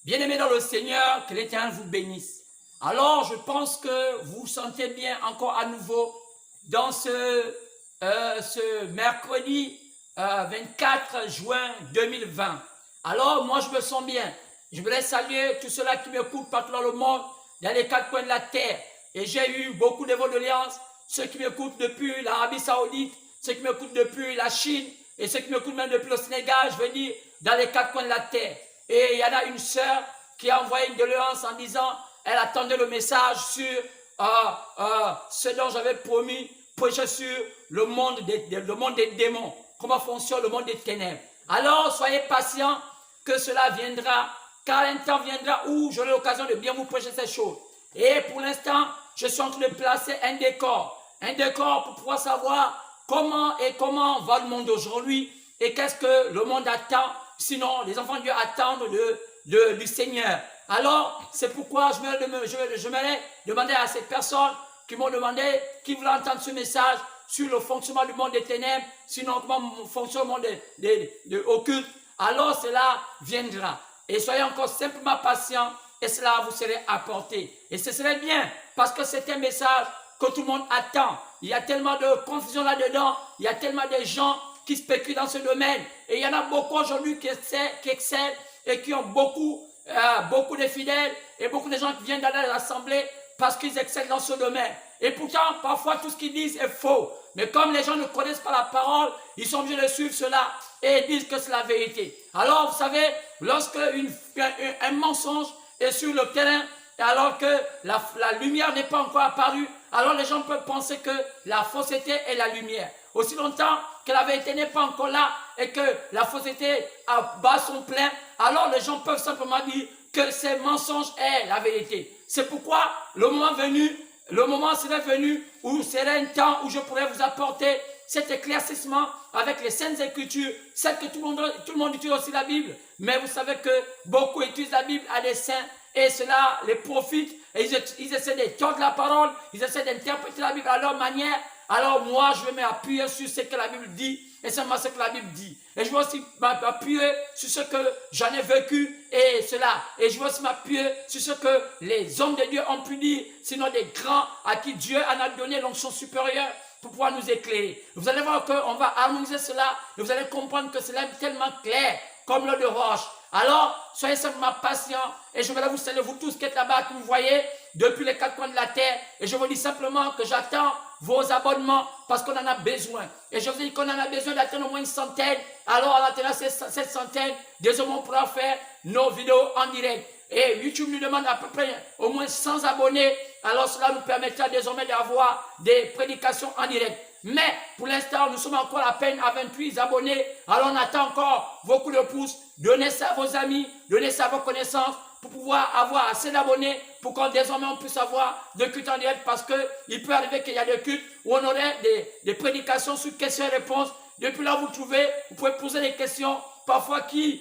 Bien-aimés dans le Seigneur, que l'Éternel vous bénisse. Alors, je pense que vous vous sentez bien encore à nouveau dans ce mercredi 24 juin 2020. Alors, moi, je me sens bien. Je voudrais saluer tous ceux-là qui m'écoutent partout dans le monde, dans les quatre coins de la terre. Et j'ai eu beaucoup de condoléances, ceux qui m'écoutent depuis l'Arabie Saoudite, ceux qui m'écoutent depuis la Chine, et ceux qui m'écoutent même depuis le Sénégal, je veux dire, dans les quatre coins de la terre. Et il y en a une sœur qui a envoyé une doléance en disant, elle attendait le message sur ce dont j'avais promis, prêcher sur le monde des démons, comment fonctionne le monde des ténèbres. Alors, soyez patients que cela viendra, car un temps viendra où j'aurai l'occasion de bien vous prêcher ces choses. Et pour l'instant, je suis en train de placer un décor pour pouvoir savoir comment va le monde aujourd'hui et qu'est-ce que le monde attend. Sinon, les enfants de Dieu attendent du Seigneur. Alors, c'est pourquoi je me demander à ces personnes qui m'ont demandé, qui voulaient entendre ce message sur le fonctionnement du monde des ténèbres, sinon comment fonctionne le monde occulte. Alors, cela viendra. Et soyez encore simplement patients et cela vous serait apporté. Et ce serait bien parce que c'est un message que tout le monde attend. Il y a tellement de confusion là-dedans. Il y a tellement de gens qui spéculent dans ce domaine. Et il y en a beaucoup aujourd'hui qui excellent et qui ont beaucoup de fidèles et beaucoup de gens qui viennent dans l'assemblée parce qu'ils excellent dans ce domaine. Et pourtant, parfois, tout ce qu'ils disent est faux. Mais comme les gens ne connaissent pas la parole, ils sont obligés de suivre cela et disent que c'est la vérité. Alors, vous savez, lorsque un mensonge est sur le terrain, alors que la lumière n'est pas encore apparue, alors les gens peuvent penser que la fausseté est la lumière. Aussi longtemps que la vérité n'est pas encore là et que la fausseté bat son plein, alors les gens peuvent simplement dire que ces mensonges est la vérité. C'est pourquoi le moment serait venu où serait un temps où je pourrais vous apporter cet éclaircissement avec les Saintes Écritures, celles que tout le monde utilise aussi la Bible. Mais vous savez que beaucoup utilisent la Bible à des saints et cela les profite et ils essaient de tordre la parole, ils essaient d'interpréter la Bible à leur manière. Alors moi, je vais m'appuyer sur ce que la Bible dit et seulement ce que la Bible dit. Et je vais aussi m'appuyer sur ce que j'en ai vécu et cela. Et je vais aussi m'appuyer sur ce que les hommes de Dieu ont pu dire, sinon des grands à qui Dieu en a donné l'onction supérieure pour pouvoir nous éclairer. Vous allez voir qu'on va harmoniser cela et vous allez comprendre que cela est tellement clair comme l'eau de roche. Alors, soyez simplement patients et je vais vous saluer, vous tous qui êtes là-bas, que vous voyez depuis les quatre coins de la terre. Et je vous dis simplement que j'attends vos abonnements parce qu'on en a besoin. Et je vous dis qu'on en a besoin d'atteindre au moins une centaine. Alors, en atteignant cette centaine, désormais on pourra faire nos vidéos en direct. Et YouTube nous demande à peu près au moins 100 abonnés. Alors, cela nous permettra désormais d'avoir des prédications en direct. Mais pour l'instant, nous sommes encore à peine à 28 abonnés. Alors on attend encore vos coups de pouce. Donnez ça à vos amis, donnez ça à vos connaissances pour pouvoir avoir assez d'abonnés pour qu'on désormais on puisse avoir des cultes en direct parce qu'il peut arriver qu'il y a des cultes où on aurait des prédications sur questions et réponses. Depuis là, vous trouvez, vous pouvez poser des questions parfois qui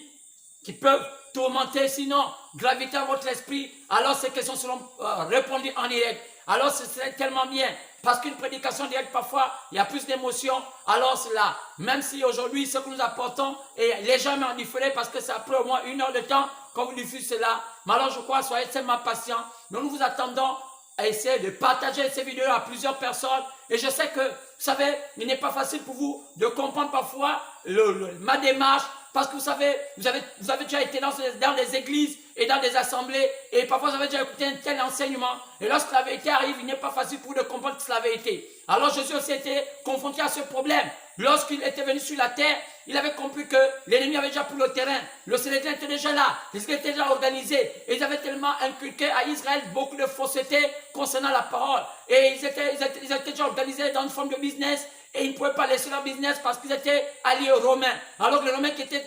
peuvent tourmenter, sinon graviter à votre esprit. Alors ces questions seront répondues en direct. Alors ce serait tellement bien. Parce qu'une prédication directe, parfois, il y a plus d'émotions. Alors cela, même si aujourd'hui, ce que nous apportons est légèrement différé parce que ça prend au moins 1 heure de temps quand vous diffusez cela. Mais alors je crois, soyez tellement patients. Nous vous attendons à essayer de partager ces vidéos à plusieurs personnes. Et je sais que, vous savez, il n'est pas facile pour vous de comprendre parfois ma démarche. Parce que vous savez, vous avez déjà été dans des églises et dans des assemblées et parfois vous avez déjà écouté un tel enseignement. Et lorsque la vérité arrive, il n'est pas facile pour vous de comprendre que c'est la vérité. Alors Jésus aussi était confronté à ce problème. Lorsqu'il était venu sur la terre, il avait compris que l'ennemi avait déjà pris le terrain. Le Seigneur était déjà là. Les Églises étaient déjà organisées. Et ils avaient tellement inculqué à Israël beaucoup de fausseté concernant la parole. Et ils étaient déjà organisés dans une forme de business. Et ils ne pouvaient pas laisser leur business parce qu'ils étaient alliés aux Romains. Alors que les Romains qui étaient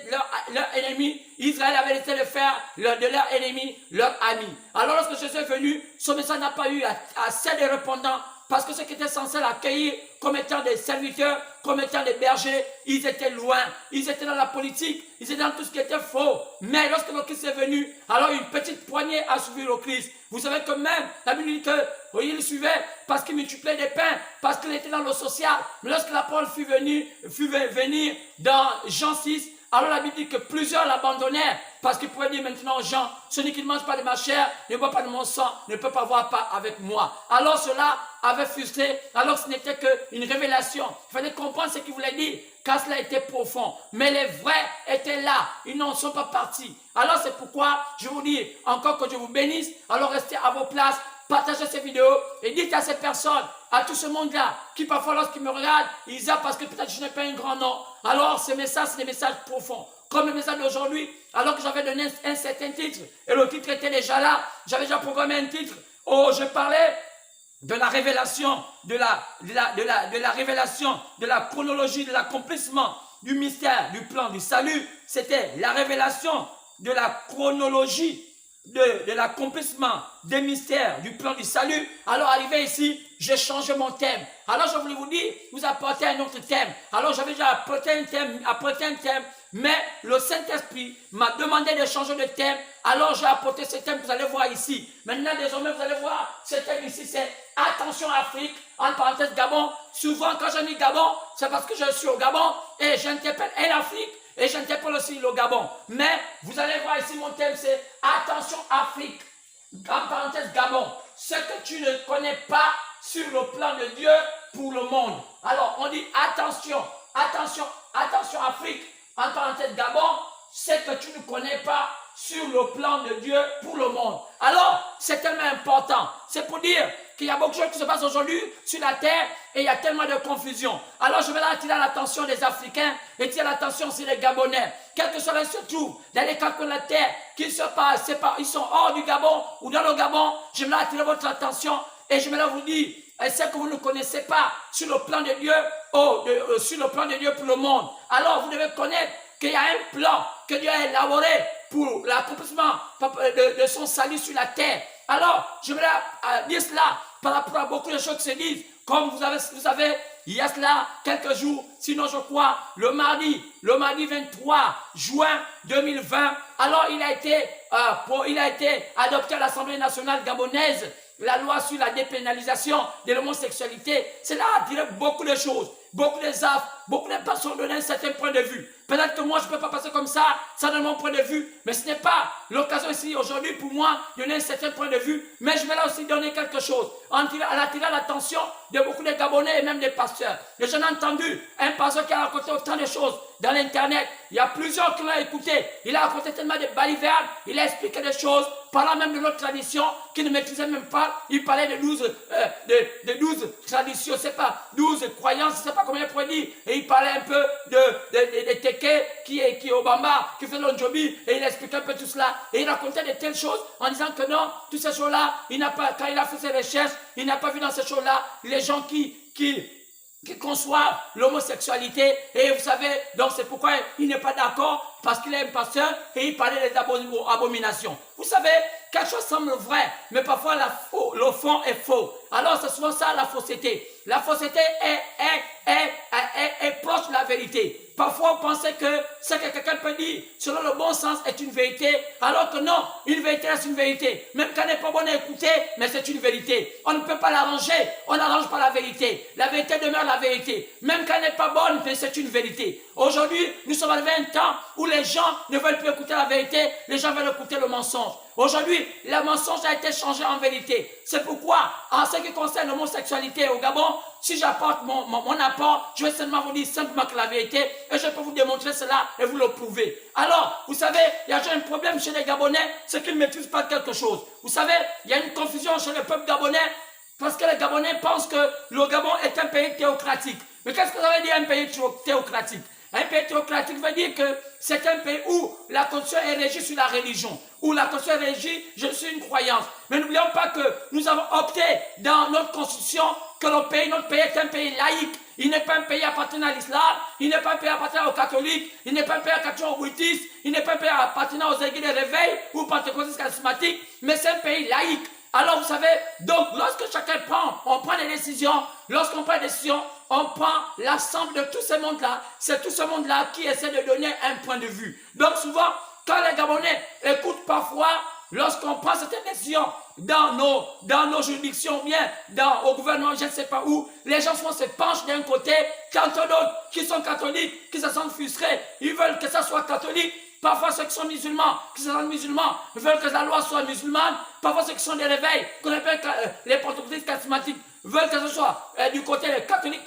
leur ennemi, Israël avait laissé le faire de leur ennemi, leur ami. Alors lorsque Jésus est venu, son message n'a pas eu assez de répondants parce que ceux qui étaient censés l'accueillir comme étant des serviteurs, comme étant des bergers, ils étaient loin. Ils étaient dans la politique, ils étaient dans tout ce qui était faux. Mais lorsque le Christ est venu, alors une petite poignée a suivi le Christ. Vous savez que même, la Bible dit que il suivait parce qu'il multipliait des pains, parce qu'il était dans le social. Mais lorsque la parole fut venue dans Jean 6, alors la Bible dit que plusieurs l'abandonnèrent parce qu'il pouvait dire maintenant aux gens, celui qui ne mange pas de ma chair, ne boit pas de mon sang, ne peut pas avoir part avec moi. Alors cela avait frustré, alors ce n'était qu'une révélation. Il fallait comprendre ce qu'il voulait dire, car cela était profond. Mais les vrais étaient là, ils n'en sont pas partis. Alors c'est pourquoi je vous dis encore que Dieu vous bénisse, alors restez à vos places, partagez ces vidéos et dites à ces personnes, à tout ce monde-là, qui parfois lorsqu'ils me regardent, ils disent parce que peut-être je n'ai pas un grand nom. Alors ces messages, c'est des messages profonds. Comme le message d'aujourd'hui, alors que j'avais donné un certain titre, et le titre était déjà là, j'avais déjà programmé un titre, oh je parlais de la révélation, de la révélation, de la chronologie, de l'accomplissement du mystère, du plan du salut. C'était la révélation de la chronologie, de l'accomplissement des mystères, du plan du salut. Alors arrivé ici, j'ai changé mon thème. Alors je voulais vous dire, vous apportez un autre thème. Alors j'avais déjà apporté un thème, mais le Saint-Esprit m'a demandé de changer de thème. Alors j'ai apporté ce thème que vous allez voir ici. Maintenant, désormais, vous allez voir, ce thème ici, c'est attention Afrique, entre parenthèses Gabon. Souvent, quand j'ai mis Gabon, c'est parce que je suis au Gabon et j'interpelle en Afrique. Et j'interpelle aussi le Gabon. Mais vous allez voir ici, mon thème, c'est attention Afrique, en parenthèse Gabon. Ce que tu ne connais pas sur le plan de Dieu pour le monde. Alors, on dit attention, attention, attention Afrique, en parenthèse Gabon, ce que tu ne connais pas sur le plan de Dieu pour le monde. Alors, c'est tellement important. C'est pour dire qu'il y a beaucoup de choses qui se passent aujourd'hui sur la terre et il y a tellement de confusion. Alors, je vais là attirer l'attention des Africains et attirer l'attention sur les Gabonais. Quel que soit là se trouve dans les camps de la terre, qu'ils se passent, ils sont hors du Gabon ou dans le Gabon, je vais là attirer votre attention et je vais là vous dire ce que vous ne connaissez pas sur le plan de Dieu, sur le plan de Dieu pour le monde. Alors, vous devez connaître qu'il y a un plan que Dieu a élaboré pour l'accomplissement de son salut sur la terre. Alors, je vais dire cela par rapport à beaucoup de choses qui se disent. Comme vous savez, il y a cela quelques jours, sinon je crois, le mardi 23 juin 2020, alors il a été adopté à l'Assemblée nationale gabonaise, la loi sur la dépénalisation de l'homosexualité. Cela a attiré beaucoup de choses, beaucoup de personnes donnaient un certain point de vue. Peut-être que moi, je ne peux pas passer comme ça donne mon point de vue, mais ce n'est pas l'occasion ici aujourd'hui pour moi de donner un certain point de vue, mais je vais là aussi donner quelque chose, en attirant l'attention de beaucoup de Gabonais et même des pasteurs. Et j'en ai entendu un pasteur qui a raconté autant de choses dans l'internet. Il y a plusieurs qui l'ont écouté. Il a raconté tellement de balivernes, il a expliqué des choses, parlant même de notre tradition, qu'il ne maîtrisait même pas. Il parlait de 12 traditions, c'est pas 12 croyances, je ne sais pas comment il pourrait dire. Et il parlait un peu de Teke, qui est Obama, qui fait l'Onjobi, et il expliquait un peu tout cela. Et il racontait de telles choses en disant que non, toutes ces choses-là, quand il a fait ses recherches, il n'a pas vu dans ces choses-là les gens qui conçoivent l'homosexualité. Et vous savez, donc c'est pourquoi il n'est pas d'accord, parce qu'il est un pasteur et il parlait des abominations. Vous savez, quelque chose semble vrai, mais parfois le fond est faux. Alors c'est souvent ça la fausseté. La fausseté est proche de la vérité. Parfois on pensait que ce que quelqu'un peut dire selon le bon sens est une vérité, alors que non, une vérité reste une vérité. Même quand elle n'est pas bonne à écouter, mais c'est une vérité. On ne peut pas l'arranger, on n'arrange pas la vérité. La vérité demeure la vérité. Même quand elle n'est pas bonne, mais c'est une vérité. Aujourd'hui, nous sommes arrivés à un temps où les gens ne veulent plus écouter la vérité, les gens veulent écouter le mensonge. Aujourd'hui, le mensonge a été changé en vérité. C'est pourquoi, en ce qui concerne l'homosexualité au Gabon, si j'apporte mon apport, je vais seulement vous dire simplement que la vérité, et je peux vous démontrer cela et vous le prouver. Alors, vous savez, il y a un problème chez les Gabonais, c'est qu'ils ne maîtrisent pas quelque chose. Vous savez, il y a une confusion chez le peuple gabonais, parce que les Gabonais pensent que le Gabon est un pays théocratique. Mais qu'est-ce que ça veut dire un pays théocratique? Un pays théocratique veut dire que c'est un pays où la constitution est régie sur la religion, où la constitution est régie, je suis une croyance. Mais n'oublions pas que nous avons opté dans notre constitution que notre pays est un pays laïque. Il n'est pas un pays appartenant à l'islam, il n'est pas un pays appartenant aux catholiques, il n'est pas un pays appartenant aux bouddhistes, il n'est pas un pays appartenant aux églises de réveil ou aux pentecôtistes charismatiques, mais c'est un pays laïque. Alors vous savez, donc lorsque chacun on prend des décisions, lorsqu'on prend des décisions, on prend l'ensemble de tout ce monde-là, c'est tout ce monde-là qui essaie de donner un point de vue. Donc souvent, quand les Gabonais écoutent parfois, lorsqu'on prend cette décision dans nos juridictions, bien au gouvernement, je ne sais pas où, les gens souvent se penchent d'un côté, quand d'autres qui sont catholiques, qui se sentent frustrés, ils veulent que ça soit catholique, Parfois, ceux qui sont musulmans, qui sont musulmans, veulent que la loi soit musulmane. Parfois, ceux qui sont des réveils, qu'on appelle les pentecôtistes charismatiques, veulent que ce soit du côté catholique,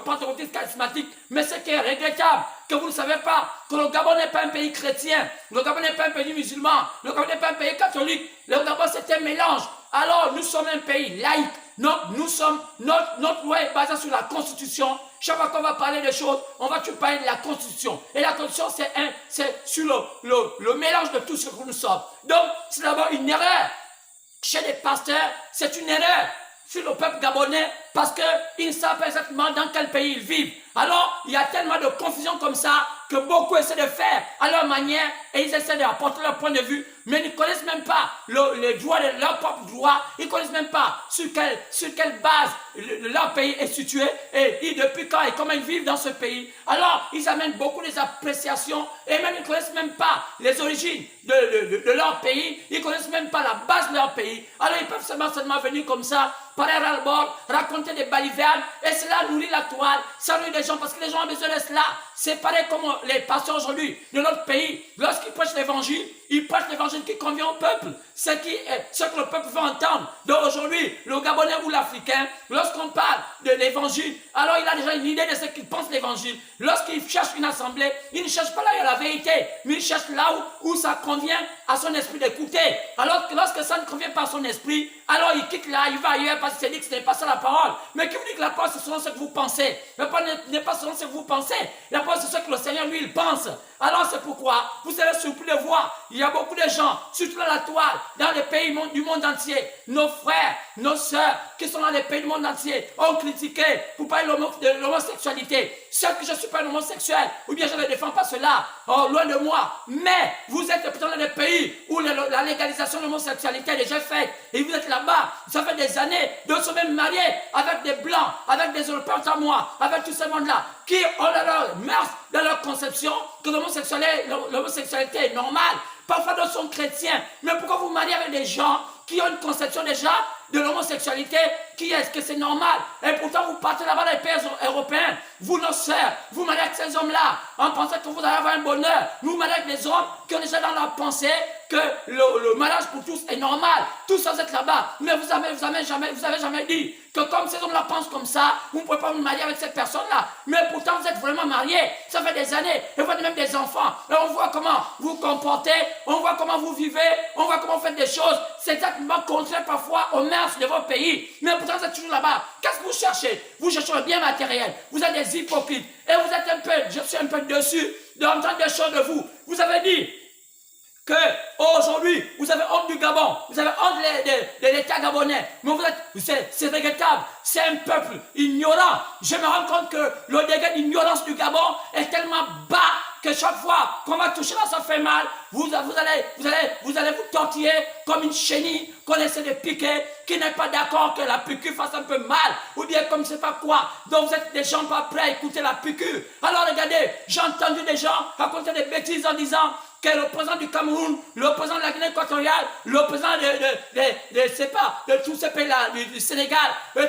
pentecôtiste charismatique. Mais ce qui est regrettable, que vous ne savez pas, que le Gabon n'est pas un pays chrétien, le Gabon n'est pas un pays musulman, le Gabon n'est pas un pays catholique, le Gabon c'est un mélange. Alors, nous sommes un pays laïque. Notre loi est basée sur la Constitution. Chaque fois qu'on va parler des choses, on va toujours parler de la Constitution. Et la Constitution, c'est sur le mélange de tout ce que nous sommes. Donc, c'est d'abord une erreur. Chez les pasteurs, c'est une erreur sur le peuple gabonais parce qu'ils ne savent pas exactement dans quel pays ils vivent. Alors, il y a tellement de confusion comme ça que beaucoup essaient de faire à leur manière et ils essaient d'apporter leur point de vue, mais ils ne connaissent même pas les droits de leur propre droit, ils ne connaissent même pas sur quelle base leur pays est situé et depuis quand et comment ils vivent dans ce pays. Alors, ils amènent beaucoup des appréciations et même ils ne connaissent même pas les origines de leur pays, ils ne connaissent même pas la base de leur pays. Alors, ils peuvent seulement venir comme ça, parler à bord, raconter des balivernes et cela nourrit la toile, ça nourrit les gens parce que les gens ont besoin de cela. C'est pareil comme les pasteurs aujourd'hui de notre pays, lorsqu'ils prêchent l'évangile, ils prêchent l'évangile qui convient au peuple, ce que le peuple veut entendre. Donc aujourd'hui, le Gabonais ou l'Africain, lorsqu'on parle de l'évangile, alors il a déjà une idée de ce qu'il pense l'évangile. Lorsqu'il cherche une assemblée, il ne cherche pas là où il y a la vérité, mais il cherche là où ça convient à son esprit d'écouter. Alors que lorsque ça ne convient pas à son esprit, alors il quitte là, il va ailleurs parce qu'il s'est dit que ce n'est pas ça la parole. Mais qui vous dit que la parole c'est selon ce que vous pensez? La parole n'est pas selon ce que vous pensez. La parole c'est ce que le Seigneur lui il pense. Alors c'est pourquoi vous serez surpris de voir, il y a beaucoup de gens, surtout dans la toile, dans les pays du monde entier, nos frères, nos sœurs qui sont dans les pays du monde entier ont critiqué pour parler de l'homosexualité. Certes que je ne suis pas un homosexuel, ou bien je ne défends pas cela, loin de moi, mais vous êtes peut-être dans des pays où la légalisation de l'homosexualité est déjà faite, et vous êtes là-bas, ça fait des années, d'autres sont même mariés avec des blancs, avec des Européens comme moi, avec tout ce monde-là, qui ont dans leur mœurs, dans leur conception, que l'homosexualité est normale. Parfois d'autres sont chrétiens, mais pourquoi vous mariez avec des gens qui ont une conception déjà de l'homosexualité, qui est-ce que c'est normal? Et pourtant vous partez là-bas dans les pays européens, vous nos sœurs, vous mariez avec ces hommes-là, en pensant que vous allez avoir un bonheur. Vous mariez avec des hommes qui ont déjà dans leur pensée que le mariage pour tous est normal. Tous sans être là-bas, mais vous avez jamais dit que comme ces hommes-là pensent comme ça, vous ne pouvez pas vous marier avec cette personne-là. Mais pourtant vous êtes vraiment mariés, ça fait des années, et vous avez même des enfants. Et on voit comment vous comportez, on voit comment vous vivez, on voit comment vous faites des choses. C'est exactement contraire parfois aux mœurs de votre pays. Mais pourtant vous êtes toujours là-bas. Qu'est-ce que vous cherchez? Vous cherchez le bien matériel. Vous êtes des hypocrites. Et vous êtes je suis un peu dessus d'entendre des choses de vous. Vous avez dit que aujourd'hui, vous avez honte du Gabon, vous avez honte de l'État gabonais, mais c'est regrettable, c'est un peuple ignorant. Je me rends compte que le degré d'ignorance du Gabon est tellement bas que chaque fois qu'on va toucher là, ça fait mal. Vous allez vous tortiller comme une chenille qu'on essaie de piquer, qui n'est pas d'accord que la piqûre fasse un peu mal, ou bien comme je ne sais pas quoi. Donc vous êtes des gens pas prêts à écouter la piqûre. Alors regardez, j'ai entendu des gens raconter des bêtises en disant que le président du Cameroun, le président de la Guinée équatoriale, le président de tous ces pays-là, du Sénégal,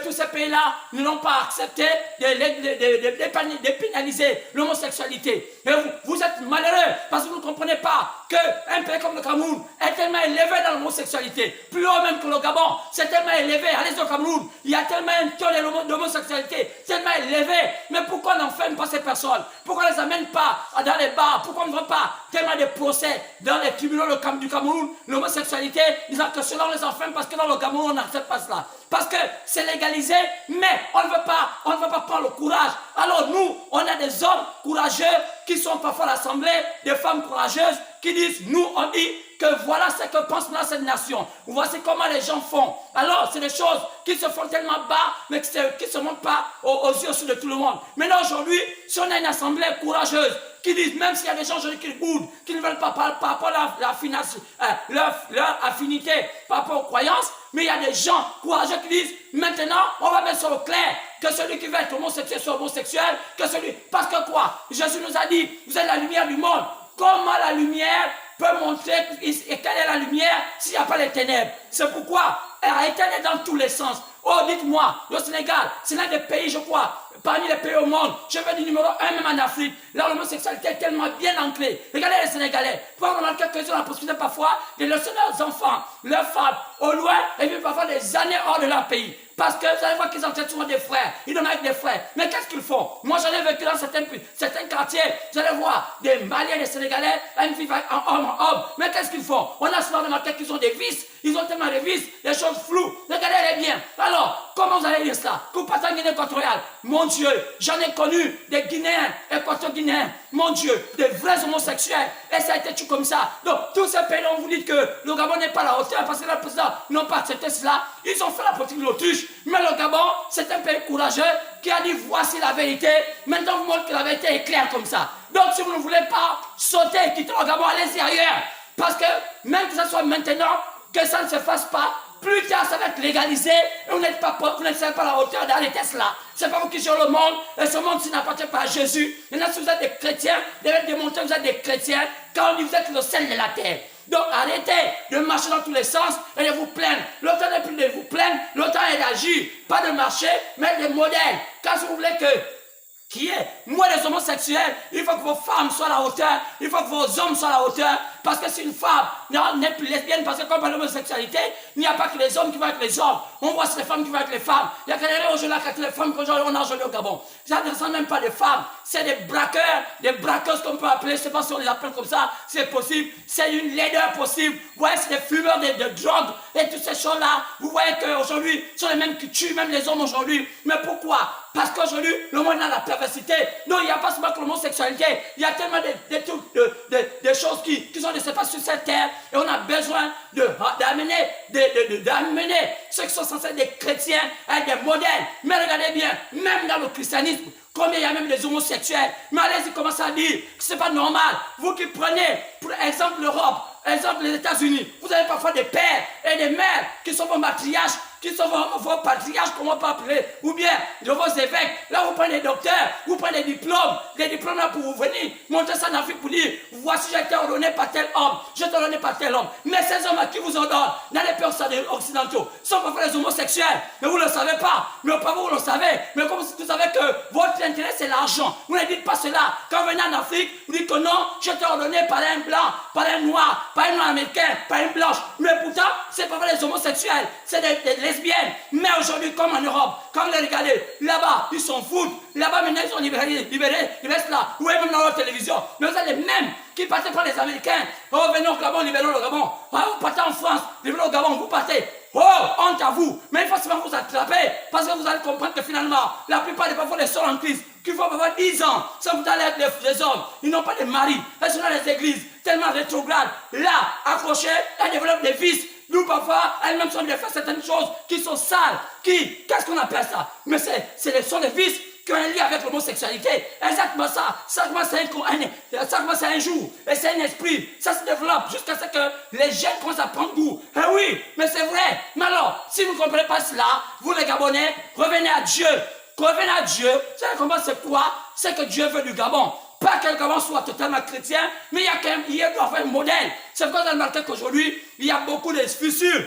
tous ces pays-là ne l'ont pas accepté de pénaliser l'homosexualité. Et vous êtes malheureux parce que vous ne comprenez pas qu'un pays comme le Cameroun est tellement élevé dans l'homosexualité, plus haut même que le Gabon, c'est tellement élevé. Allez au Cameroun, il y a tellement un taux d'homosexualité tellement élevé. Mais pourquoi on n'enferme pas ces personnes? Pourquoi on ne les amène pas dans les bars? Pourquoi on ne voit pas tellement de procès dans les tribunaux du Cameroun, l'homosexualité, disant que cela on les enferme parce que dans le Cameroun on n'accepte pas cela. Parce que c'est légalisé, mais on ne veut pas prendre le courage. Alors nous, on a des hommes courageux qui sont parfois à l'Assemblée, des femmes courageuses qui disent, nous on dit que voilà ce que pense cette nation. Voici comment les gens font. Alors c'est des choses qui se font tellement bas, mais qui ne se montrent pas aux yeux de tout le monde. Maintenant aujourd'hui, si on a une assemblée courageuse, qui disent, même s'il y a des gens aujourd'hui qui boudent, qui ne veulent pas par rapport à leur affinité par rapport aux croyances, mais il y a des gens courageux qui disent, maintenant, on va mettre au clair que celui qui veut être homosexuel soit homosexuel, parce que quoi? Jésus nous a dit, vous êtes la lumière du monde. Comment la lumière peut montrer et quelle est la lumière s'il n'y a pas les ténèbres? C'est pourquoi elle est éteinte dans tous les sens. Oh, dites-moi, le Sénégal, c'est l'un des pays, je crois, parmi les pays au monde, je veux du numéro 1 même en Afrique, là l'homosexualité est tellement bien ancrée. Regardez les Sénégalais, pour remarquer qu'ils ont la possibilité parfois de laisser leurs enfants, leurs femmes au loin et vivent parfois des années hors de leur pays. Parce que vous allez voir qu'ils entraînent souvent des frères, ils donnent avec des frères. Mais qu'est-ce qu'ils font? Moi j'en ai vécu dans certains quartiers, vous allez voir des Maliens, des Sénégalais, ils vivent en homme en homme. Mais qu'est-ce qu'ils font? On a souvent remarqué qu'ils ont des vices, ils ont tellement de vices, des choses floues. Regardez-les bien. Alors, comment vous allez dire cela? Que vous partez en Guinée équatoriale, mon Dieu, j'en ai connu des Guinéens, équato-guinéens, mon Dieu, des vrais homosexuels. Et ça a été tout comme ça. Donc, tous ces pays-là, on vous dit que le Gabon n'est pas à la hauteur parce que les présidents n'ont pas accepté cela. Ils ont fait la politique de l'autruche. Mais le Gabon, c'est un pays courageux qui a dit voici la vérité. Maintenant, vous montrez que la vérité est claire comme ça. Donc, si vous ne voulez pas sauter et quitter le Gabon, allez-y ailleurs. Parce que même que ce soit maintenant, que ça ne se fasse pas, plus tard ça va être légalisé et vous n'êtes pas à la hauteur d'aller Tesla. C'est pas vous qui gérez le monde et ce monde n'appartient pas à Jésus. Maintenant, si vous êtes des chrétiens, vous devez démontrer que vous êtes des chrétiens quand on dit que vous êtes le sel de la terre. Donc arrêtez de marcher dans tous les sens et de vous plaindre. Le temps n'est plus de vous plaindre, le temps est d'agir. Pas de marcher, mais de modèles. Quand vous voulez qui est moi les homosexuels, il faut que vos femmes soient à la hauteur, il faut que vos hommes soient à la hauteur, parce que si une femme n'est plus lesbienne, parce que comme par l'homosexualité, il n'y a pas que les hommes qui vont avec les hommes, on voit les femmes qui vont avec les femmes, il y a aujourd'hui les femmes qu'aujourd'hui on a aujourd'hui au Gabon, ça ne ressemble même pas des femmes, c'est des braqueurs, des braqueuses qu'on peut appeler, je ne sais pas si on les appelle comme ça, c'est possible, c'est une laideur possible, vous voyez c'est des fumeurs de drogue, et toutes ces choses-là, vous voyez qu'aujourd'hui, ce sont les mêmes qui tuent même les hommes aujourd'hui, mais pourquoi? Parce qu'aujourd'hui, le monde a la perversité. Non, il n'y a pas seulement que l'homosexualité. Il y a tellement de choses qui sont de pas sur cette terre. Et on a besoin d'amener ceux qui sont censés être des chrétiens avec des modèles. Mais regardez bien, même dans le christianisme, combien il y a même des homosexuels. Mais allez-y, commencez à dire que ce n'est pas normal. Vous qui prenez, pour exemple, l'Europe, exemple les États-Unis, vous avez parfois des pères et des mères qui sont vos matriarches, qui sont vos patriarches, comment on peut appeler, ou bien de vos évêques. Là, vous prenez des docteurs, vous prenez des diplômes là pour vous venir, montrer ça en Afrique pour dire, voici, j'ai été ordonné par tel homme, j'ai été ordonné par tel homme. Mais ces hommes à qui vous ordonnent, dans les pays occidentaux, sont parfois les homosexuels, mais vous ne le savez pas. Mais au vous le savez, mais comme vous savez que votre intérêt, c'est l'argent. Vous ne dites pas cela. Quand vous venez en Afrique, vous dites que non, j'ai été ordonné par un blanc, par un noir, par un noir américain, par une blanche. Mais pourtant, c'est pas les homosexuels, c'est des lesbiennes. Mais aujourd'hui, comme en Europe, quand vous les regardez, là-bas, ils s'en foutent. Là-bas, maintenant, ils sont libérés là. Ou même dans leur télévision. Mais vous êtes les mêmes qui partent pour les Américains. Oh, venez au Gabon, libérons le Gabon. Oh, vous partez en France, libérons le Gabon, vous partez. Oh, honte à vous. Mais il faut seulement vous attraper. Parce que vous allez comprendre que finalement, la plupart des parfois, les sœurs en crise, qui vont avoir 10 ans, sans vous allez être des hommes. Ils n'ont pas de mari. Elles sont dans les églises, tellement rétrogrades. Là, accrochées, elles développent des vices. Nous, parfois, elles-mêmes sont de faire certaines choses qui sont sales. Qu'est-ce qu'on appelle ça? Mais sont des vices qui ont un lien avec l'homosexualité. Exactement ça. Ça commence un jour. Et c'est un esprit. Ça se développe jusqu'à ce que les jeunes commencent à prendre goût. Eh oui, mais c'est vrai. Mais alors, si vous ne comprenez pas cela, vous les Gabonais, revenez à Dieu. Revenez à Dieu. Vous savez comment c'est quoi? C'est que Dieu veut du Gabon. Pas que le Gabon soit totalement chrétien, mais il doit avoir un modèle. C'est pourquoi dans le matin qu'aujourd'hui, il y a beaucoup de fissures.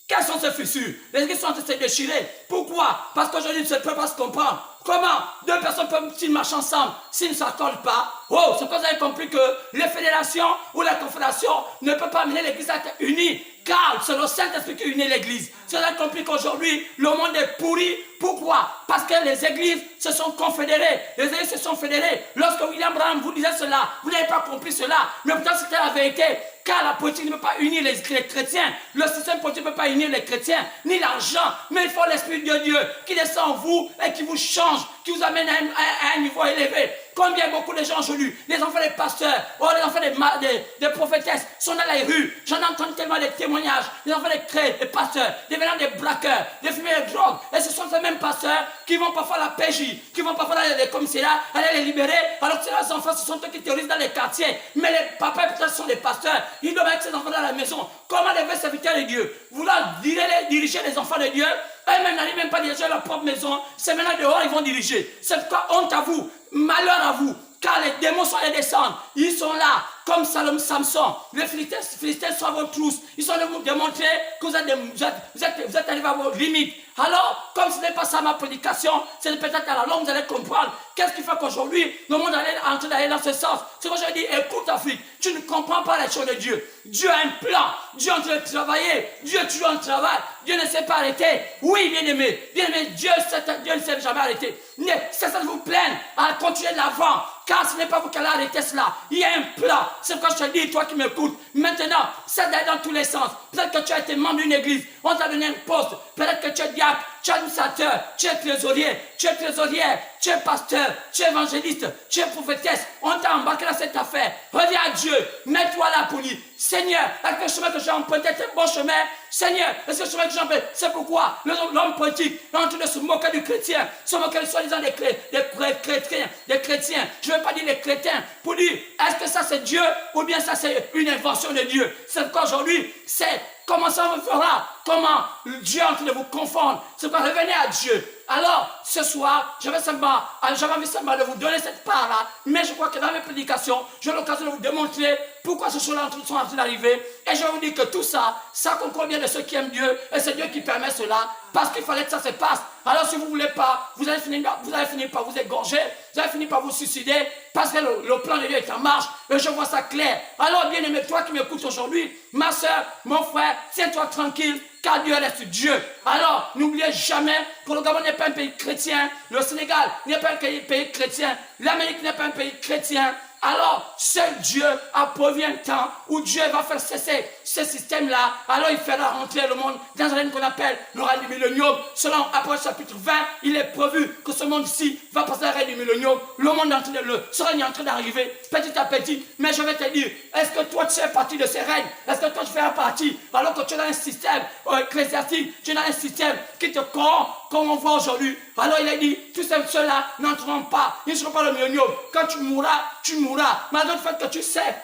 Quelles sont ces fissures? Les églises sont se déchirer. Pourquoi? Parce qu'aujourd'hui, ils ne peuvent pas se comprendre. Comment deux personnes peuvent-ils marcher ensemble s'ils ne s'accordent pas? Oh, c'est parce que vous avez compris que les fédérations ou la confédération ne peuvent pas amener l'église à être unie. Car c'est le Saint-Esprit qui unit l'église. Vous avez compris qu'aujourd'hui, le monde est pourri. Pourquoi? Parce que les églises se sont confédérées. Les églises se sont fédérées. Lorsque William Branham vous disait cela, vous n'avez pas compris cela. Mais pourtant, c'était la vérité. Car la politique ne peut pas unir les chrétiens. Le système politique ne peut pas unir les chrétiens, ni l'argent. Mais il faut l'Esprit de Dieu qui descend en vous et qui vous change, qui vous amène à un niveau élevé. Combien beaucoup de gens aujourd'hui, les enfants des pasteurs, oh, les enfants des prophétesses sont dans les rues. J'en entends tellement des témoignages. Les enfants des pasteurs, devenant des braqueurs, des fumeurs de drogue. Et ce sont ces mêmes pasteurs qui vont parfois à la PJ, qui vont parfois dans les commissariats, aller les libérer. Alors que ces enfants, ce sont eux qui terrorisent dans les quartiers. Mais les papas, peut-être, sont des pasteurs. Ils doivent être ces enfants dans la maison. Comment les vrais serviteurs de Dieu vouloir diriger les enfants de Dieu? Eux-mêmes n'arrivent même pas à diriger leur propre maison. C'est maintenant dehors ils vont diriger. C'est pourquoi honte à vous, malheur à vous. Car les démons monstres allaient descendre. Ils sont là, comme Samson. Les Philistins sont à vos trousses. Ils sont venus vous démontrer que vous êtes arrivés à vos limites. Alors, comme ce n'est pas ça ma prédication, c'est peut-être à la longue, vous allez comprendre qu'est-ce qui fait qu'aujourd'hui, le monde est en train d'aller dans ce sens. C'est que je dis, écoute Afrique, tu ne comprends pas les choses de Dieu. Dieu a un plan. Dieu est en train de travailler. Dieu est toujours en travail. Dieu ne s'est pas arrêté. Oui, bien-aimé, Dieu ne s'est jamais arrêté. Mais c'est ça de vous plaindre, à continuer de l'avant. Car ce n'est pas vous qui allez arrêter cela. Il y a un plan. C'est pourquoi je te dis, toi qui m'écoutes, maintenant, ça d'aller dans tous les sens. Peut-être que tu as été membre d'une église, on t'a donné un poste. Peut-être que tu es diacre, tu es administrateur, tu es trésorier, tu es pasteur, tu es évangéliste, tu es prophétesse. On t'a embarqué dans cette affaire. Reviens à Dieu, mets-toi là pour lui. Seigneur, avec le chemin que j'ai emprunté, c'est un bon chemin. Seigneur, est-ce que le chemin que j'ai emprunté, c'est pourquoi l'homme politique est en train de se moquer du chrétien, se moquer soi-disant des chrétiens. Je ne veux pas dire les chrétiens. Pour dire, est-ce que ça c'est Dieu ou bien ça c'est une invention de Dieu? C'est pourquoi aujourd'hui, c'est comment ça vous fera? Comment Dieu est en train de vous confondre? C'est pourquoi revenez à Dieu. Alors, ce soir, j'avais envie seulement de vous donner cette part-là, mais je crois que dans mes prédications, j'ai l'occasion de vous démontrer pourquoi ce choses-là sont en train d'arriver. Et je vais vous dire que tout ça, ça concourt bien de ceux qui aiment Dieu, et c'est Dieu qui permet cela, parce qu'il fallait que ça se passe. Alors, si vous ne voulez pas, vous allez finir par vous égorger, vous allez finir par vous suicider, parce que le plan de Dieu est en marche, et je vois ça clair. Alors, bien aimé, toi qui m'écoutes aujourd'hui, ma soeur, mon frère, tiens-toi tranquille, car Dieu reste Dieu. Alors, n'oubliez jamais que le Gabon n'est pas un pays chrétien, le Sénégal n'est pas un pays chrétien, l'Amérique n'est pas un pays chrétien. Alors, seul Dieu a prévu un temps où Dieu va faire cesser ce système-là. Alors, il fera rentrer le monde dans un règne qu'on appelle le règne du millénium. Selon Apocalypse chapitre 20, il est prévu que ce monde-ci va passer à un règne du millénium. Le monde ce règne est en train d'arriver petit à petit. Mais je vais te dire, est-ce que toi tu fais partie de ces règnes? Est-ce que toi tu fais partie? Alors que tu es dans un système ecclésiastique, tu es dans un système qui te corrompt, comme on voit aujourd'hui. Alors il a dit, tous ceux-là n'entreront pas, ils ne seront pas le millénium. Quand tu mourras, malgré le fait que tu sais,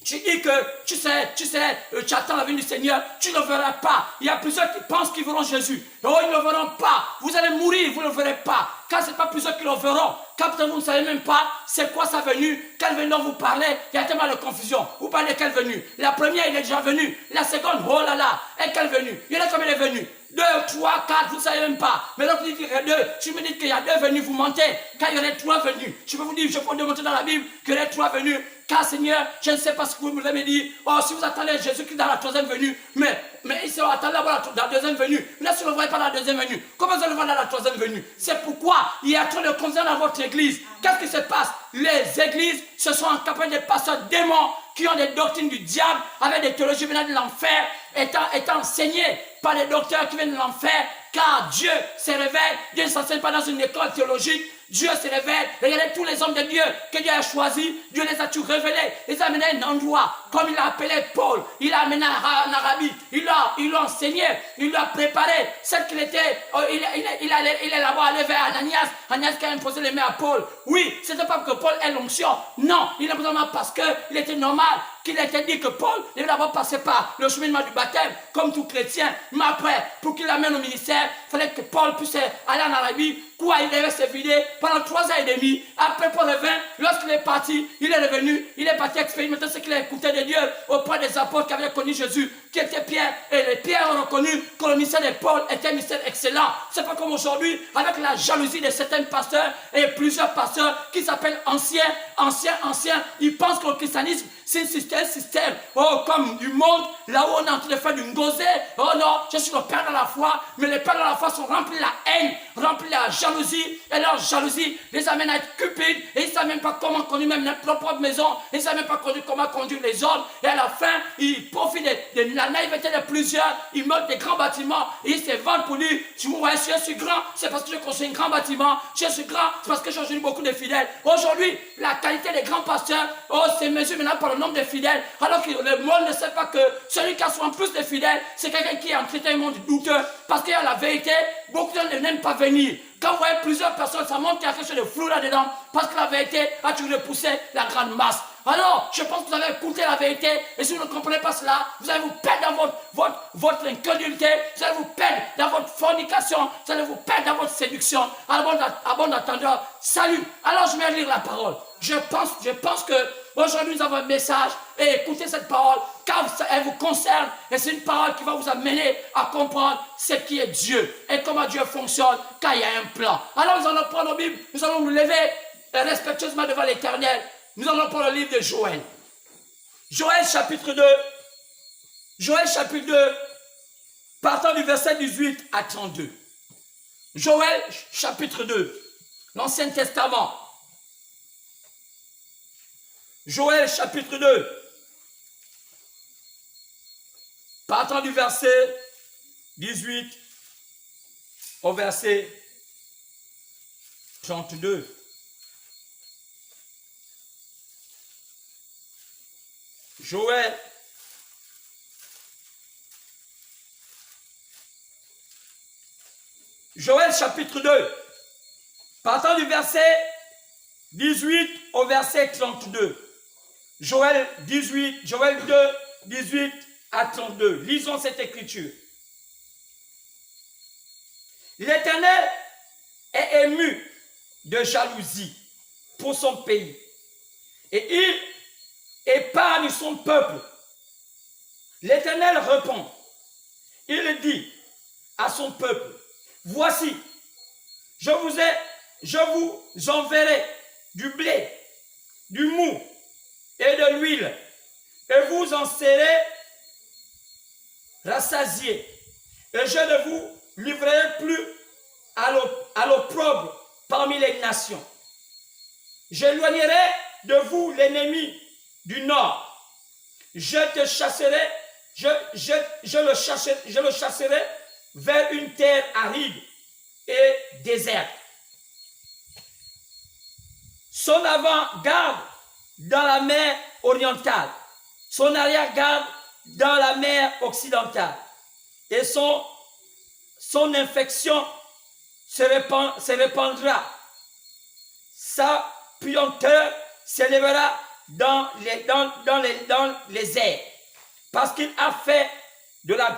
tu dis que tu attends la venue du Seigneur, tu ne le verras pas. Il y a plusieurs qui pensent qu'ils verront Jésus. Oh, ils ne le verront pas. Vous allez mourir, vous ne le verrez pas. Car ce n'est pas plusieurs qui le verront. Car peut-être vous ne savez même pas c'est quoi sa venue, quelle venue dont vous parlez. Il y a tellement de confusion. Vous parlez de quelle venue? La première, il est déjà venu. La seconde, oh là là, et quelle venue? Il y en a combien de venues? 2, 3, 4, vous ne savez même pas. Mais donc, vous dites qu'il y a 2. Tu me dis qu'il y a 2 venues, vous mentez. Car il y aurait 3 venues. Je peux vous dire, je peux démontrer dans la Bible qu'il y aurait 3 venues. Car Seigneur, je ne sais pas ce que vous me dites. Oh, si vous attendez Jésus-Christ dans la 3e venue, mais il se attend d'abord dans la 2e venue. Là, si vous ne le voyez pas dans la 2e venue, comment vous allez le voir dans la 3e venue? C'est pourquoi il y a trop de confusion dans votre église. Qu'est-ce qui se passe? Les églises se sont encapées des pasteurs démons qui ont des doctrines du diable, avec des théologies venant de l'enfer, étant enseignées par des docteurs qui viennent de l'enfer, car Dieu se révèle. Dieu ne s'enseigne pas dans une école théologique. Dieu se révèle. Regardez tous les hommes de Dieu que Dieu a choisis. Dieu les a tous révélés. Il les a amenés à un endroit, comme il a appelé Paul. Il l'a amené en Arabie. Il l'a enseigné. Il l'a préparé. Celle qu'il était, il est là-bas allé vers Ananias. Ananias qui a imposé les mains à Paul. Oui, c'était pas que Paul ait l'onction. Non, il est besoin parce qu'il était normal qu'il a été dit que Paul devait d'abord passer par le cheminement du baptême, comme tout chrétien. Mais après, pour qu'il l'amène au ministère, il fallait que Paul puisse aller en Arabie. Quoi, il devait se vider pendant 3 ans et demi. Après Paul revint, lorsqu'il est parti, il est revenu, il est parti expérimenter ce qu'il a écouté de Dieu auprès des apôtres qui avaient connu Jésus, qui était Pierre. Et les Pierre ont reconnu que le ministère de Paul était un ministère excellent. C'est pas comme aujourd'hui, avec la jalousie de certains pasteurs et plusieurs pasteurs qui s'appellent anciens. Ils pensent que le christianisme, c'est un système, comme du monde, là où on est en train de faire du ngosé. Oh non, je suis le père de la foi, mais les pères de la foi sont remplis de la haine, remplis de la jalousie, et leur jalousie les amène à être cupides, et ils ne savent même pas comment conduire même leur propre maison, ils ne savent même pas comment conduire les autres, et à la fin, ils profitent de la naïveté de plusieurs, ils montent des grands bâtiments, et ils se vendent pour dire, si je suis grand, c'est parce que je construis un grand bâtiment, je suis grand, c'est parce que j'ai aujourd'hui beaucoup de fidèles. Aujourd'hui, la qualité des grands pasteurs, c'est mesuré maintenant par le nombre de fidèles, alors que le monde ne sait pas que celui qui a souvent plus de fidèles, c'est quelqu'un qui est en train d'un monde douteux, parce qu'il y a la vérité, beaucoup de gens n'aiment pas venir. Quand vous voyez plusieurs personnes, ça montre qu'il y a quelque chose de flou là-dedans, parce que la vérité a toujours repoussé la grande masse. Alors, je pense que vous avez écouté la vérité. Et si vous ne comprenez pas cela, vous allez vous perdre dans votre incrédulité. Vous allez vous perdre dans votre fornication. Vous allez vous perdre dans votre séduction. À bon attendeur, salut. Alors, je vais lire la parole. Je pense que aujourd'hui, nous avons un message. Et écoutez cette parole, car elle vous concerne. Et c'est une parole qui va vous amener à comprendre ce qui est Dieu. Et comment Dieu fonctionne, car il y a un plan. Alors, nous allons prendre nos Bibles. Nous allons nous lever respectueusement devant l'Éternel. Nous allons prendre le livre de Joël. Joël chapitre 2. Joël chapitre 2, partant du verset 18 à 32. Joël chapitre 2, l'Ancien Testament. Joël chapitre 2, partant du verset 18 au verset 32. Joël chapitre 2, partant du verset 18 au verset 32. Joël 2, 18 à 32. Lisons cette écriture. L'Éternel est ému de jalousie pour son pays et il épargne son peuple. L'Éternel répond. Il dit à son peuple, voici, je vous enverrai du blé, du mou et de l'huile, et vous en serez rassasiés, et je ne vous livrerai plus à l'opprobre parmi les nations. J'éloignerai de vous l'ennemi du nord. Je le chasserai vers une terre aride et déserte. Son avant-garde dans la mer orientale, son arrière-garde dans la mer occidentale, et son infection se répandra. Sa puanteur s'élèvera dans les airs, parce qu'il a fait de la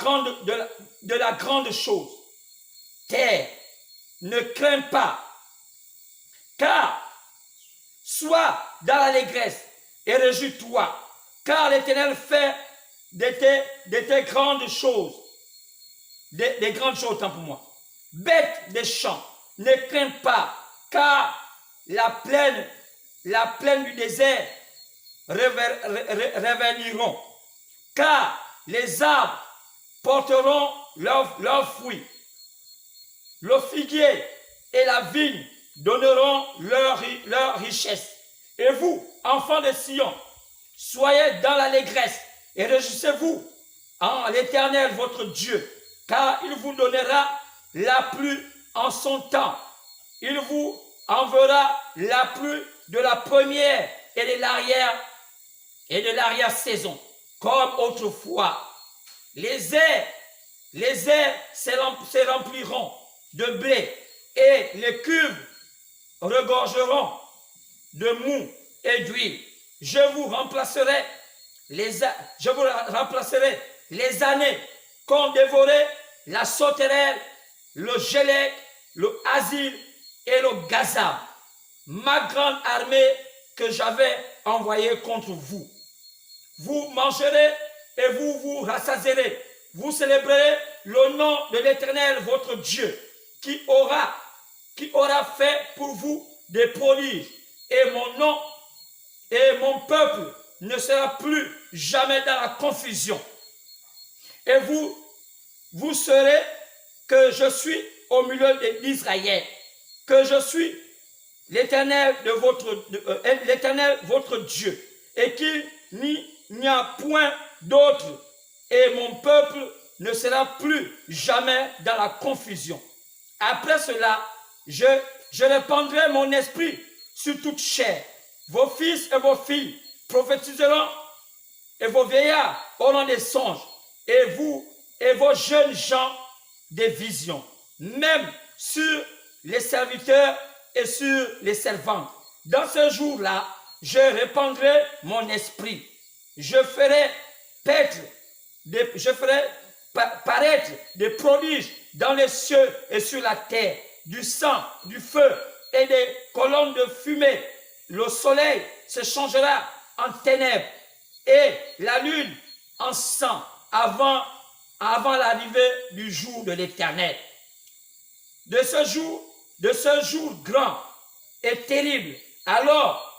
grande chose. Terre, ne crains pas, car sois dans l'allégresse et réjouis-toi, car l'Éternel fait de tes grandes choses, des grandes choses, tant pour moi. Bêtes des champs, ne crains pas, car la plaine du désert reveniront, car les arbres porteront leurs fruits. Le figuier et la vigne donneront leur richesse. Et vous, enfants de Sion, soyez dans l'allégresse et réjouissez-vous en l'Éternel votre Dieu, car il vous donnera la pluie en son temps. Il vous enverra la pluie de la première et de l'arrière-saison, comme autrefois. Les airs se rempliront de blé et les cuves regorgeront de mou et d'huile. Je vous remplacerai les années qu'ont dévoré la sauterelle, le gélec, le asile et le gazab, ma grande armée que j'avais envoyée contre vous. Vous mangerez et vous vous rassasierez. Vous célébrerez le nom de l'Éternel, votre Dieu, qui aura fait pour vous des prodiges. Et mon nom et mon peuple ne sera plus jamais dans la confusion. Et vous saurez que je suis au milieu d'Israël, que je suis l'Éternel votre Dieu, et qu'il n'y a point d'autre, et mon peuple ne sera plus jamais dans la confusion. Après cela, je répandrai mon esprit sur toute chair. Vos fils et vos filles prophétiseront, et vos vieillards auront des songes, et vous et vos jeunes gens des visions, même sur les serviteurs et sur les servantes. Dans ce jour-là, je répandrai mon esprit. Je ferai paraître des prodiges dans les cieux et sur la terre, du sang, du feu et des colonnes de fumée. Le soleil se changera en ténèbres et la lune en sang avant l'arrivée du jour de l'Éternel. De ce jour grand et terrible, alors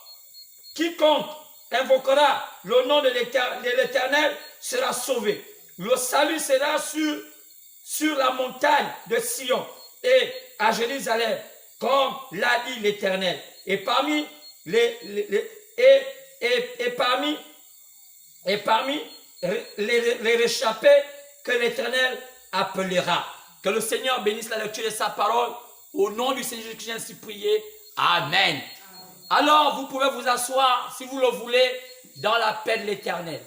quiconque invoquera le nom de l'Éternel sera sauvé. Le salut sera sur la montagne de Sion et à Jérusalem, comme l'a dit l'Éternel. Et parmi les réchappés que l'Éternel appellera. Que le Seigneur bénisse la lecture de sa parole. Au nom du Seigneur Jésus-Christ, j'ai ainsi prié. Amen. Alors, vous pouvez vous asseoir, si vous le voulez, dans la paix de l'Éternel.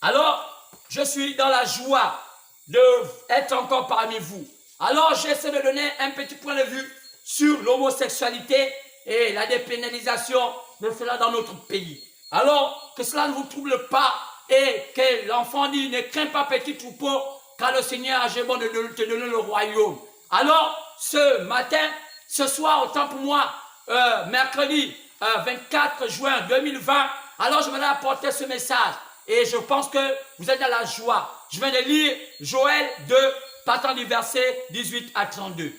Alors, je suis dans la joie d'être encore parmi vous. Alors, j'essaie de donner un petit point de vue sur l'homosexualité et la dépénalisation de cela dans notre pays. Alors, que cela ne vous trouble pas et que l'enfant dit, ne crains pas petit troupeau, car le Seigneur a bon de te donner le royaume. Alors, ce soir, autant pour moi, mercredi 24 juin 2020, alors je vais apporter ce message. Et je pense que vous êtes dans la joie. Je viens de lire Joël 2, partant du verset 18 à 32.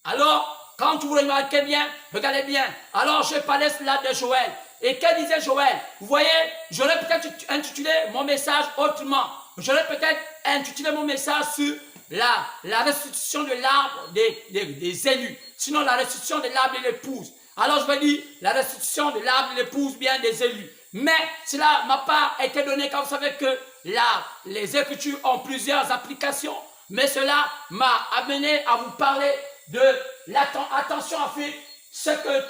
Alors, quand vous remarquez bien, regardez bien. Alors, je parlais cela de Joël. Et que disait Joël? Vous voyez, j'aurais peut-être intitulé mon message autrement. J'aurais peut-être intitulé mon message sur la restitution de l'arbre des élus. Sinon, la restitution de l'arbre de l'épouse. Alors, je vais dire la restitution de l'arbre de l'épouse, bien des élus. Mais cela m'a pas été donné, car vous savez que les Écritures ont plusieurs applications. Mais cela m'a amené à vous parler de l'attention à faire ce que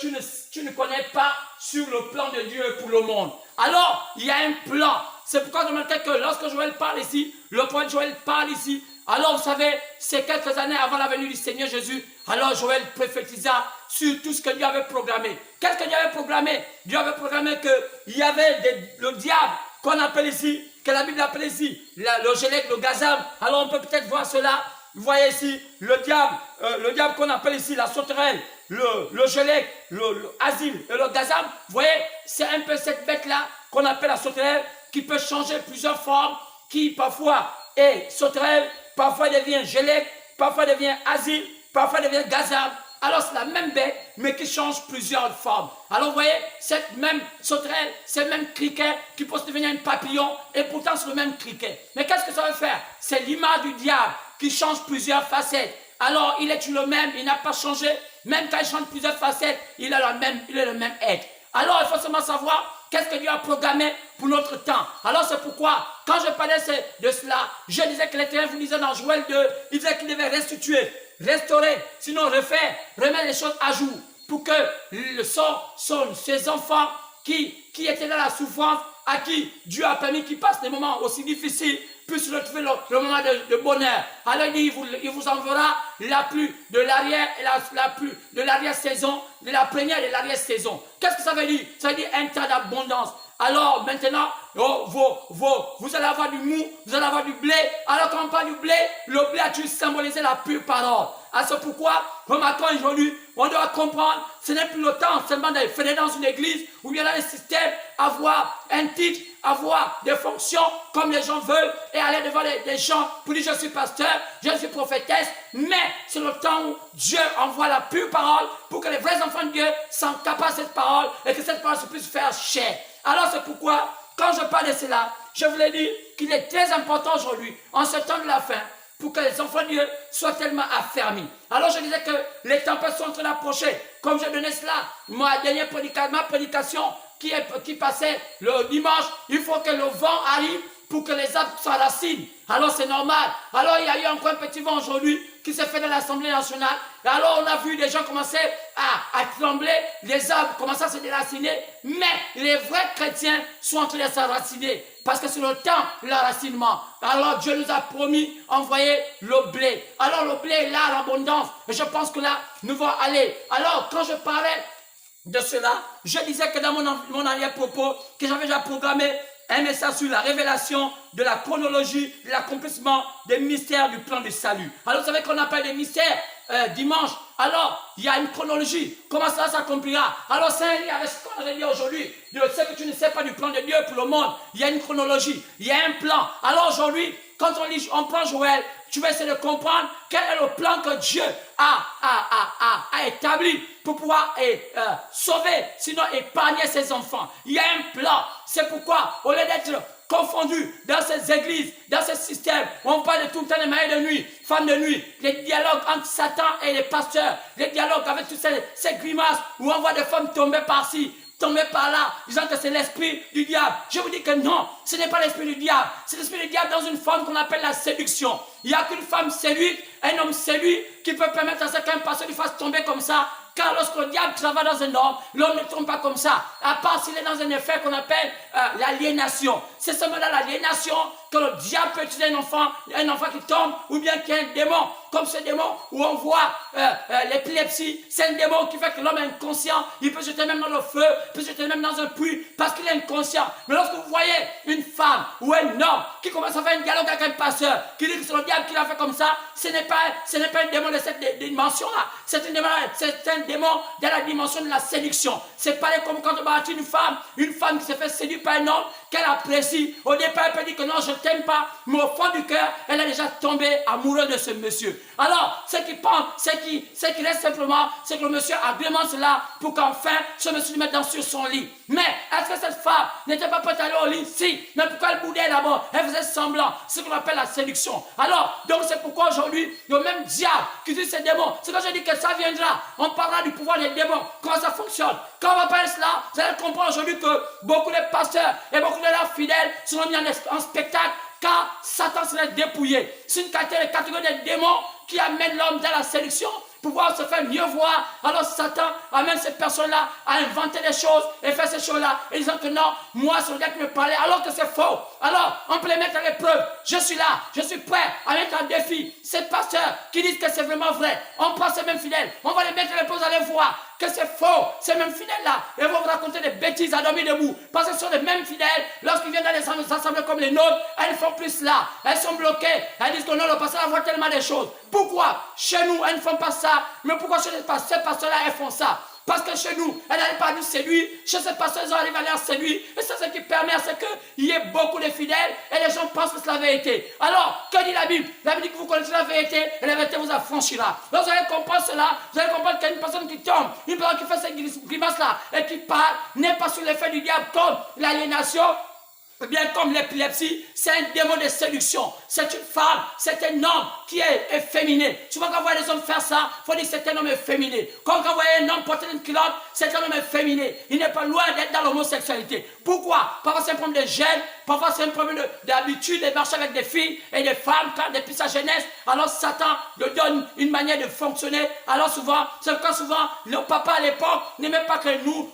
tu ne connais pas sur le plan de Dieu pour le monde. Alors, il y a un plan. C'est pourquoi je me dis que lorsque Joël parle ici, le prophète Joël parle ici, alors vous savez, c'est quelques années avant la venue du Seigneur Jésus, alors Joël prophétisa sur tout ce que Dieu avait programmé. Qu'est-ce que Dieu avait programmé? Dieu avait programmé qu'il y avait le diable qu'on appelle ici, que la Bible appelle ici, le Gélec, le Gazam. Alors on peut peut-être voir cela. Vous voyez ici, le diable qu'on appelle ici la sauterelle, le Gélec, le Asile et le Gazam. Vous voyez, c'est un peu cette bête-là qu'on appelle la sauterelle, qui peut changer plusieurs formes, qui parfois est sauterelle, parfois devient Gélec, parfois devient Asile, parfois devient Gazam. Alors c'est la même bête, mais qui change plusieurs formes. Alors vous voyez, cette même sauterelle, ce même criquet qui peut devenir un papillon, et pourtant c'est le même criquet. Mais qu'est-ce que ça veut faire? C'est l'image du diable qui change plusieurs facettes. Alors il est toujours le même, il n'a pas changé. Même quand il change plusieurs facettes, il est le même être. Alors il faut seulement savoir qu'est-ce que Dieu a programmé pour notre temps. Alors c'est pourquoi, quand je parlais de cela, je disais que l'Éternel vous disait dans Joël 2, il disait qu'il devait restituer, restaurer, sinon refaire, remettre les choses à jour, pour que ces enfants qui étaient dans la souffrance, à qui Dieu a permis qu'ils passent des moments aussi difficiles, puissent retrouver le moment de bonheur. Alors il dit, il vous enverra la pluie de l'arrière et la pluie de l'arrière-saison, de la première et de l'arrière-saison. Qu'est-ce que ça veut dire? Ça veut dire un temps d'abondance. Alors maintenant, vous allez avoir du mou, vous allez avoir du blé. Alors quand on parle du blé, le blé a toujours symbolisé la pure parole. Alors c'est pourquoi, remarquons aujourd'hui, on doit comprendre, ce n'est plus le temps seulement d'aller faire dans une église ou bien dans un système, avoir un titre, avoir des fonctions comme les gens veulent et aller devant les gens pour dire je suis pasteur, je suis prophétesse. Mais c'est le temps où Dieu envoie la pure parole pour que les vrais enfants de Dieu s'encapent cette parole et que cette parole se puisse faire chair. Alors c'est pourquoi, quand je parle de cela, je voulais dire qu'il est très important aujourd'hui, en ce temps de la fin, pour que les enfants de Dieu soient tellement affermis. Alors je disais que les tempêtes sont en train d'approcher. Comme je donnais cela, ma prédication qui passait le dimanche, il faut que le vent arrive pour que les arbres s'enracinent. Alors c'est normal. Alors il y a eu encore un petit vent aujourd'hui qui s'est fait dans l'Assemblée nationale. Et alors on a vu des gens commencer à trembler, les arbres commencent à se déraciner, mais les vrais chrétiens sont en train de s'enraciner. Parce que c'est le temps de l'enracinement. Alors Dieu nous a promis d'envoyer le blé. Alors le blé est là en abondance. Et je pense que là, nous allons aller. Alors quand je parlais de cela, je disais que dans mon arrière-propos, que j'avais déjà programmé un message sur la révélation de la chronologie de l'accomplissement des mystères du plan du salut. Alors vous savez qu'on appelle les mystères dimanche. Alors, il y a une chronologie. Comment cela s'accomplira? Alors, c'est un lien avec ce qu'on a dit aujourd'hui. De ce que tu ne sais pas du plan de Dieu pour le monde. Il y a une chronologie. Il y a un plan. Alors aujourd'hui, quand on prend Joël, tu vas essayer de comprendre quel est le plan que Dieu a établi pour pouvoir sauver, sinon épargner ses enfants. Il y a un plan. C'est pourquoi, au lieu d'être confondus dans ces églises, dans ces systèmes, où on parle de tout le temps de mariés de nuit, femmes de nuit, les dialogues entre Satan et les pasteurs, les dialogues avec toutes ces grimaces, où on voit des femmes tomber par-ci, tomber par là, disant que c'est l'esprit du diable. Je vous dis que non, ce n'est pas l'esprit du diable. C'est l'esprit du diable dans une forme qu'on appelle la séduction. Il n'y a qu'une femme séduite, un homme séduit, qui peut permettre à ce qu'un pasteur lui fasse tomber comme ça. Car lorsque le diable travaille dans un homme, l'homme ne tombe pas comme ça. À part s'il est dans un effet qu'on appelle l'aliénation. C'est seulement dans l'aliénation que le diable peut utiliser un enfant qui tombe, ou bien qu'il y a un démon. Comme ce démon où on voit l'épilepsie, c'est un démon qui fait que l'homme est inconscient. Il peut se jeter même dans le feu, il peut se jeter même dans un puits parce qu'il est inconscient. Mais lorsque vous voyez une femme ou un homme qui commence à faire un dialogue avec un pasteur, qui dit que c'est le diable qui l'a fait comme ça, ce n'est pas un démon de cette dimension-là. C'est un démon dans la dimension de la séduction. C'est pareil comme quand on bâtit une femme qui se fait séduire par un homme qu'elle apprécie. Au départ, elle peut dire que non, je ne t'aime pas, mais au fond du cœur, elle est déjà tombée amoureuse de ce monsieur. Alors, ce qui pense, ce qui reste simplement, c'est que le monsieur agrémente cela pour qu'enfin, ce monsieur le mette sur son lit. Mais, est-ce que cette femme n'était pas prête à aller au lit? Si. Mais pourquoi elle boudait d'abord? Elle faisait semblant. Ce qu'on appelle la séduction. Alors, donc c'est pourquoi aujourd'hui, le même diable qui utilise ces démons, c'est quand je dis que ça viendra. On parlera du pouvoir des démons. Comment ça fonctionne? Quand on va parler cela, vous allez comprendre aujourd'hui que beaucoup de pasteurs et beaucoup de leurs fidèles seront mis en spectacle car Satan se laisse dépouiller. C'est une catégorie de démons qui amène l'homme dans la séduction pour pouvoir se faire mieux voir. Alors Satan amène ces personnes-là à inventer des choses et faire ces choses-là et disant que non, moi c'est le gars qui me parlait alors que c'est faux. Alors on peut les mettre à l'épreuve. Je suis là, je suis prêt à mettre en défi ces pasteurs qui disent que c'est vraiment vrai. On prend ces mêmes fidèles, on va les mettre à l'épreuve, vous allez voir que c'est faux. Ces mêmes fidèles-là, ils vont vous raconter des bêtises à dormir debout. Parce que ce sont les mêmes fidèles, lorsqu'ils viennent dans des assemblées comme les nôtres, elles ne font plus cela. Elles sont bloquées. Elles disent que non, le pasteur voit tellement de choses. Pourquoi chez nous, elles ne font pas ça? Mais pourquoi chez ces pasteurs-là, elles font ça? Parce que chez nous, elle n'arrive pas à nous séduire. Chez ces pasteurs, ils arrivent à les séduire. Et c'est ce qui permet à ce qu'il y ait beaucoup de fidèles et les gens pensent que c'est la vérité. Alors, que dit la Bible? La Bible dit que vous connaissez la vérité et la vérité vous affranchira. Donc, vous allez comprendre cela. Vous allez comprendre qu'il y a une personne qui tombe, une personne qui fait cette grimace-là et qui parle, n'est pas sous l'effet du diable comme l'aliénation. Bien comme l'épilepsie, c'est un démon de séduction. C'est une femme, c'est un homme qui est efféminé. Souvent quand on voit les hommes faire ça, il faut dire que c'est un homme efféminé. Quand on voit un homme porter une culotte, c'est un homme efféminé. Il n'est pas loin d'être dans l'homosexualité. Pourquoi? Parfois c'est un problème de gêne, parfois c'est un problème d'habitude de marcher avec des filles et des femmes quand depuis sa jeunesse. Alors Satan lui donne une manière de fonctionner. Alors souvent, c'est pourquoi souvent, le papa à l'époque n'aimait pas que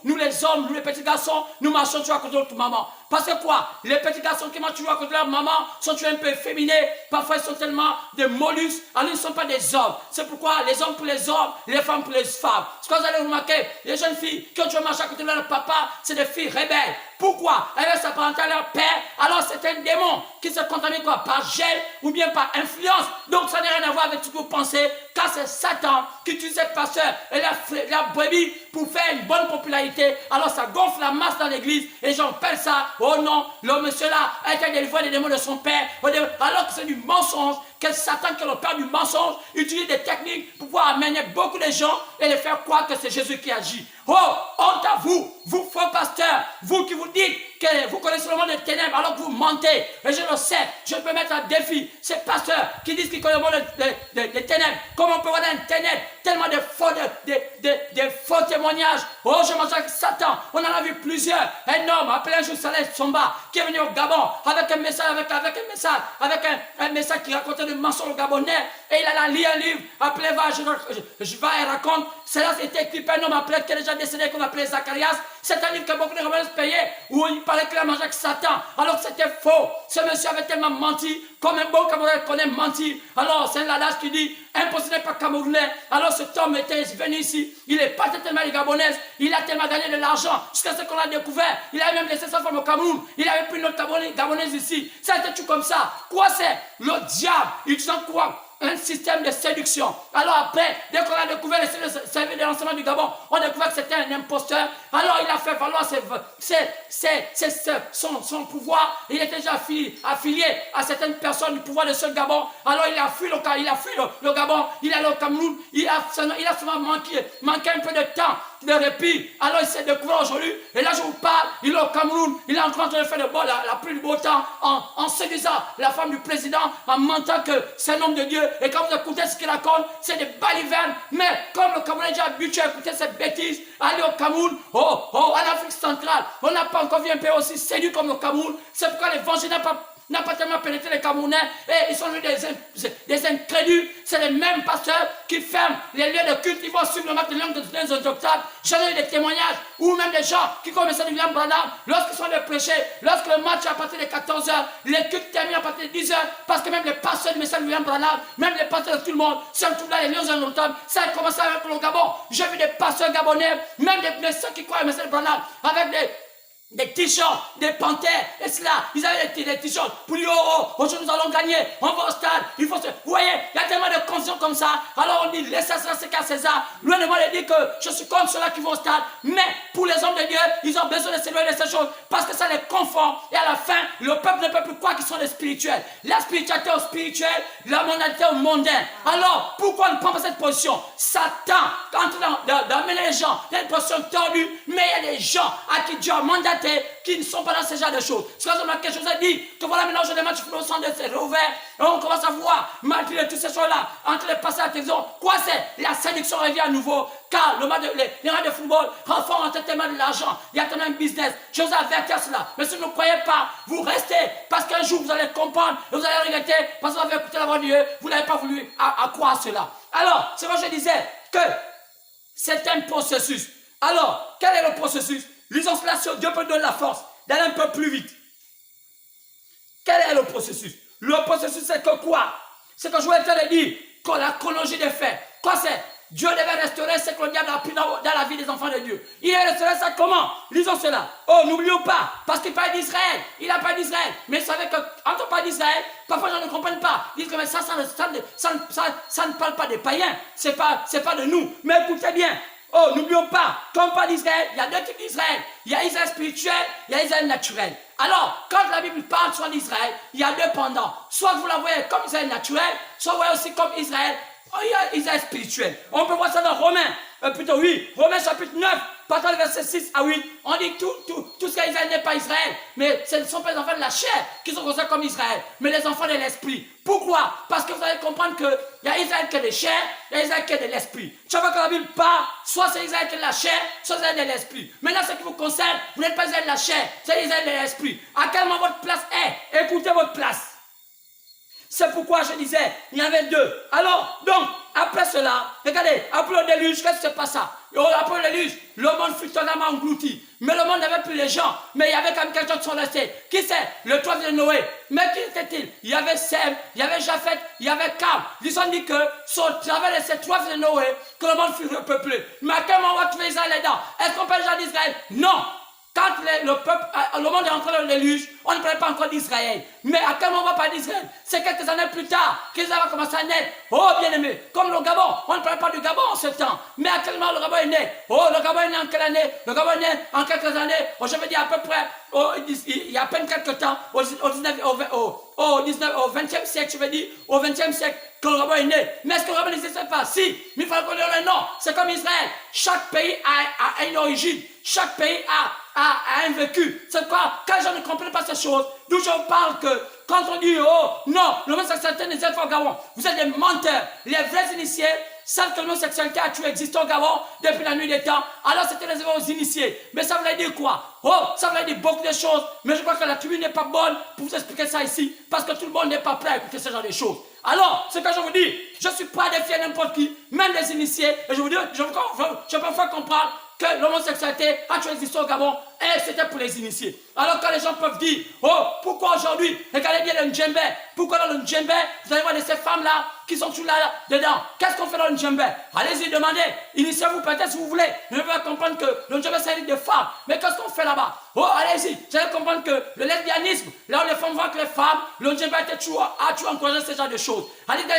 nous les hommes, nous les petits garçons, nous marchons toujours à côté de notre maman. Parce que quoi? Les petits garçons qui marchent toujours à côté de leur maman sont toujours un peu efféminés. Parfois, ils sont tellement des mollusques. Alors, ils ne sont pas des hommes. C'est pourquoi les hommes pour les hommes, les femmes pour les femmes. Ce que vous allez remarquer, les jeunes filles qui ont toujours marché à côté de leur papa, c'est des filles rebelles. Pourquoi? Elles veulent s'apparenter à leur père. Alors, c'est un démon qui se contamine quoi? Par gel ou bien par influence. Donc, ça n'a rien à voir avec ce que vous pensez. Car c'est Satan qui utilise cette pasteur et la brebis pour faire une bonne popularité. Alors, ça gonfle la masse dans l'église et les gens appellent ça. Oh non, le monsieur-là a été délivré des démons de son père. Alors que c'est du mensonge, que Satan, qui est le père du mensonge, utilise des techniques pour pouvoir amener beaucoup de gens et les faire croire que c'est Jésus qui agit. Oh, honte à vous, vous faux pasteurs, vous qui vous dites que vous connaissez le monde des ténèbres alors que vous mentez. Et je le sais, je peux mettre à défi ces pasteurs qui disent qu'ils connaissent le monde des ténèbres. Comment on peut voir dans les ténèbres tellement de faux témoignages. Oh, je mange avec Satan. On en a vu plusieurs. Un homme appelé un jour Saleh Somba qui est venu au Gabon avec un message, avec un message qui racontait des mensonges au Gabonais. Et il a lu un livre appelé je vais et raconte. Cela c'était écrit par un homme appelé qui est déjà décédé qu'on appelait Zacharias. C'est un livre que beaucoup de rebelles payaient où il parlait qu'il a mangé mélangé avec Satan, alors que c'était faux. Ce monsieur avait tellement menti, comme un bon Camerounais connaît mentir. Alors c'est un ladage qui dit, impossible n'est pas Camerounais. Alors cet homme était venu ici, il est pas tellement les Gabonaises, il a tellement gagné de l'argent, jusqu'à ce qu'on a découvert. Il avait même laissé sa femme au Cameroun, il avait pris notre Gabonaise ici. Ça a été tout comme ça. Quoi c'est? Le diable, il s'en croit. Un système de séduction. Alors après, dès qu'on a découvert le service de l'enseignement du Gabon, on a découvert que c'était un imposteur. Alors il a fait valoir son pouvoir. Il était déjà affilié à certaines personnes du pouvoir de ce Gabon. Alors il a fui le Gabon, il est allé au Cameroun, il a souvent manqué un peu de temps, de répit. Alors il s'est découvert aujourd'hui. Et là je vous parle, il est au Cameroun, il est en train de faire la pluie du beau temps en séduisant la femme du président, en mentant que c'est un homme de Dieu. Et quand vous écoutez ce qu'il raconte, c'est des balivernes. Mais comme le Camerounais est déjà habitué à écouter cette bêtise, aller au Cameroun, en Afrique centrale, on n'a pas encore vu un pays aussi séduit comme le Cameroun. C'est pourquoi l'évangile n'a pas tellement pénétré les Camerounais. Et ils sont des incrédules. C'est les mêmes pasteurs qui ferment les lieux de culte. Ils vont suivre le match de langue des octaves. J'en ai eu des témoignages. Ou même des gens qui commencent à William Branham. Lorsqu'ils sont les prêchés, lorsque le match est à partir de 14h, les cultes terminent à partir de 10h. Parce que même les pasteurs du message de William Branham, même les pasteurs de tout le monde, se retrouvent là les lieux en octobre. Ça a commencé avec le Gabon. J'ai vu des pasteurs gabonais, même des messieurs qui croient au message de Branham, avec des t-shirts, des panthères, et cela, ils avaient des t-shirts pour dire, aujourd'hui nous allons gagner, on va au stade, il faut se... Vous voyez, il y a tellement de conditions comme ça, alors on dit, laissez ça, c'est qu'à César. Loin de moi de dire que je suis comme ceux-là qui vont au stade, mais pour les hommes de Dieu, ils ont besoin de s'éloigner de ces choses, parce que ça les confond, et à la fin, le peuple ne peut plus croire qu'ils sont des spirituels. La spiritualité au spirituel, la mondialité au mondain. Alors, pourquoi on ne prend pas cette position? Satan, d'amener les gens dans une position tordue, mais il y a des gens à qui Dieu a mandaté qui ne sont pas dans ce genre de choses. C'est comme quelque chose a dit que voilà maintenant je demande au centre de c'est ouvert et on commence à voir malgré toutes ces choses-là entre les passer à la télévision. Quoi c'est? La séduction revient à nouveau car les matchs de football renforcent tellement de l'argent. Il y a tellement de business. Je vous avertis à cela. Mais si vous ne croyez pas, vous restez parce qu'un jour vous allez comprendre et vous allez regretter parce que vous avez écouté la voix de Dieu. Vous n'avez pas voulu à croire à cela. Alors, c'est moi je disais que c'est un processus. Alors, quel est le processus? Lisons cela sur Dieu peut donner la force d'aller un peu plus vite. Quel est le processus? Le processus, c'est que quoi? C'est que je voulais te dire que la chronologie des faits. Quoi c'est? Dieu devait restaurer ce que le diable a pris dans la vie des enfants de Dieu. Il a restauré ça comment? Lisons cela. Oh, n'oublions pas, parce qu'il parle d'Israël. Il a parlé d'Israël. Mais vous savez que quand on parle d'Israël, parfois les gens ne comprennent pas. Ils disent que mais ça ne parle pas des païens. C'est pas de nous. Mais écoutez bien. Oh, n'oublions pas, quand on parle d'Israël, il y a deux types d'Israël. Il y a Israël spirituel, il y a Israël naturel. Alors, quand la Bible parle sur l'Israël, il y a deux pendants. Soit vous la voyez comme Israël naturel, soit vous voyez aussi comme Israël, il y a Israël spirituel. On peut voir ça dans Romains, Romains chapitre 9, partant du verset 6 à 8. On dit tout ce qu'Israël n'est pas Israël. Mais ce ne sont pas les enfants de la chair qui sont considérés comme Israël, mais les enfants de l'esprit. Pourquoi? Parce que vous allez comprendre qu'il y a Israël qui est de chair, il y a Israël qui est de l'esprit. Chaque fois que la Bible parle, soit c'est Israël qui est de la chair, soit c'est Israël de l'esprit. Maintenant, ce qui vous concerne, vous n'êtes pas Israël de la chair, c'est Israël de l'esprit. À quel moment votre place est? Écoutez votre place. C'est pourquoi je disais, il y avait deux. Alors, donc, après cela, regardez, après le déluge, qu'est-ce qui se passa? Après le déluge, le monde fut totalement englouti. Mais le monde n'avait plus les gens. Mais il y avait quand même quelqu'un qui sont restés. Qui c'est? Le toit de Noé. Mais qui était-il? Il y avait Sem, il y avait Japheth, il y avait Cam. Ils ont dit que sur le travers de ces trois de Noé, que le monde fut repeuplé. Mais à quel moment on va trouver Israël là-dedans? Est-ce qu'on parle déjà d'Israël? Non. Quand le monde est entré dans le déluge, on ne parlait pas encore d'Israël. Mais à quel moment on va parler d'Israël? C'est quelques années plus tard qu'Israël va commencer à naître. Oh, bien aimé, comme le Gabon, on ne parlait pas du Gabon en ce temps. Mais à quel moment le Gabon est né? Oh, le Gabon est né en quelle année? Le Gabon est né en quelques années. Oh, je veux dire à peu près, il y a à peine quelques temps, au 20e siècle, je veux dire, au 20e siècle, que le Gabon est né. Mais est-ce que le Gabon n'existait pas? Si, mais il faut qu'on le nom. C'est comme Israël. Chaque pays a une origine. Chaque pays a un vécu. C'est quoi? Quand les gens ne comprennent pas ces choses, d'où je vous parle que quand on dit, oh non, l'homosexualité n'existe pas au Gabon, vous êtes des menteurs. Les vrais initiés savent que l'homosexualité a tué existé au Gabon depuis la nuit des temps. Alors c'était réservé aux initiés. Mais ça voulait dire quoi? Oh, ça voulait dire beaucoup de choses. Mais je crois que la tribune n'est pas bonne pour vous expliquer ça ici. Parce que tout le monde n'est pas prêt à écouter ce genre de choses. Alors, ce que je vous dis, je suis prêt à défier n'importe qui, même les initiés. Et je vous dis, je peux faire comprendre que l'homosexualité a toujours existé au Gabon et c'était pour les initiés. Alors quand les gens peuvent dire, oh, pourquoi aujourd'hui, regardez bien le Ndjembe, pourquoi dans le Ndjembe, vous allez voir de ces femmes-là qui sont toutes là dedans. Qu'est-ce qu'on fait dans le Ndjembe? Allez-y, demandez, initiez-vous peut-être si vous voulez. Je ne veux pas comprendre que le Ndjembe c'est un livre de femmes, mais qu'est-ce qu'on fait là-bas? Oh, allez-y, vous allez comprendre que le lesbianisme, là où les femmes voient que les femmes, le Ndjembe a toujours encouragé ce genre de choses. Allez dans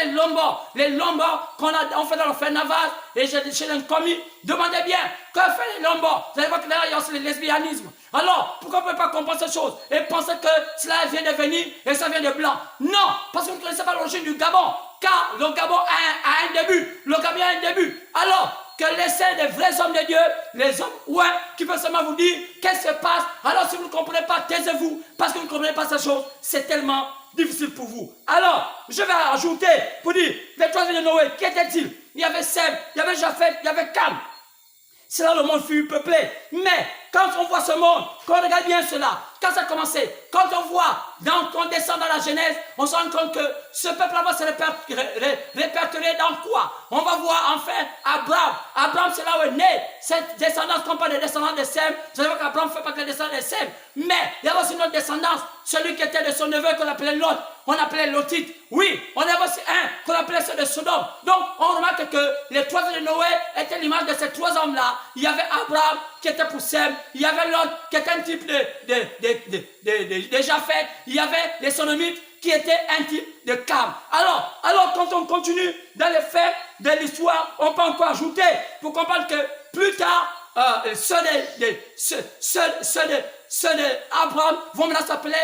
les lombos qu'on fait dans le Fernavas et chez les commis, demandez bien, que fait les lombos? Vous allez voir que là, il y a aussi le lesbianisme. Alors, pourquoi on ne peut pas comprendre ces choses et penser que cela vient de venir et ça vient de blanc? Non, parce que vous ne connaissez pas l'origine du Gabon. Car le Gabon a un début. Le Gabon a un début. Alors, que laissez les vrais hommes de Dieu, les hommes qui peuvent seulement vous dire qu'est-ce qui se passe. Alors, si vous ne comprenez pas, taisez-vous. Parce que vous ne comprenez pas ces choses, c'est tellement difficile pour vous. Alors, je vais ajouter pour dire, les 3 de Noé, qui étaient-ils? Il y avait Sem, il y avait Japheth, il y avait Cam. C'est là le monde fut peuplé. Mais quand on voit ce monde, quand on regarde bien cela, quand ça a commencé, quand on voit, quand on descend dans la Genèse, on se rend compte que ce peuple-là va se répertorier dans quoi? On va voir enfin Abraham. Abraham, c'est là où est né. Cette descendance, qu'on parle de descendance de Sem, vous savez qu'Abraham ne fait pas que la descendance de Sem. Mais il y a aussi une autre descendance, celui qui était de son neveu qu'on appelait Lot. On appelait Lotite. Oui, on avait aussi un qu'on appelait ceux de Sodome. Donc, on remarque que les 3 de Noé étaient l'image de ces 3 hommes-là. Il y avait Abraham qui était pour Sem. Il y avait Lot qui était un type de Japheth. Il y avait les Sodomites qui étaient un type de Cam. Alors, quand on continue dans les faits de l'histoire, on peut encore ajouter pour comprendre que plus tard, ceux d'Abraham vont maintenant s'appeler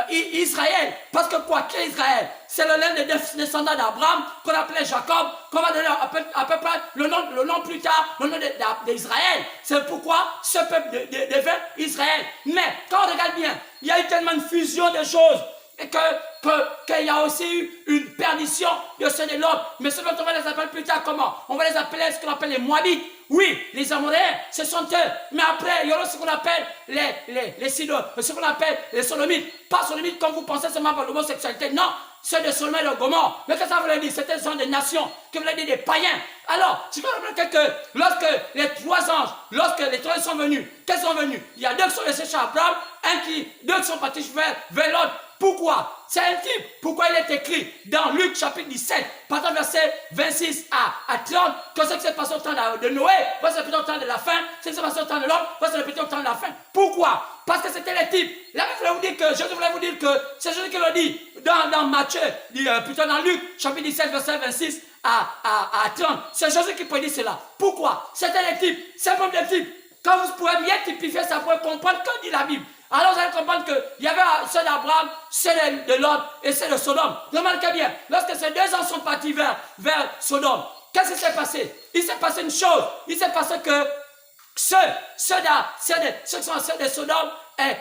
Israël. Parce que quoi? Qui est Israël? C'est le l'un des descendants d'Abraham qu'on appelait Jacob, qu'on va donner à peu près le nom plus tard, le nom d'Israël. C'est pourquoi ce peuple devient Israël. Mais quand on regarde bien, il y a eu tellement de fusion de choses et qu'il y a aussi eu une perdition de ceux de l'autre. Mais ceux dont on va les appeler plus tard comment? On va les appeler ce qu'on appelle les Moabites. Oui, les Amoréens, ce sont eux. Mais après, il y aura ce qu'on appelle les Sidonites, ce qu'on appelle les Sodomites. Pas Sodomites comme vous pensez seulement par l'homosexualité. Non, ceux de Sodome et de Gomorrhe. Mais qu'est-ce que ça veut dire? C'était ce sont des nations, que voulait dire des païens. Alors, c'est quoi que lorsque les 3 anges, lorsque les 3 sont venus, qu'est-ce qu'ils sont venus? Il y a 2 qui sont restés chez Abraham, 2 qui sont partis vers l'autre. Pourquoi? C'est un type. Pourquoi il est écrit dans Luc chapitre 17, partant verset 26 à 30, que ce qui s'est passé au temps de Noé, va se répéter au temps de la fin, ce qui s'est passé au temps de l'homme, va se répéter au temps de la fin. Pourquoi? Parce que c'était les types. Là, Jésus voulait vous dire que c'est Jésus qui le dit dans Matthieu, plutôt dans Luc chapitre 17, verset 26 à 30. C'est Jésus qui prédit cela. Pourquoi? C'était les types. C'est un problème de type. Quand vous pouvez bien typifier ça, vous pouvez comprendre que dit la Bible. Alors vous allez comprendre qu'il y avait ceux d'Abraham, ceux de Lot et ceux de Sodome. Remarquez bien, lorsque ces 2 ans sont partis vers Sodome, qu'est-ce qui s'est passé? Il s'est passé une chose. Il s'est passé que ceux qui sont ceux de Sodome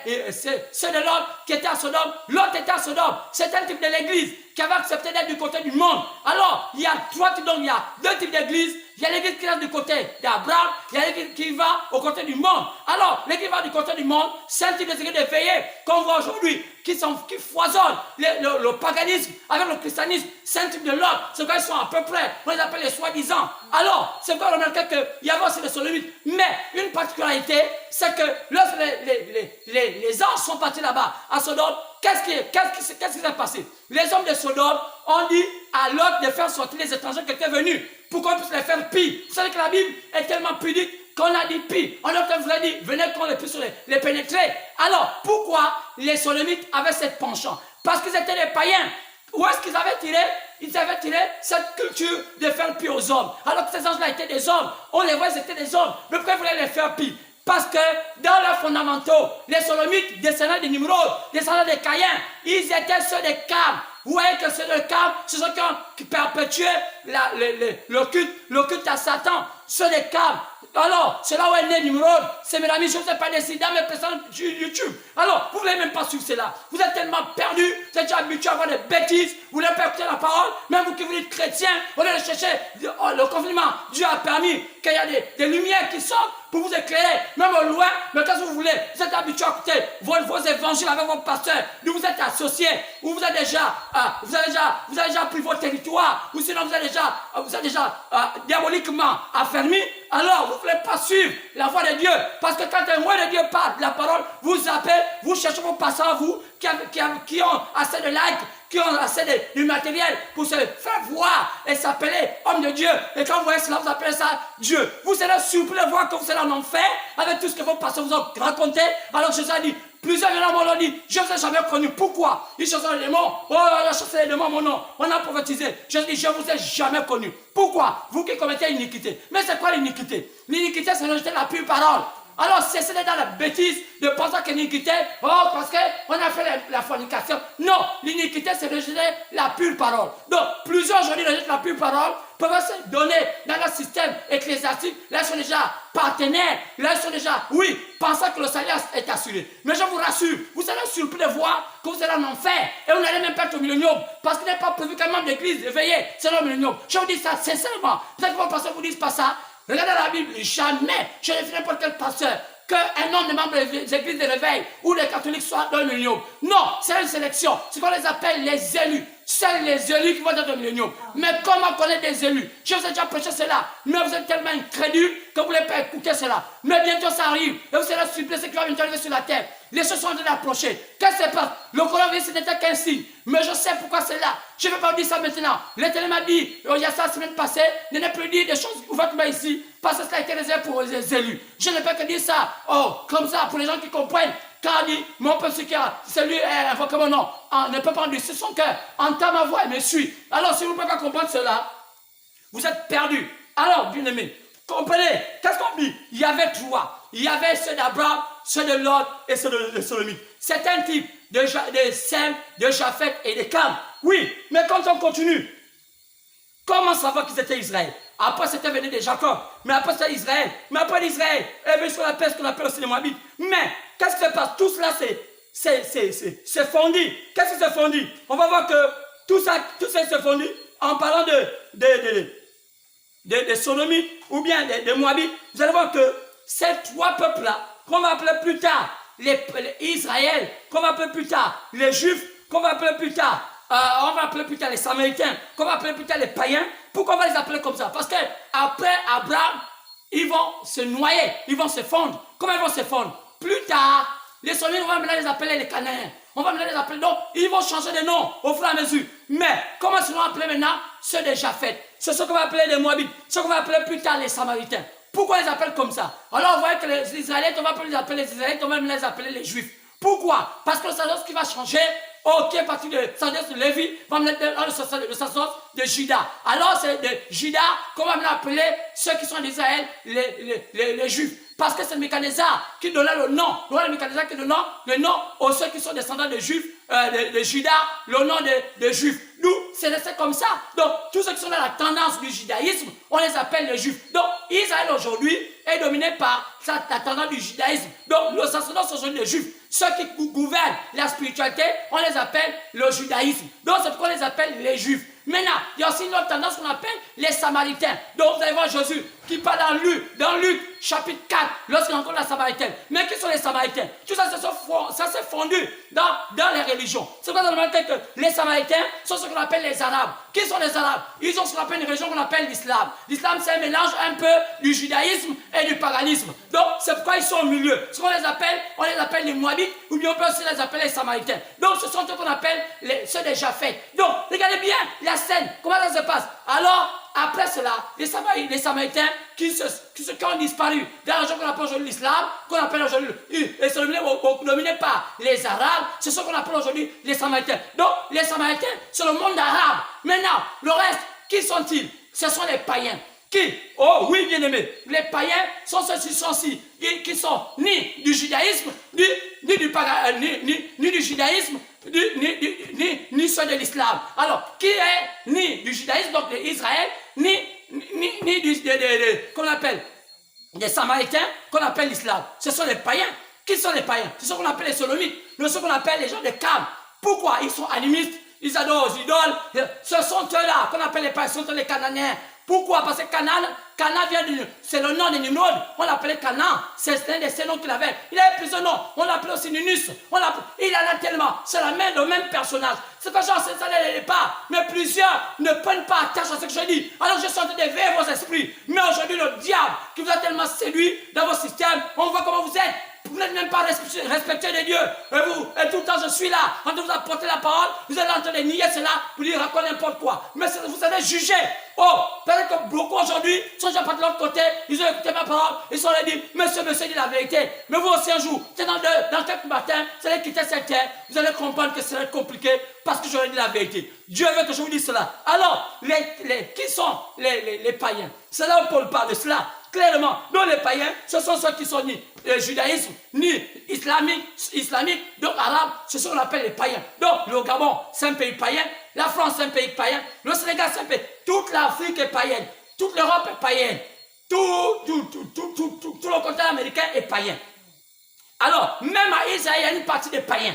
et ceux de Lot qui étaient à Sodome, Lot était à Sodome. C'est un type de l'église qui avait accepté d'être du côté du monde. Alors, il y a 3 types, donc il y a 2 types d'églises. Il y a l'église qui reste du côté d'Abraham, il y a l'église qui va au côté du monde. Alors, l'église qui va du côté du monde, c'est un type d'église de veillée qu'on voit aujourd'hui, qui foisonnent le paganisme avec le christianisme. C'est un type de l'ordre. C'est quoi ils sont à peu près, on les appelle les soi-disant. Alors, c'est quoi on remarque qu'il y avait aussi des sodomites. Mais une particularité, c'est que lorsque les anges sont partis là-bas à Sodome, qu'est-ce qui s'est passé? Les hommes de Sodome ont dit à Lot de faire sortir les étrangers qui étaient venus pour qu'on puisse les faire pire. Vous savez que la Bible est tellement pudique qu'on a dit pire. On a vous a dit, venez qu'on les puisse les pénétrer. Alors, pourquoi les sodomites avaient cette penchant? Parce qu'ils étaient des païens. Où est-ce qu'ils avaient tiré? Ils avaient tiré cette culture de faire pire aux hommes. Alors que ces anges-là étaient des hommes. On les voit, ils étaient des hommes. Mais pourquoi ils voulaient les faire pire? Parce que dans leurs fondamentaux, les sodomites, descendants de Nimrod, descendants de Caïn, ils étaient ceux de Cam. Vous voyez que ceux de Cam, ce sont ceux qui perpétuaient le culte à Satan. Ceux de Cam. Alors, c'est là où est né Nimrod. C'est mes amis, je ne sais pas décider dans mes personnes sur YouTube. Alors, vous ne voulez même pas suivre cela. Vous êtes tellement perdus, vous êtes déjà habitués à avoir des bêtises, vous voulez pas écouter la parole. Même vous qui vous dites chrétiens, vous allez chercher le confinement. Dieu a permis qu'il y a des lumières qui sortent pour vous éclairer, même au loin, mais quand vous voulez, vous êtes habitués à écouter vos évangiles avec vos pasteurs, d'où vous êtes associés, ou vous avez déjà pris vos territoires, ou sinon vous êtes déjà diaboliquement affermis. alors vous ne voulez pas suivre la voix de Dieu. Parce que quand un roi de Dieu parle la parole, vous appelez, vous cherchez vos passants, vous, qui ont assez de likes, qui ont assez de matériel pour se faire voir et s'appeler homme de Dieu. Et quand vous voyez cela, vous appelez ça Dieu. Vous serez surpris de voir que vous serez en enfer avec tout ce que vos pasteurs vous ont raconté. Alors Jésus a dit, plusieurs gens m'ont dit, je ne vous ai jamais connu. Pourquoi? Ils chassent les démons. Oh, on a chassé les démons, mon nom. On a prophétisé. Je dis, je ne vous ai jamais connu. Pourquoi? Vous qui commettez l'iniquité. Mais c'est quoi l'iniquité? L'iniquité, c'est rejeter la pure parole. Alors, cessez d'être dans la bêtise de penser que l'iniquité, oh, parce qu'on a fait la fornication. Non, l'iniquité, c'est rejeter la pure parole. Donc, plusieurs aujourd'hui rejettent la pure parole, peuvent se donner dans le système ecclésiastique. Là, ils sont déjà partenaires. Là, ils sont déjà, oui, pensant que le salut est assuré. Mais je vous rassure, vous serez surpris de voir que vous serez en enfer. Et vous n'allez même pas être au millénium. Parce qu'il n'est pas prévu qu'un membre d'église éveillé sera au millénium. Je vous dis ça sincèrement. Peut-être que vos pasteurs vous disent pas ça. Regardez la Bible, jamais, je ne ferai n'importe quel pasteur, qu'un homme de membre des églises de réveil ou des catholiques soit dans le millénium. Non, c'est une sélection. C'est qu'on les appelle les élus. C'est les élus qui vont dans le millénium. Mais comment connaître des élus? Je vous ai déjà prêché cela, mais vous êtes tellement incrédule que vous ne voulez pas écouter cela. Mais bientôt ça arrive, et vous serez surpris ce qui va bientôt arriver sur la terre. Les choses sont en train d'approcher. Qu'est-ce qui se passe? Le coronavirus, ce n'était qu'un signe. Mais je sais pourquoi c'est là. Je ne vais pas vous dire ça maintenant. L'Éternel m'a dit, il y a ça la semaine passée, ne plus dire des choses ouvertement ici, parce que cela a été réservé pour les élus. Je ne peux que dire ça, oh, comme ça, pour les gens qui comprennent. Quand on dit, mon peuple, celui invoque mon nom, ne peut pas en dire, c'est son cœur, entend ma voix et me suit. Alors, si vous ne pouvez pas comprendre cela, vous êtes perdus. Alors, bien aimé, comprenez, qu'est-ce qu'on dit? Il y avait trois. Il y avait ceux d'Abraham, ceux de Lot et ceux de Solomite. C'est un type de Sem, de Japheth et de Cam. Oui, mais quand on continue, comment savoir qu'ils étaient Israël? Après, c'était venu de Jacob. Mais après, c'était Israël. Mais après l'Israël, est venu sur la paix, ce qu'on appelle aussi les Moabites. Mais, qu'est-ce qui se passe? Tout cela, c'est fondu. Qu'est-ce qui s'est fondu? On va voir que tout ça s'est fondu en parlant de Sodomites ou bien de Moabites. Vous allez voir que ces trois peuples-là, qu'on va appeler plus tard les Israël, qu'on va appeler plus tard les Juifs, qu'on va appeler plus tard, on va appeler plus tard les Samaritains, qu'on va appeler plus tard les païens. Pourquoi on va les appeler comme ça? Parce qu'après Abraham, ils vont se noyer, ils vont se fondre. Comment ils vont se fondre? Plus tard, les Sodomites, on va maintenant les appeler les Cananéens. On va maintenant les appeler, donc ils vont changer de nom au fur et à mesure. Mais comment ils vont appeler maintenant? Ceux de Japheth. C'est ce qu'on va appeler les Moabites, ce qu'on va appeler plus tard les Samaritains. Pourquoi ils les appellent comme ça? Alors, vous voyez que les Israélites, on va pas les appeler les Israélites, on va même les appeler les Juifs. Pourquoi? Parce que le sacerdoce qui va changer, qui est parti de sacerdoce de Lévi, va me mettre dans le sacerdoce de Juda. Alors, c'est de Juda qu'on va appeler ceux qui sont d'Israël, les Juifs. Parce que c'est le Mécanézar qui donnait le nom. Le Mécanézar qui donnait le nom aux ceux qui sont descendants de Juifs, de Juda, le nom de Juifs. Nous, c'est resté comme ça. Donc, tous ceux qui sont dans la tendance du judaïsme, on les appelle les Juifs. Donc, Israël aujourd'hui est dominé par la tendance du judaïsme. Donc, le sacerdoce aujourd'hui des Juifs, ceux qui gouvernent la spiritualité, on les appelle le judaïsme. Donc, c'est pourquoi on les appelle les Juifs. Maintenant, il y a aussi une autre tendance qu'on appelle les Samaritains. Donc, vous allez voir Jésus qui parle dans Luc, chapitre 4, lorsqu'il rencontre la Samaritaine. Mais qui sont les Samaritains? Tout ça, ça s'est fondu dans les religions. C'est pour ça que les Samaritains sont ce qu'on appelle les Arabes. Qui sont les Arabes? Ils ont ce qu'on appelle une religion qu'on appelle l'islam. L'islam, c'est un mélange un peu du judaïsme et du paganisme. Donc, c'est pourquoi ils sont au milieu. Ce qu'on les appelle les Moabites, ou bien on peut aussi les appeler les Samaritains. Donc, ce sont ceux qu'on appelle ceux des Japheth. Donc, regardez bien la scène. Comment ça se passe? Alors, après cela, les Samaritains qui ont disparu dans la région qu'on appelle aujourd'hui l'islam, qu'on appelle aujourd'hui, ils sont dominés par les Arabes, c'est ce qu'on appelle aujourd'hui les Samaritains. Donc, les Samaritains, c'est le monde arabe. Maintenant, le reste, qui sont-ils? Ce sont les païens. Qui? Oh oui, bien aimé. Les païens sont ceux-ci qui sont ni du judaïsme, ni du judaïsme, ni ceux de l'islam. Alors, qui est ni du judaïsme, donc d'Israël, ni qu'on appelle des Samaritains, qu'on appelle l'islam. Ce sont les païens. Qui sont les païens? Ce sont qu'on appelle les Sodomites, ce qu'on appelle les gens de Cam. Pourquoi? Ils sont animistes. Ils adorent aux idoles. Ce sont eux-là qu'on appelle les païens, ce sont les Cananéens, Pourquoi? Parce que Canaan vient de... C'est le nom de Nimrod. On l'appelait Canaan. C'est un de ces noms qu'il avait. Il avait plusieurs noms. On l'appelait aussi Ninus. Il en a tellement. C'est le même personnage. C'est que genre, c'est ça dès le départ. Mais plusieurs ne prennent pas attache à ce que je dis. Alors je suis en train d'éveiller vos esprits. Mais aujourd'hui, le diable qui vous a tellement séduit dans vos systèmes, on voit comment vous êtes. Vous n'êtes même pas respecté de Dieu. Et tout le temps, je suis là, en train de vous apporter la parole. Vous êtes en train de nier cela, pour dire raconter n'importe quoi. Mais vous allez juger. Oh, peut-être que beaucoup aujourd'hui sont déjà pas de l'autre côté. Ils ont écouté ma parole. Ils sont allés dire, monsieur dit la vérité. Mais vous aussi un jour, c'est dans quelques matins, vous allez quitter cette terre. Vous allez comprendre que ça va être compliqué parce que j'aurais dit la vérité. Dieu veut que je vous dise cela. Alors, qui sont les païens? C'est là où Paul parle de cela. Clairement, donc les païens, ce sont ceux qui sont ni judaïsme, ni islamique, donc arabe, c'est ce qu'on appelle les païens. Donc le Gabon, c'est un pays païen, la France, c'est un pays païen, le Sénégal, c'est un pays, toute l'Afrique est païenne, toute l'Europe est païenne, tout le continent américain est païen. Alors, même à Israël, il y a une partie des païens.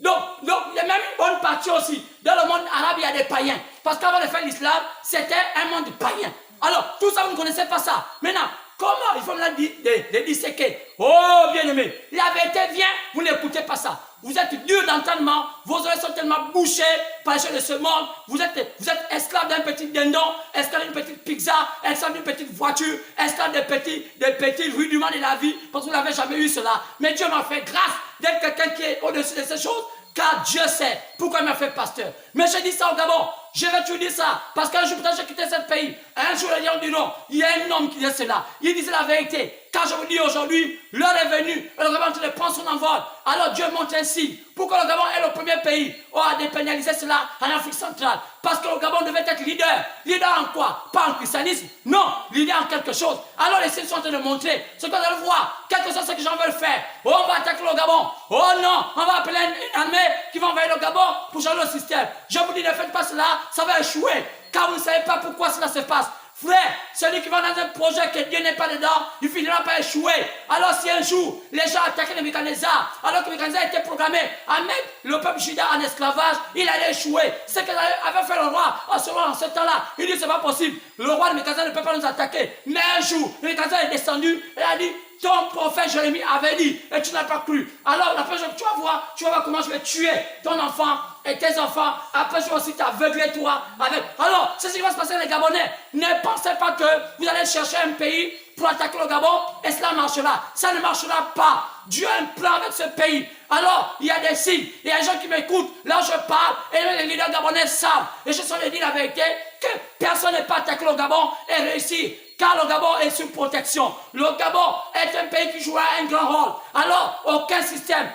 Donc, il y a même une bonne partie aussi. Dans le monde arabe, il y a des païens. Parce qu'avant de faire l'islam, c'était un monde païen. Alors, tout ça, vous ne connaissez pas ça. Maintenant, comment il faut me disséquer? Oh, bien-aimé, la vérité vient, vous n'écoutez pas ça. Vous êtes dur d'entendement, vos oreilles sont tellement bouchées par les choses de ce monde. Vous êtes esclave d'un petit dindon, esclave d'une petite pizza, esclave d'une petite voiture, esclave des petits rudiments de la vie, parce que vous n'avez jamais eu cela. Mais Dieu m'a fait grâce d'être quelqu'un qui est au-dessus de ces choses, car Dieu sait pourquoi il m'a fait pasteur. Mais je dis ça au Gabon, je vais toujours dire ça, parce qu'un jour, peut-être j'ai quitté ce pays. Un jour, les gens dit non, il y a un homme qui dit cela. Il disait la vérité. Quand je vous dis aujourd'hui, l'heure est venue, et le Gabon est en train de prendre son envol. Alors Dieu montre ainsi. Pourquoi le Gabon est le premier pays à dépénaliser cela en Afrique centrale? Parce que le Gabon devait être leader. Leader en quoi? Pas en christianisme. Non, leader en quelque chose. Alors les signes sont en train de montrer ce qu'on doit voir. Quelque chose que les gens veulent faire. Oh, on va attaquer le Gabon. Oh non, on va appeler une armée qui va envahir le Gabon pour changer le système. Je vous dis, ne faites pas cela, ça va échouer. Car vous ne savez pas pourquoi cela se passe. Frère, celui qui va dans un projet que Dieu n'est pas dedans, il finira par échouer. Alors si un jour, les gens attaquaient les Mécanisards, alors que les Mécanisards étaient programmés à mettre le peuple juda en esclavage, il allait échouer. Ce qu'avait fait le roi en ce temps-là, il dit c'est pas possible. Le roi de Mécanisards ne peut pas nous attaquer. Mais un jour, le Mécanisard est descendu et a dit, ton prophète Jérémie avait dit, et tu n'as pas cru. Alors la prochaine fois, tu vas voir comment je vais tuer ton enfant et tes enfants. Après, je vais aussi t'aveugler toi avec. Alors, c'est ce qui va se passer les Gabonais. Ne pensez pas que vous allez chercher un pays pour attaquer le Gabon et cela marchera. Ça ne marchera pas. Dieu a un plan avec ce pays. Alors, il y a des signes. Il y a des gens qui m'écoutent. Là, je parle et les leaders gabonais savent. Et je suis en train de dire la vérité que personne n'est pas attaqué le Gabon et réussi. Car le Gabon est sous protection. Le Gabon est un pays qui jouera un grand rôle. Alors, aucun système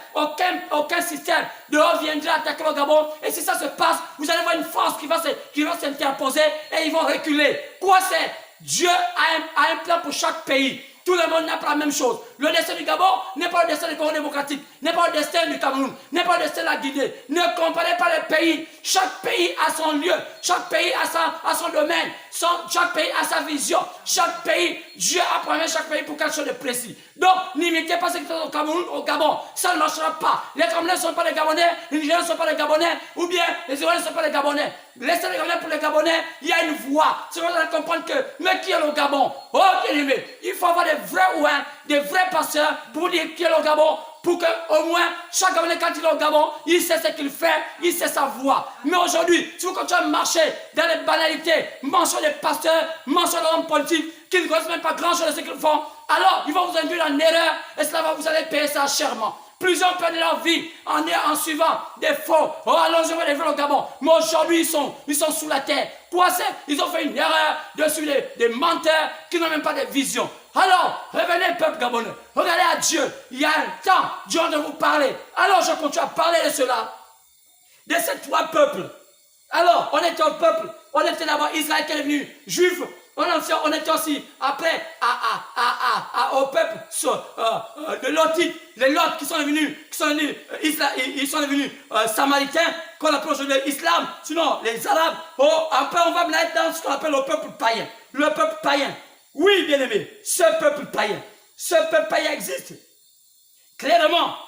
de haut viendra attaquer le Gabon. Et si ça se passe, vous allez voir une force qui va s'interposer et ils vont reculer. Quoi c'est? Dieu a un plan pour chaque pays. Tout le monde n'a pas la même chose. Le destin du Gabon n'est pas le destin du Congo démocratique, n'est pas le destin du Cameroun, n'est pas le destin de la Guinée. Ne comparez pas les pays. Chaque pays a son lieu, chaque pays a son domaine, chaque pays a sa vision. Chaque pays, Dieu a programmé chaque pays pour quelque chose de précis. Donc, n'imitez pas ce qui se passe au Cameroun, au Gabon. Ça ne marchera pas. Les Camerounais ne sont pas les Gabonais, les Nigériens ne sont pas les Gabonais, ou bien les Ivoiriens ne sont pas les Gabonais. Laissez les Gabonais pour les Gabonais, il y a une voie. C'est qu'on va comprendre que, mais qui est le Gabon? Oh, bien aimé, il faut avoir des vrais ouins, des vrais pasteurs pour dire qui est le Gabon, pour qu'au moins, chaque Gabonais, quand il est au Gabon, il sait ce qu'il fait, il sait sa voie. Mais aujourd'hui, si vous continuez à marcher dans les banalités, mentionnez les pasteurs, mentionnez les hommes politiques, qui ne connaissent même pas grand-chose de ce qu'ils font, alors ils vont vous induire en erreur et cela va vous allez payer ça chèrement. Plusieurs perdent leur vie en suivant des faux. Oh, alors je vais les voir au Gabon. Mais aujourd'hui, ils sont sous la terre. Quoi c'est? Ils ont fait une erreur de suivre des menteurs qui n'ont même pas de vision. Alors, revenez, peuple gabonais. Regardez à Dieu. Il y a un temps, Dieu de vous parler. Alors, je continue à parler de cela. De ces trois peuples. Alors, on était au peuple. On était d'abord Israël qui est venu. Juif. On était aussi après au peuple de Lotite, les Lots qui sont devenus samaritains, qu'on appelle aujourd'hui l'islam, sinon les arabes. Oh, après on va mettre dans ce qu'on appelle le peuple païen. Le peuple païen. Oui, bien aimé, ce peuple païen existe. Clairement,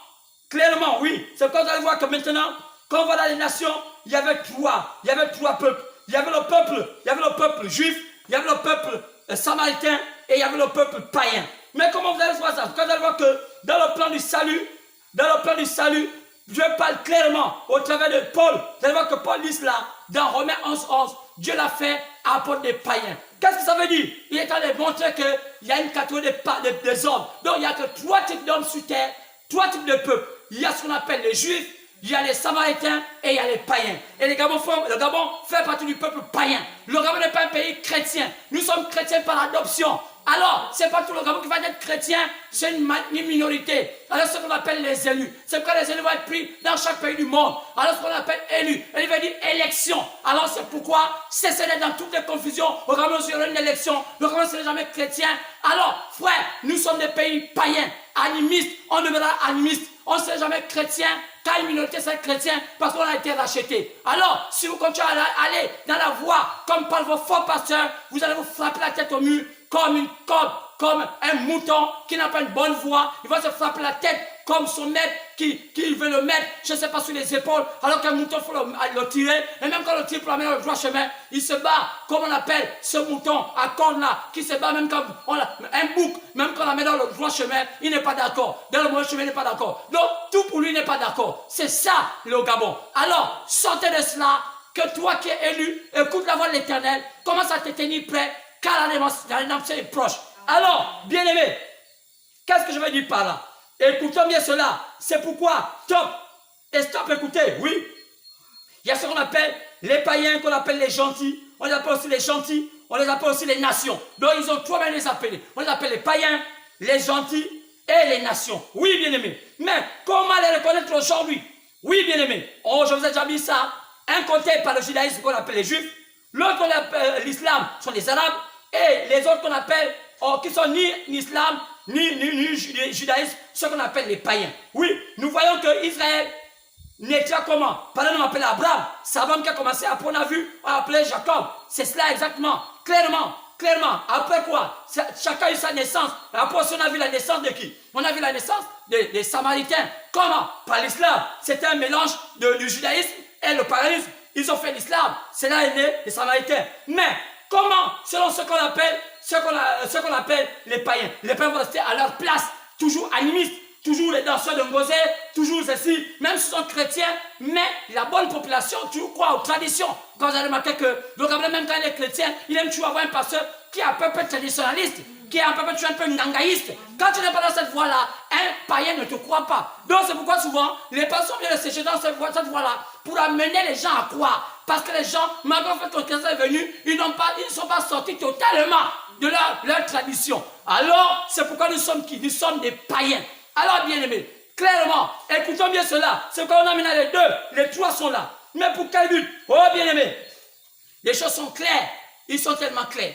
oui. C'est quand vous allez voir que maintenant, quand on va dans les nations, il y avait trois peuples. Il y avait le peuple juif. il y avait le peuple samaritain et il y avait le peuple païen. Mais comment vous allez voir ça? Quand vous allez voir que dans le plan du salut, Dieu parle clairement au travers de Paul. Vous allez voir que Paul dit cela dans Romains 11, Dieu l'a fait apôtre des païens. Qu'est-ce que ça veut dire? Il est en train de montrer qu'il y a une catégorie des hommes. Donc il n'y a que 3 types d'hommes sur terre, 3 types de peuples. Il y a ce qu'on appelle les juifs, il y a les samaritains et il y a les païens. Et le Gabon fait partie du peuple païen. Le Gabon n'est pas un pays chrétien. Nous sommes chrétiens par adoption. Alors, ce n'est pas tout le Gabon qui va être chrétien, c'est une minorité. Alors, ce qu'on appelle les élus. C'est pourquoi les élus vont être pris dans chaque pays du monde. Alors, ce qu'on appelle élus. Il veut dire élection. Alors, c'est pourquoi cessez d'être dans toutes les confusions. Au Gabon, il y aura une élection. Le Gabon, ce n'est jamais chrétien. Alors, frère, nous sommes des pays païens, animistes. On deviendra animistes. On ne sera jamais chrétien. Quand une minorité c'est chrétien, parce qu'on a été racheté. Alors, si vous continuez à aller dans la voie, comme par vos faux pasteurs, vous allez vous frapper la tête au mur, comme un mouton qui n'a pas une bonne voix. Il va se frapper la tête comme son maître qui veut le mettre, je ne sais pas, sur les épaules, alors qu'un mouton, il faut le tirer. Et même quand on le tire pour l'amener au droit chemin, il se bat, comme on appelle ce mouton à cornes là, qui se bat même quand un bouc, même quand on l'amène dans le droit chemin, il n'est pas d'accord. Dans le mauvais chemin, il n'est pas d'accord. Donc, tout pour lui n'est pas d'accord. C'est ça, le Gabon. Alors, sortez de cela, que toi qui es élu, écoute la voix de l'Éternel, commence à te tenir prêt, car la rédemption est proche. Alors, bien-aimé, qu'est-ce que je veux dire par là? Écoutons bien cela. C'est pourquoi, stop, écoutez, oui. Il y a ce qu'on appelle les païens, qu'on appelle les gentils. On les appelle aussi les gentils, on les appelle aussi les nations. Donc, ils ont 3 manières de les appeler. On les appelle les païens, les gentils et les nations. Oui, bien-aimé. Mais comment les reconnaître aujourd'hui? Oui, bien-aimé. Oh, je vous ai déjà dit ça. Un côté par le judaïsme qu'on appelle les juifs. L'autre, qu'on appelle l'islam, sont les arabes. Et les autres qu'on appelle, qui sont ni l'islam, ni judaïsme, ceux qu'on appelle les païens. Oui, nous voyons que Israël n'était comment? Par exemple, on appelle Abraham, sa femme qui a commencé, après on a vu, on a appelé Jacob. C'est cela exactement, clairement. Après quoi? Chacun a eu sa naissance. Après, on a vu la naissance de qui? On a vu la naissance des Samaritains. Comment? Par l'islam. C'était un mélange du judaïsme et le paganisme. Ils ont fait l'islam. C'est là est né les Samaritains. Mais comment? Selon ce qu'on appelle les païens. Les païens vont rester à leur place, toujours animistes, toujours les danseurs de Ngozé, toujours ceci, même s'ils sont chrétiens, mais la bonne population toujours croit aux traditions. Quand vous avez remarqué que le Gabon, même quand il est chrétien, il aime toujours avoir un pasteur qui est un peu traditionnaliste, qui est un peu nangaïste. Quand tu n'es pas dans cette voie-là, un païen ne te croit pas. Donc c'est pourquoi souvent, les pasteurs viennent se sécher dans cette voie-là pour amener les gens à croire. Parce que les gens, malgré le fait que le chrétien est venu, ils ne sont pas sortis totalement de leur tradition. Alors, c'est pourquoi nous sommes qui? Nous sommes des païens. Alors, bien-aimés, clairement, écoutons bien cela. C'est quand on a maintenant les deux, les 3 sont là. Mais pour quel but? Oh, bien-aimés, les choses sont claires. Ils sont tellement clairs.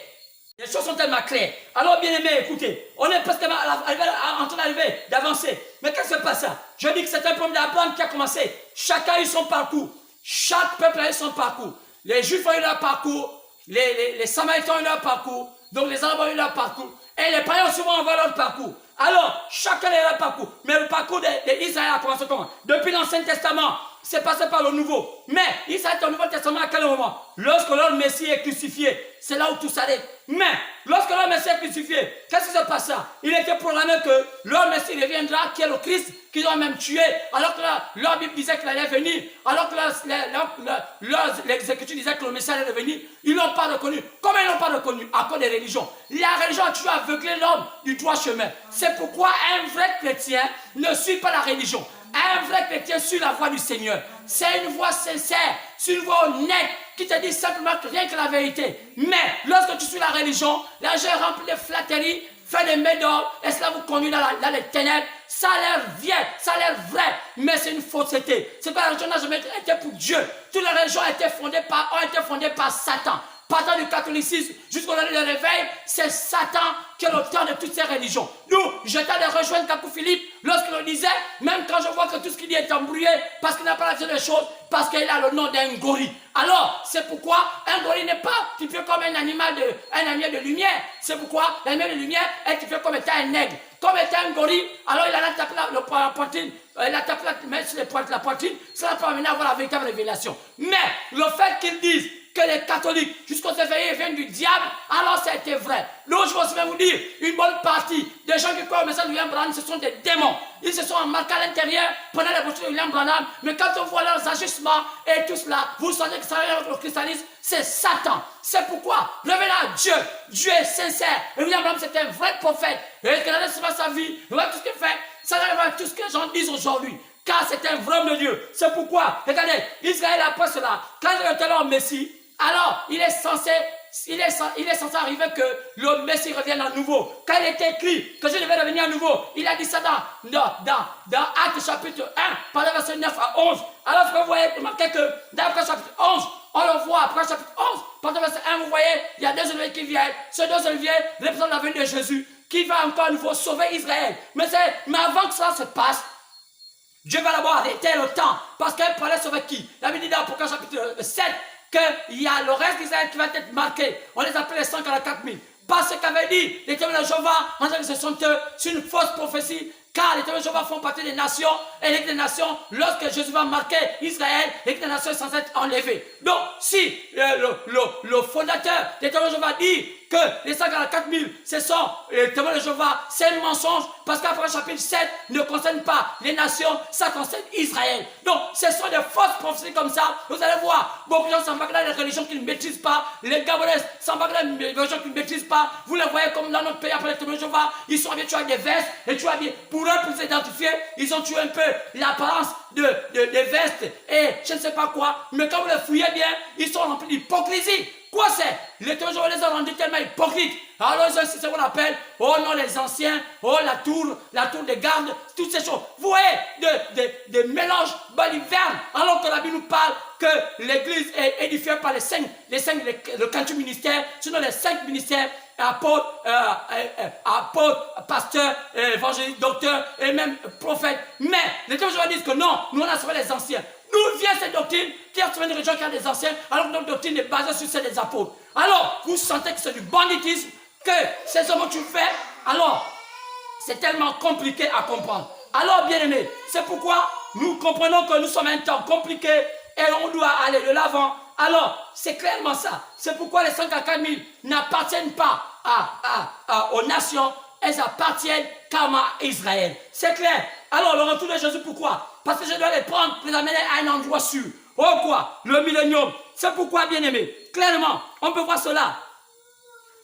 Les choses sont tellement claires. Alors, bien-aimés, écoutez, on est presque en train d'arriver, d'avancer. Mais qu'est-ce qui se passe? Je dis que c'est un problème d'Abraham qui a commencé. Chacun a eu son parcours. Chaque peuple a eu son parcours. Les Juifs ont eu leur parcours. Les Samaritains ont eu leur parcours. Donc, les Arabes ont eu leur parcours. Et les païens souvent ont leur parcours. Alors, chacun a leur parcours. Mais le parcours d'Israël a commencé comment? Depuis l'Ancien Testament, c'est passé par le Nouveau. Mais Israël est au Nouveau Testament à quel moment? Lorsque leur Messie est crucifié. C'est là où tout s'arrête. Mais, lorsque leur Messie est crucifié, qu'est-ce qui se passe? Il était proclamé que leur Messie reviendra, qui est le Christ, qu'ils ont même tué. Alors que leur Bible disait qu'il allait venir. Alors que les Écritures disaient que le Messie allait venir. Ils ne l'ont pas reconnu. Comment ils ne l'ont pas reconnu? À cause des religions. La religion a toujours aveuglé l'homme du droit chemin. C'est pourquoi un vrai chrétien ne suit pas la religion. Un vrai chrétien suit la voie du Seigneur. C'est une voie sincère, c'est une voie honnête qui te dit simplement rien que la vérité. Mais lorsque tu suis la religion est remplie de flatteries, fait des médailles, et cela vous conduit dans les ténèbres. Ça a l'air vrai, ça a l'air vrai, mais c'est une fausseté. C'est pas la religion n'a jamais été pour Dieu. Toutes les religions ont été fondées par Satan. Partant du catholicisme jusqu'au jour du réveil, c'est Satan qui est l'auteur de toutes ces religions. Nous, j'étais allé rejoindre Kakou Philippe lorsqu'il le disait, même quand je vois que tout ce qu'il dit est embrouillé, parce qu'il n'a pas la vision des choses, parce qu'il a le nom d'un gorille. Alors, c'est pourquoi un gorille n'est pas typé comme un animal de lumière. C'est pourquoi l'animal de lumière est typé comme étant un aigle. Comme étant un gorille, alors il a tapé la poitrine, il a tapé la main sur la poitrine, cela peut amener à avoir la véritable révélation. Mais le fait qu'ils disent que les catholiques, jusqu'aux éveillés, viennent du diable, alors ça a été vrai. Donc je vais vous dire, une bonne partie des gens qui croient au message de William Branham, ce sont des démons. Ils se sont embarqués à l'intérieur pendant les brochures de William Branham, mais quand on voit leurs agissements et tout cela, vous sentez que ça vient avec le christianisme, c'est Satan. C'est pourquoi, revenez à Dieu. Dieu est sincère. Et William Branham, c'est un vrai prophète. Et regardez sa vie, regardez tout ce qu'il fait. Ça n'arrive pas tout ce que les gens disent aujourd'hui. Car c'est un vrai homme de Dieu. C'est pourquoi, regardez, Israël après cela, quand il est alors Messie, alors il est censé arriver que le Messie revienne à nouveau. Quand il était écrit que je devais revenir à nouveau, il a dit ça dans Actes chapitre 1, par le verset 9 à 11. Alors vous voyez, remarquez que dans Actes chapitre 11, on le voit après chapitre 11, par le verset 1, vous voyez, il y a deux oliviers qui viennent. Ces deux oliviers représentent la venue de Jésus, qui va encore à nouveau sauver Israël. Mais avant que cela se passe, Dieu va d'abord arrêter le temps, parce qu'elle parlait sauver qui? La Bible dit dans Apocalypse chapitre 7, qu'il y a le reste d'Israël qui va être marqué. On les appelle les 144 000. Parce qu'avait dit l'Éternel Jéhovah, en disant que ce sont eux, c'est une fausse prophétie. Car les témoins de Jéhovah font partie des nations, et les nations, lorsque Jésus va marquer Israël, les nations sont censées être enlevées. Donc, si le fondateur des témoins de Jéhovah dit que les 144 000, ce sont les témoins de Jéhovah, c'est un mensonge, parce qu'après le chapitre 7 ne concerne pas les nations, ça concerne Israël. Donc, ce sont des fausses prophéties comme ça. Vous allez voir, beaucoup de gens s'embarquent dans les religions qu'ils ne maîtrisent pas, les Gabonais s'embarquent dans les religions qu'ils ne maîtrisent pas. Vous les voyez comme dans notre pays, après les témoins de Jéhovah, ils sont habillés avec des vestes, et tu as bien, pour s'identifier, ils ont tué un peu l'apparence des vestes et je ne sais pas quoi, mais quand vous les fouillez bien, ils sont remplis d'hypocrisie. Quoi c'est? Les témoins les ont rendus tellement hypocrites. Alors c'est ce qu'on appelle, oh non les anciens, oh la tour des gardes, toutes ces choses. Vous voyez, des mélanges balivernes, alors que la Bible nous parle que l'église est édifiée par le quintuple ministère, sinon les 5 ministères, apôtre, pasteur, évangéliste, docteur et même prophète. Mais les témoins disent que non, nous on a sauvé les anciens. D'où vient cette doctrine qui a sauvé une région qui a des anciens, alors que notre doctrine est basée sur celle des apôtres? Alors, vous sentez que c'est du banditisme, que c'est ce que tu fais, alors, c'est tellement compliqué à comprendre. Alors, bien aimés, c'est pourquoi nous comprenons que nous sommes un temps compliqué et on doit aller de l'avant. Alors, c'est clairement ça. C'est pourquoi les 144 000 n'appartiennent pas aux nations, elles appartiennent comme à Israël. C'est clair. Alors, le retour de Jésus, pourquoi? Parce que je dois les prendre pour les amener à un endroit sûr. Oh quoi? Le millénium. C'est pourquoi, bien aimé, clairement, on peut voir cela.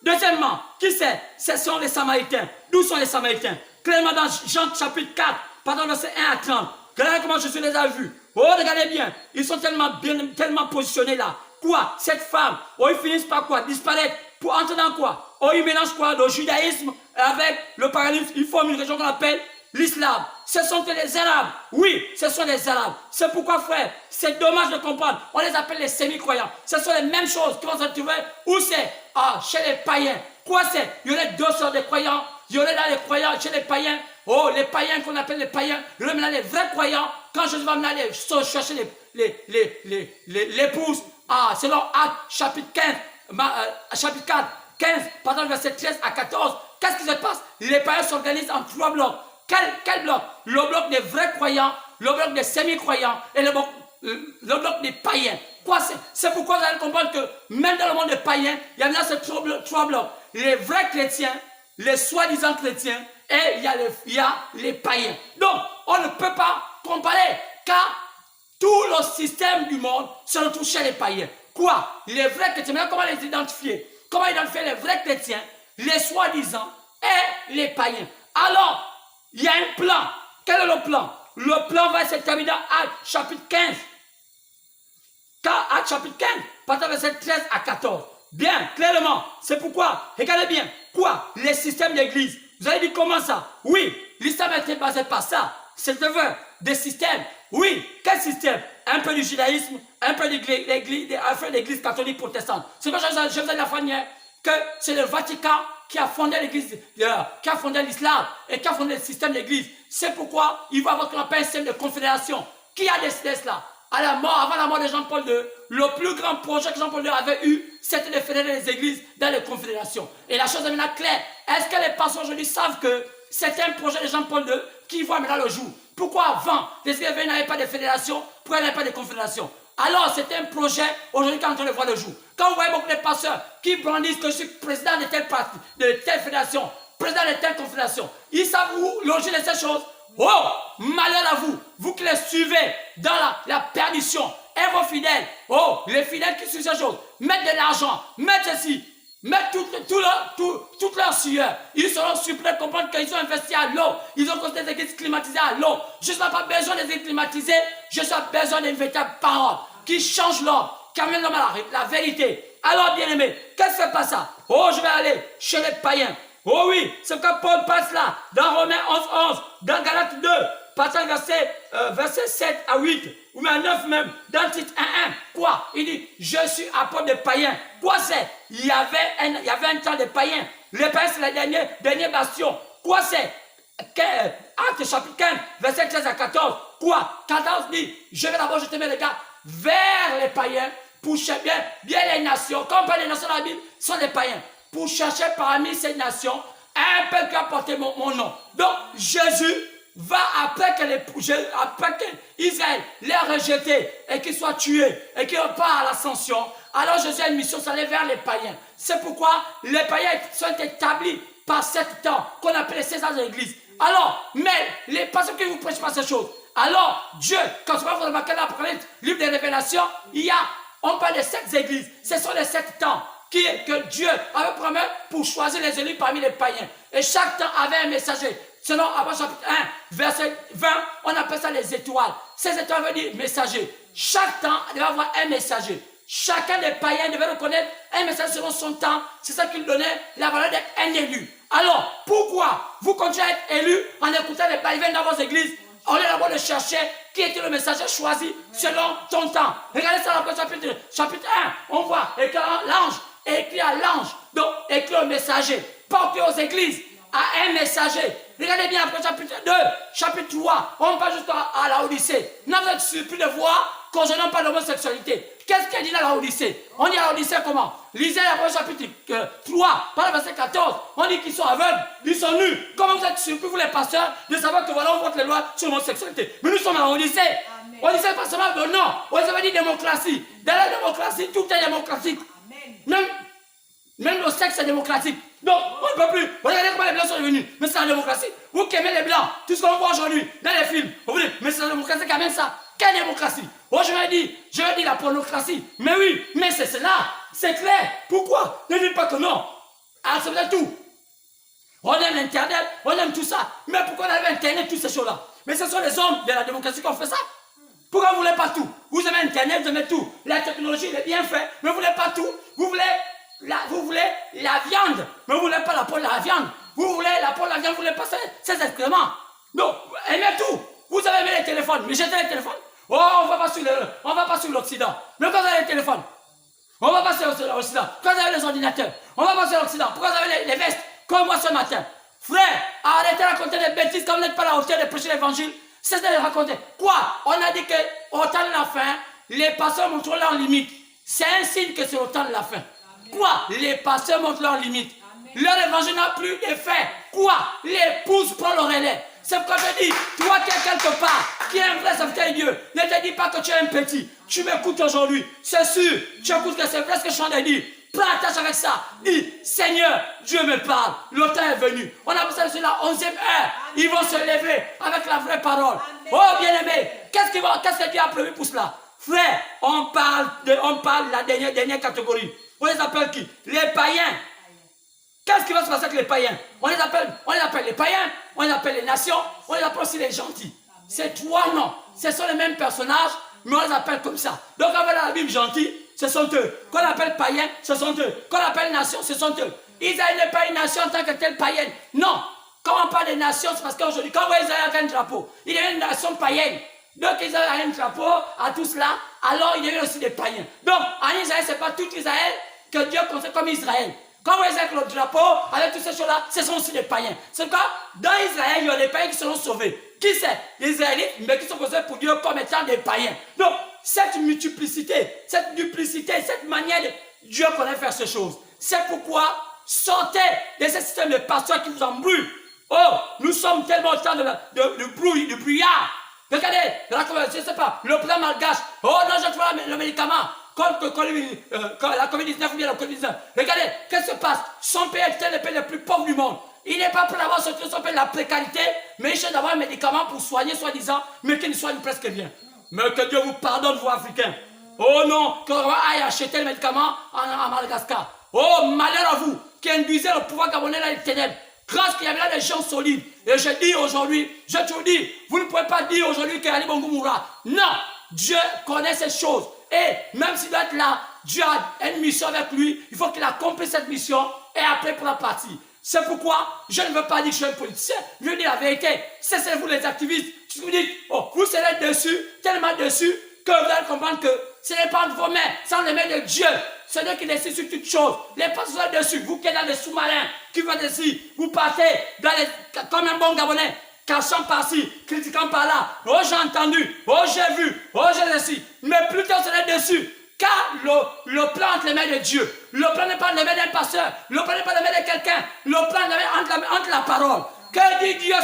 Deuxièmement, qui c'est? Ce sont les Samaritains. D'où sont les Samaritains? Clairement dans Jean chapitre 4, pardon, verset 1 à 30. Regardez comment Jésus les a vus. Oh, regardez bien. Ils sont tellement positionnés là. Quoi? Cette femme, oh, ils finissent par quoi? Disparaître. Pour entrer dans quoi? Oh, ils mélangent quoi? Le judaïsme avec le paganisme. Ils forment une région qu'on appelle l'islam. Ce sont que les Arabes. Oui, ce sont les Arabes. C'est pourquoi, frère, c'est dommage de comprendre. On les appelle les semi-croyants. Ce sont les mêmes choses qui vont se trouver. Où c'est? Ah, chez les païens. Quoi c'est? Il y en a deux sortes de croyants. Il y en a là les croyants chez les païens. Oh, les païens qu'on appelle les païens. Il y en a les vrais croyants. Quand Jésus va venir aller chercher l'épouse. Ah, selon Actes chapitre 15. Chapitre 4, 15, pendant le verset 13 à 14. Qu'est-ce qui se passe? Les païens s'organisent en 3 blocs. Quel bloc? Le bloc des vrais croyants, le bloc des semi-croyants et le bloc des païens. Quoi c'est pourquoi vous allez comprendre que même dans le monde des païens, il y a ces 3 blocs. Les vrais chrétiens, les soi-disant chrétiens et il y a les païens. Donc, on ne peut pas comparer car tout le système du monde se retrouve chez les païens. Quoi? Les vrais chrétiens, maintenant comment les identifier? Comment identifier les vrais chrétiens, les soi-disant et les païens? Alors, il y a un plan. Quel est le plan? Le plan va se terminer dans Actes chapitre 15. Car Actes chapitre 15, partant verset 13 à 14. Bien, clairement. C'est pourquoi, regardez bien, quoi? Les systèmes d'église. Vous allez dire comment ça? Oui, l'islam a été basé par ça. C'est des systèmes. Oui, quel système? Un peu du judaïsme, un peu de l'église catholique protestante. C'est pour ça que je vous ai dit la fois dernière que c'est le Vatican qui a fondé l'église, qui a fondé l'islam et qui a fondé le système d'église. C'est pourquoi il va avoir un système de confédération. Qui a décidé cela? Avant la mort de Jean-Paul II, le plus grand projet que Jean-Paul II avait eu, c'était de fédérer les églises dans les confédérations. Et la chose est maintenant claire. Est-ce que les pasteurs aujourd'hui savent que c'est un projet de Jean-Paul II qui voit maintenant le jour? Pourquoi avant, les églises n'avaient pas de fédération? Pourquoi il n'y avait pas de confédération? Alors, c'est un projet, aujourd'hui, quand on le voit le jour. Quand vous voyez beaucoup de pasteurs qui brandissent que je suis président de telle parti, de telle fédération, président de telle confédération, ils savent où loger de ces choses. Oh, malheur à vous, vous qui les suivez dans la perdition, et vos fidèles, oh, les fidèles qui suivent ces choses, mettent de l'argent, mettent ceci, mettent toute leur sueur. Ils seront surpris de comprendre qu'ils ont investi à l'eau. Ils ont construit des églises climatisées à l'eau. Je n'ai pas besoin des églises climatisées, je n'ai besoin d'une véritable parole qui change l'homme, qui amène l'homme à la vérité. Alors, bien-aimé, qu'est-ce que c'est pas ça? Oh, je vais aller chez les païens. Oh oui, c'est quand Paul passe là, dans Romains 11, dans Galates 2, passant verset 7 à 8, ou même 9 même, dans Tite 1, quoi? Il dit, je suis apôtre des païens. Quoi c'est? Il y avait un temps des païens. Les païens, c'est le dernier bastion. Quoi c'est? Acte chapitre 15, verset 13 à 14. Quoi? 14 dit, je vais d'abord jeter mes regards vers les païens pour chercher bien les nations. Comme pas les nations dans la Bible, sont les païens. Pour chercher parmi ces nations un peuple qui a porté mon nom. Donc, Jésus va après qu'Israël l'ait rejeté et qu'il soit tué et qu'il repart à l'ascension. Alors Jésus a une mission, c'est aller vers les païens. C'est pourquoi les païens sont établis par 7 temps qu'on appelle les Césars de l'Église. Alors, mais les pasteurs qui vous prêchent pas ces choses. Alors, Dieu, quand vous remarquez l'Apocalypse, livre des Révélations, on parle de 7 églises. Ce sont les 7 temps que Dieu avait promis pour choisir les élus parmi les païens. Et chaque temps avait un messager. Selon Apocalypse chapitre 1, verset 20, on appelle ça les étoiles. Ces étoiles veulent dire messager. Chaque temps devait avoir un messager. Chacun des païens devait reconnaître un messager selon son temps. C'est ça qui lui donnait la valeur d'être un élu. Alors, pourquoi vous continuez à être élu en écoutant les païens dans vos églises? On est d'abord de chercher qui était le messager choisi selon ton temps. Regardez ça dans le chapitre 1. On voit l'ange écrit à l'ange, donc écrit au messager, porté aux églises à un messager. Regardez bien après chapitre 2, chapitre 3, on va jusqu'à la Odyssée. Nous vous êtes surpris de voir qu'on ne parle pas d'homosexualité. Qu'est-ce qu'il dit dans la Odyssée? On dit à la Odyssée comment? Lisez après chapitre 3, par le verset 14, on dit qu'ils sont aveugles, ils sont nus. Comment vous êtes surpris, vous les pasteurs, de savoir que voilà, on vote les lois sur l'homosexualité? Mais nous sommes à l'Odyssée. Odyssée, pas seulement de non. Odyssée veut dire démocratie. Dans la démocratie, tout est démocratique. Même le sexe est démocratique. Donc, on ne peut plus. Regardez comment les Blancs sont devenus. Mais c'est la démocratie. Vous qui aimez les Blancs, tout ce qu'on voit aujourd'hui dans les films, vous dites, mais c'est la démocratie qui amène ça. Quelle démocratie? Oh, je vais dire la pornocratie. Mais oui, mais c'est cela. C'est clair. Pourquoi? Ne dites pas que non. Ah, c'est peut-être tout. On aime l'Internet, on aime tout ça. Mais pourquoi on aime Internet, toutes ces choses-là? Mais ce sont les hommes de la démocratie qui ont fait ça. Pourquoi vous ne voulez pas tout? Vous aimez Internet, vous aimez tout. La technologie, est bien faite, mais vous ne voulez pas tout. Vous voulez la viande, mais vous ne voulez pas la peau de la viande. Vous voulez la peau de la viande, vous ne voulez pas ces excréments. Donc, aimez tout. Vous avez aimé les téléphones, mais jetez les téléphones. Oh, on va pas sur l'Occident. Mais quand vous avez les téléphones, on va passer sur l'Occident. Quand vous avez les ordinateurs, on va passer sur l'Occident. Pourquoi vous avez les vestes, comme moi ce matin? Frère, arrêtez de raconter des bêtises quand vous n'êtes pas à la hauteur de prêcher l'évangile. C'est de les raconter. Quoi? On a dit qu'au temps de la fin, les pasteurs montrent leur limite. C'est un signe que c'est au temps de la fin. Quoi? Les pasteurs montrent leurs limites. Leur évangile n'a plus d'effet. Quoi? L'épouse prend le relais. C'est pourquoi je dis, toi qui es quelque part, qui est un vrai serviteur de Dieu, ne te dis pas que tu es un petit. Tu m'écoutes aujourd'hui. C'est sûr, tu écoutes que c'est vrai ce que je suis en train de dire. Prends attache avec ça. Dis, Seigneur, Dieu me parle. Le temps est venu. On a besoin de la 11e heure. Ils vont se lever avec la vraie parole. Oh, bien-aimé, qu'est-ce que Dieu a prévu pour cela? Frère, on parle de la dernière catégorie. On les appelle qui? Les païens. Qu'est-ce qui va se passer avec les païens? On les appelle les païens, on les appelle les nations, on les appelle aussi les gentils. C'est trois noms. Ce sont les mêmes personnages, mais on les appelle comme ça. Donc on va dans la Bible gentils, ce sont eux. Qu'on appelle païens, ce sont eux. Qu'on appelle nations, ce sont eux. Israël n'est pas une nation en tant que telle païenne. Non. Quand on parle des nations, c'est parce qu'aujourd'hui, quand Israël a un drapeau, il devient une nation païenne. Donc Israël a un drapeau à tout cela, alors il devient aussi des païens. Donc en Israël, ce n'est pas tout Israël que Dieu considère comme Israël. Quand vous voyez le drapeau, avec toutes ces choses-là, ce sont aussi des païens. C'est quoi? Dans Israël, il y a des païens qui seront sauvés. Qui c'est? Les Israélites, mais qui sont considérés pour Dieu comme étant des païens. Donc, cette multiplicité, cette duplicité, cette manière de Dieu connaît faire ces choses. C'est pourquoi sortez de ce système de pasteurs qui vous embrouille. Oh, nous sommes tellement au temps du brouillard. Regardez, je ne sais pas, le plan malgache. Oh non, je trouve le médicament contre la COVID-19 ou bien la COVID-19. Regardez, qu'est-ce qui se passe? Son pays est le pays le plus pauvre du monde. Il n'est pas pour avoir son pays la précarité, mais il cherche d'avoir un médicament pour soigner, soi-disant, mais qu'il ne soigne presque rien. Mais que Dieu vous pardonne, vous Africains. Oh non, que l'on aille acheter le médicament en Madagascar. Oh, malheur à vous, qui induisez le pouvoir gabonais dans les ténèbres. Grâce qu'il y avait là des gens solides. Et je dis aujourd'hui, je te dis, vous ne pouvez pas dire aujourd'hui qu'Ali Bongo mourra. Non, Dieu connaît ces choses. Et même s'il doit être là, Dieu a une mission avec lui. Il faut qu'il accomplisse cette mission et après pour la partie. C'est pourquoi je ne veux pas dire que je suis un politicien. Je veux dire la vérité. Cessez-vous les activistes. Vous dites, oh, vous serez dessus, tellement dessus, que vous allez comprendre que ce n'est pas entre vos mains, c'est entre les mains de Dieu. C'est Dieu qui décide sur toutes choses. Les pasteurs dessus, vous qui êtes dans les sous-marins, qui vont dessus, vous partez dans les, comme un bon Gabonais, cachant par-ci, critiquant par-là. Oh, j'ai entendu, oh, j'ai vu, oh, j'ai dessus. Mais plutôt, c'est dessus. Car le plan entre les mains de Dieu. Le plan n'est pas entre les mains d'un pasteur. Le plan n'est pas entre les mains de quelqu'un. Le plan est entre la parole. Que dit Dieu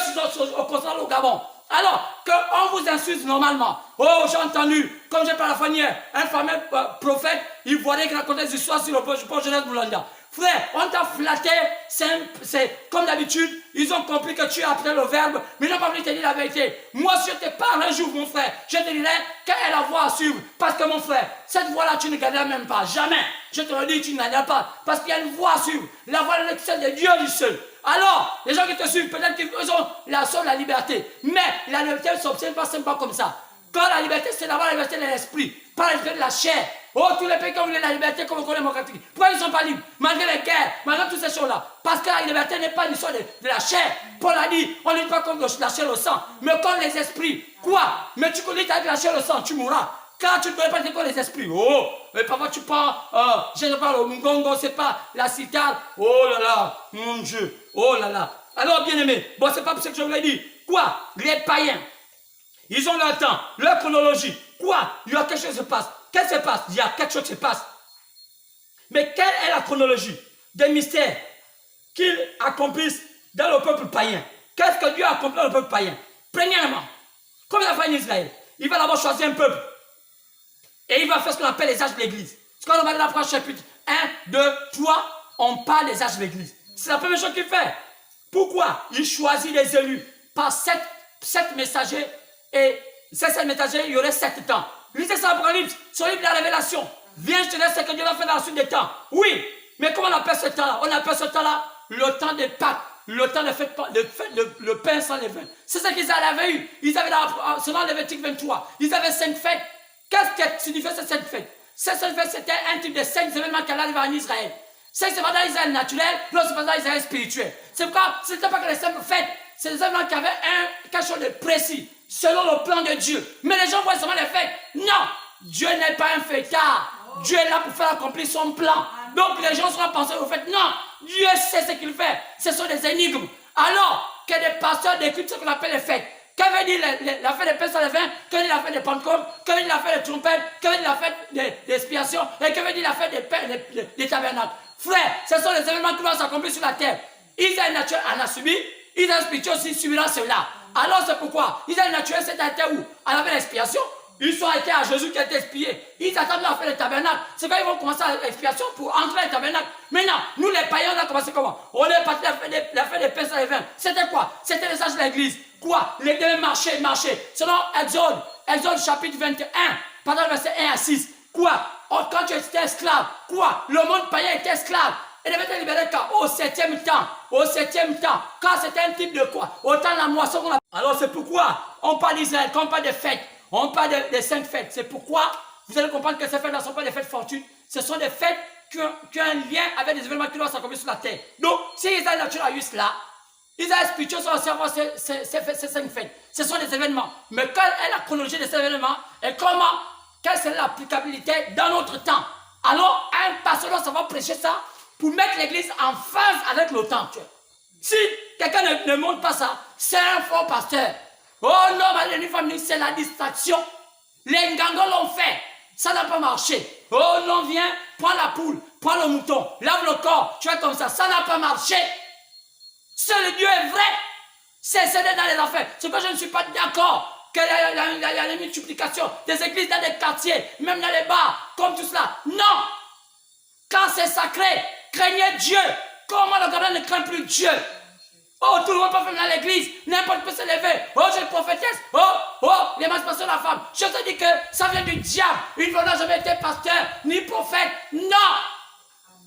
concernant le Gabon? Alors, qu'on vous insulte normalement. Oh, j'ai entendu, comme j'ai parlé la fois hier, un fameux prophète, il voyait qu'il racontait des histoires sur le pont Jeunesse Boulanda. Frère, on t'a flatté, c'est comme d'habitude, ils ont compris que tu as appris le verbe, mais ils n'ont pas voulu te dire la vérité. Moi, si je te parle un jour, mon frère, je te dirai quelle est la voie à suivre. Parce que mon frère, cette voie-là, tu ne gagneras même pas. Jamais. Je te le dis, tu ne gagneras pas. Parce qu'il y a une voie à suivre. La voie de l'excès de Dieu du seul. Alors, les gens qui te suivent, peut-être qu'ils ont la seule la liberté. Mais la liberté ne s'obtient pas simplement comme ça. Quand la liberté, c'est d'avoir la liberté de l'esprit, pas la liberté de la chair. Oh, tous les pays qui ont la liberté, comme on connaît démocratique. Pourquoi ils ne sont pas libres? Malgré les guerres, malgré toutes ces choses-là. Parce que la liberté n'est pas une histoire de la chair. Paul a dit, on ne dit pas comme la chair au sang, mais comme les esprits. Quoi? Mais tu connais avec la chair au sang, tu mourras. Car tu ne connais pas comme les esprits. Oh, mais parfois tu prends, je ne parle au Mungongo, c'est pas la citade. Oh là là, mon Dieu. Oh là là. Alors, bien aimé, bon, c'est pas pour ça que je vous l'ai dit. Quoi? Les païens, ils ont leur temps, leur chronologie. Quoi? Il y a quelque chose qui se passe. Qu'est-ce qui se passe? Il y a quelque chose qui se passe. Mais quelle est la chronologie des mystères qu'ils accomplissent dans le peuple païen? Qu'est-ce que Dieu a accompli dans le peuple païen? Premièrement, comme il a fait en Israël, il va d'abord choisir un peuple. Et il va faire ce qu'on appelle les âges de l'église. Ce qu'on va dans l'approche chapitre 1, 2, 3, on parle des âges de l'église. C'est la première chose qu'il fait. Pourquoi? Il choisit les élus par 7 messagers. Et ces 7 messagers, il y aurait 7 temps. Lisez ça l'Apocalypse, sur le livre de la Révélation. Viens, je te laisse ce que Dieu va faire dans la suite des temps. Oui, mais comment on appelle ce temps-là? On appelle ce temps-là le temps des Pâques, le temps de fête, le pain sans levain. C'est ça qu'ils avaient eu. Ils avaient, selon Lévitique 23, ils avaient 5 fêtes. Qu'est-ce que signifiait ces 5 fêtes? Ces 5 fêtes, c'était un type de 5 événements qui allaient arriver en Israël. 5 événements dans Israël naturel, l'autre c'est dans Israël spirituel. C'est pourquoi ce n'était pas que les simples fêtes, c'est des événements qui avaient quelque chose de précis, selon le plan de Dieu. Mais les gens voient seulement les fêtes. Non, Dieu n'est pas un fêtard. Dieu est là pour faire accomplir son plan. Donc les gens seront pensés au fait. Non, Dieu sait ce qu'il fait. Ce sont des énigmes. Alors que des pasteurs décrivent ce qu'on appelle les fêtes. Que veut dire la fête des pains sans levain? Que veut dire la fête des Pentecôtes? Que veut dire la fête des trompettes? Que veut dire la fête d'expiation? Et que veut dire la fête des tabernacles? Frère, ce sont les événements qui doivent s'accomplir sur la terre. Israël naturel en a subi. Israël spirituel aussi subira cela. Alors c'est pourquoi Israël naturel c'est arrêté où? À la l'expiation. Ils sont arrêtés à Jésus qui a été expié. Ils attendent la fête des tabernacles. C'est quand ils vont commencer l'expiation pour entrer dans les tabernacles. Maintenant, nous les païens, on a commencé comment? On est parti la fête des pains sans levain. C'était quoi? C'était les âges de l'église. Quoi? Les devait marcher. Selon Exode chapitre 21, pendant le verset 1 à 6. Quoi? Quand tu étais esclave, quoi? Le monde païen était esclave. Et devait être libéré au 7e temps. Au 7e temps. Quand c'était un type de quoi? Au temps de la moisson qu'on a. Alors c'est pourquoi on parle d'Israël, quand on parle des fêtes. On parle des 5 fêtes. C'est pourquoi vous allez comprendre que ces fêtes-là ne sont pas des fêtes fortunes. Ce sont des fêtes qui ont un lien avec des événements qui doivent s'accomplir sur la terre. Donc, si Israël naturel a eu cela, Israël spirituel sont aussi avoir ces 5 fêtes. Ce sont des événements. Mais quelle est la chronologie de ces événements et quelle est l'applicabilité dans notre temps? Alors, un pasteur doit savoir prêcher ça pour mettre l'église en phase avec le temps. Si quelqu'un ne montre pas ça, c'est un faux pasteur. Oh non, ma famille, c'est la distraction. Les Ngangos l'ont fait. Ça n'a pas marché. Oh non, viens, prends la poule, prends le mouton, lave le corps, tu fais comme ça. Ça n'a pas marché. Seul Dieu est vrai. C'est dans les affaires. C'est que je ne suis pas d'accord qu'il y a une multiplication des églises dans les quartiers, même dans les bars, comme tout cela. Non! Quand c'est sacré, craignez Dieu. Comment le Gabon ne craint plus Dieu? Oh, tout le monde peut faire dans l'église, n'importe qui peut se lever. Oh, j'ai une prophétesse. Oh, l'émancipation de la femme. Je te dis que ça vient du diable. Une fois, n'a jamais été pasteur, ni prophète. Non!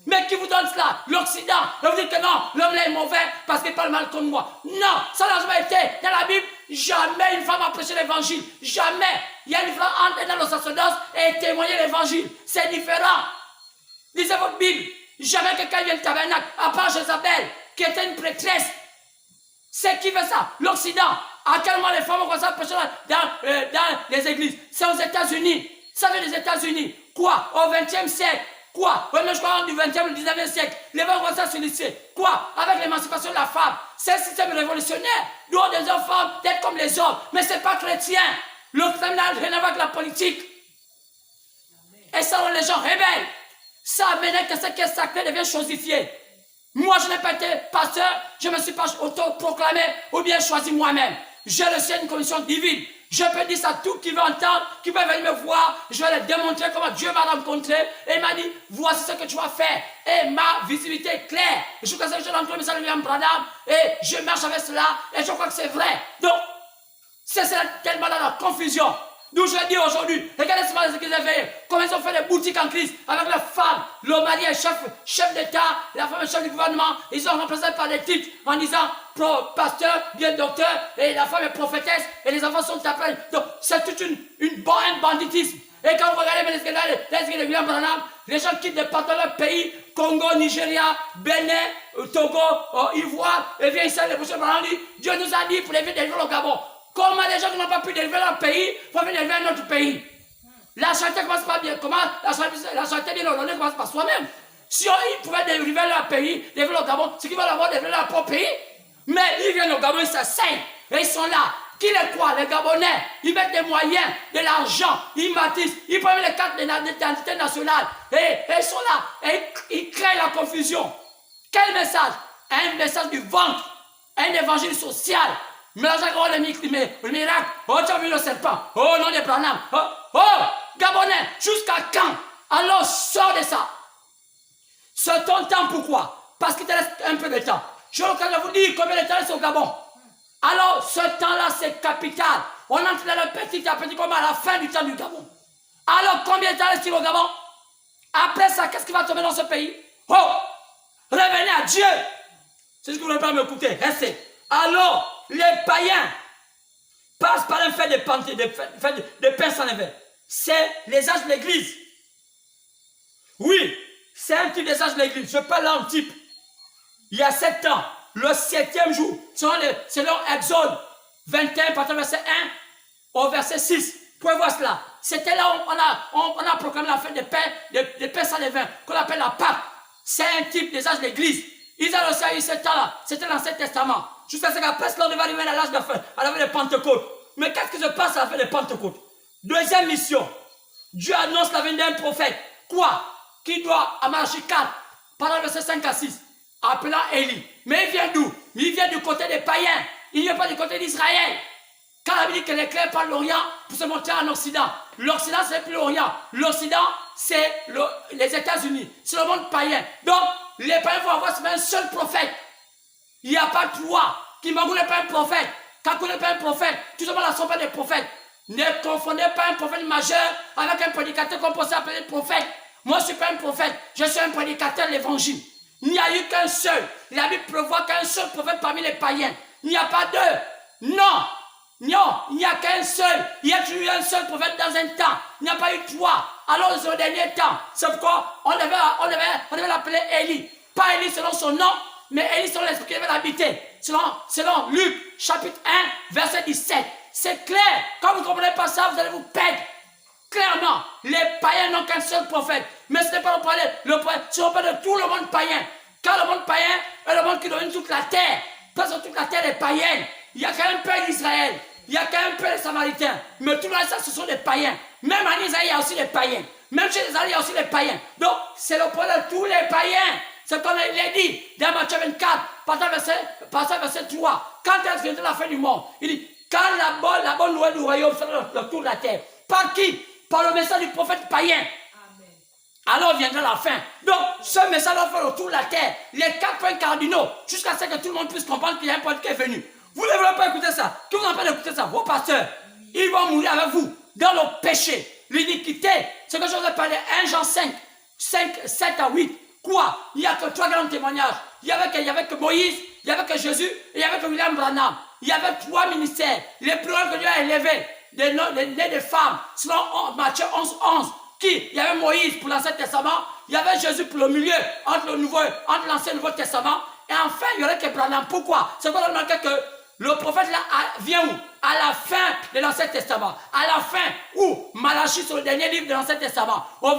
Mais qui vous donne cela? L'Occident. Vous dites que non, l'homme là est mauvais parce qu'il parle mal comme moi. Non, ça n'a jamais été. Dans la Bible, jamais une femme a prêché l'évangile. Jamais. Il y a une femme entrer dans le sacerdoce et témoigner l'évangile. C'est différent. Lisez votre Bible. Jamais quelqu'un vient du tabernacle, à part Jézabel, qui était une prêtresse. C'est qui fait ça? L'Occident. À quel moment les femmes ont commencé à prêcher dans les églises? C'est aux États-Unis. Ça vient des États-Unis. Quoi? Au XXe siècle. Quoi? Même je crois du XXe au XIXe siècle. Les femmes ont commencé à se laisser. Quoi? Avec l'émancipation de la femme. C'est un système révolutionnaire. Nous, des enfants, d'être comme les hommes. Mais ce n'est pas chrétien. L'Occident n'a rien à voir avec la politique. Et ça rend les gens rebelles. Ça amène que ce qui est sacré devient chosifié. Moi, je n'ai pas été pasteur, je ne me suis pas auto-proclamé ou bien choisi moi-même. J'ai reçu une commission divine. Je peux dire ça à tout qui veut entendre, qui veut venir me voir. Je vais leur démontrer comment Dieu m'a rencontré. Et il m'a dit, voici ce que tu vas faire. Et ma visibilité est claire. Je crois que je rencontre le message de William Branham. Et je marche avec cela. Et je crois que c'est vrai. Donc, c'est tellement dans la confusion. D'où je dis aujourd'hui, regardez ce qu'ils éveillés, comment ils ont fait des boutiques en crise avec leurs femmes. Le mari est chef d'État, la femme est chef du gouvernement. Ils sont remplacés par des titres en disant pasteur, bien docteur, et la femme est prophétesse, et les enfants sont appelés. Donc c'est toute un banditisme. Et quand vous regardez les églises de William Branham, les gens quittent de leur pays, Congo, Nigeria, Bénin, Togo, Ivoire, et viennent ici, les prochains Branham dit, Dieu nous a dit pour les délivrer au Gabon. Comment les gens qui n'ont pas pu délivrer leur pays vont venir délivrer un autre pays? La charité commence pas bien. Comment la charité bien ordonnée commence par soi-même. Si ils pouvaient délivrer leur pays, délivrer le Gabon, c'est qu'ils veulent avoir délivrer leur propre pays. Mais ils viennent au Gabon, ils s'asseyent. Et ils sont là. Qui les croit? Les Gabonais. Ils mettent des moyens, de l'argent. Ils matissent. Ils prennent les cartes d'identité nationale. Et ils sont là. Et ils créent la confusion. Quel message? Un message du ventre. Un évangile social. Mélange avec le miracle. Oh, tu as vu le serpent. Oh, non, des Branham. Oh, Gabonais, jusqu'à quand? Alors, sors de ça. Ce ton temps, pourquoi? Parce qu'il te reste un peu de temps. Je vais vous dire combien de temps reste au Gabon. Alors, ce temps-là, c'est capital. On entre dans le petit à petit comme à la fin du temps du Gabon. Alors, combien de temps reste-t-il au Gabon? Après ça, qu'est-ce qui va tomber dans ce pays? Oh, revenez à Dieu. C'est ce que vous ne voulez pas m'écouter. Restez. Alors, les païens passent par un fait de pain sans levain. C'est les âges de l'église. Oui, c'est un type des âges de l'église. Je parle là en type. Il y a 7 ans, le 7e jour, selon Exode 21, partant verset 1 au verset 6. Vous pouvez voir cela. C'était là où on a proclamé la fête de pain sans levain, qu'on appelle la Pâque. C'est un type des âges de l'église. Ils ont aussi eu ce temps-là. C'était l'Ancien Testament. Jusqu'à ce qu'après cela, on devait arriver à l'âge de fin, à la fin de Pentecôte. Mais qu'est-ce qui se passe à la fin de Pentecôte? Deuxième mission. Dieu annonce la venue d'un prophète. Quoi? Qui doit, à Malachie 4, pendant le verset 5 à 6, appelant Élie. Mais il vient d'où? Il vient du côté des païens. Il ne vient pas du côté d'Israël. Quand la Bible dit que l'éclair parle l'Orient pour se montrer en Occident. L'Occident, c'est plus l'Orient. L'Occident, c'est les États-Unis. C'est le monde païen. Donc, les païens vont avoir un seul prophète. Il n'y a pas trois. Kimagou n'est pas un prophète. Kakou n'est pas un prophète. Tout le monde ne sont pas des prophètes. Ne confondez pas un prophète majeur avec un prédicateur qu'on peut s'appeler prophète. Moi, je ne suis pas un prophète. Je suis un prédicateur de l'évangile. Il n'y a eu qu'un seul. La Bible prévoit qu'un seul prophète parmi les païens. Il n'y a pas deux. Non. Non, il n'y a qu'un seul. Il y a eu un seul prophète dans un temps. Il n'y a pas eu trois. Alors, au dernier temps, c'est pourquoi on devait l'appeler Élie. Pas Élie selon son nom, mais Élie selon l'esprit qui devait l'habiter. Selon Luc, chapitre 1, verset 17. C'est clair. Quand vous ne comprenez pas ça, vous allez vous perdre. Clairement, les païens n'ont qu'un seul prophète. Mais ce n'est pas le prophète, c'est le prophète de tout le monde païen. Car le monde païen est le monde qui domine toute la terre. Parce que toute la terre est païenne. Il n'y a qu'un peuple d'Israël. Il n'y a qu'un peuple samaritain. Mais tout le reste, ce sont des païens. Même en Israël, il y a aussi des païens. Même chez les Israéliens, il y a aussi des païens. Donc, c'est le prophète de tous les païens. C'est comme il l'a dit dans Matthieu 24, passage verset 3. Quand est-ce que viendra la fin du monde? Il dit, quand la bonne nouvelle du royaume sera le tour de la terre. Par qui? Par le message du prophète païen. Amen. Alors viendra la fin. Donc, ce message va faire le tour de la terre. Les 4 points cardinaux, jusqu'à ce que tout le monde puisse comprendre qu'il y a un point qui est venu. Vous ne voulez pas écouter ça. Qui vous empêche d'écouter ça? Vos pasteurs. Ils vont mourir avec vous dans le péché, l'iniquité. C'est que je vous ai parlé 1 Jean 5, 7 à 8. Quoi? Il n'y a que 3 grands témoignages. Il y avait que Moïse, il y avait que Jésus, et il y avait que William Branham. Il y avait 3 ministères. Les plus grands que Dieu a élevés, les nés des femmes, selon Matthieu 11, 11. Qui? Il y avait Moïse pour l'Ancien Testament, il y avait Jésus pour le milieu, entre l'Ancien et le Nouveau Testament, et enfin il y aurait que Branham. Pourquoi? C'est qu'on a remarqué que le prophète là vient où? À la fin de l'Ancien Testament. À la fin où Malachie, sur le dernier livre de l'Ancien Testament, au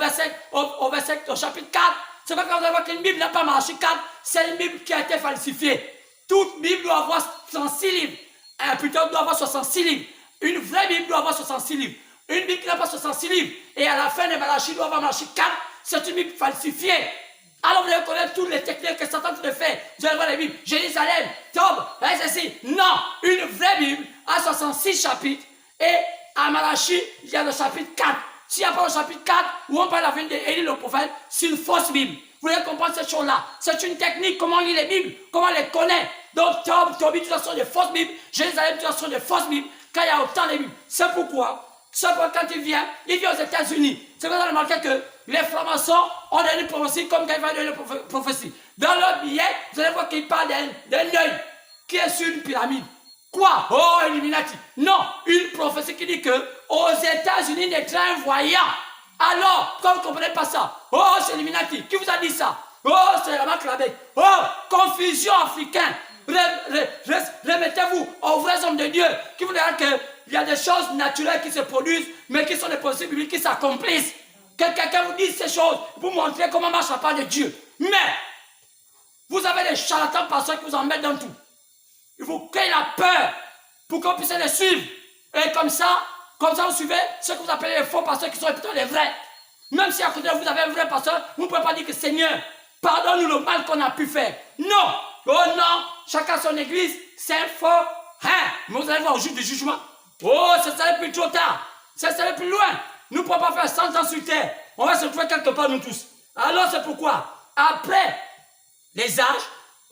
chapitre 4, c'est pas quand vous avez qu'une Bible n'a pas Malachie 4, c'est une Bible qui a été falsifiée. Toute Bible doit avoir 66 livres. Plutôt doit avoir 66 livres. Une vraie Bible doit avoir 66 livres. Une Bible qui n'a pas 66 livres. Et à la fin de Malachie doit avoir Malachie 4, c'est une Bible falsifiée. Alors vous allez connaître toutes les techniques que Satan te fait. Vous allez voir les Bibles. Jérusalem, Tob, ceci. Non, une vraie Bible a 66 chapitres. Et à Malachie, il y a le chapitre 4. S'il n'y a pas le chapitre 4, où on parle de la venue d'Élie le prophète, c'est une fausse Bible. Vous devez comprendre cette chose-là. C'est une technique, comment on lit les Bibles, comment on les connaît. Donc, Tobie, tu sont des fausses Bibles. Jérusalem, tu sont des fausses Bibles. Quand il y a autant de Bibles. C'est pourquoi quand il vient aux États-Unis. C'est pour ça qu'on a remarqué que les francs-maçons ont donné une prophétie comme quand ils vont donner une prophétie. Dans leur billet, vous allez voir qu'ils parlent d'un œil qui est sur une pyramide. Quoi? Oh, Illuminati. Non, une prophétie qui dit que aux États-Unis naîtra un voyant. Alors, quand vous ne comprenez pas ça, oh, c'est Illuminati. Qui vous a dit ça? Oh, c'est la marque Labec. Oh, confusion africaine. Remettez-vous aux vrais hommes de Dieu qui vous diront qu'il y a des choses naturelles qui se produisent, mais qui sont des prophéties bibliques qui s'accomplissent. Que quelqu'un vous dise ces choses pour montrer comment marche la part de Dieu. Mais, vous avez des charlatans pasteurs qui vous en mettent dans tout. Il vous créez la peur pour qu'on puisse les suivre. Et comme ça, vous suivez ce que vous appelez les faux pasteurs qui sont plutôt les vrais. Même si à côté de vous avez un vrai pasteur, vous ne pouvez pas dire que Seigneur, pardonne-nous le mal qu'on a pu faire. Non! Oh non! Chacun son église, c'est un faux. Hein? Mais vous allez voir au jour du jugement. Oh, ça serait plus trop tard. Ça serait plus loin. Nous ne pouvons pas faire 100 ans sur terre. On va se trouver quelque part, nous tous. Alors c'est pourquoi, après les âges,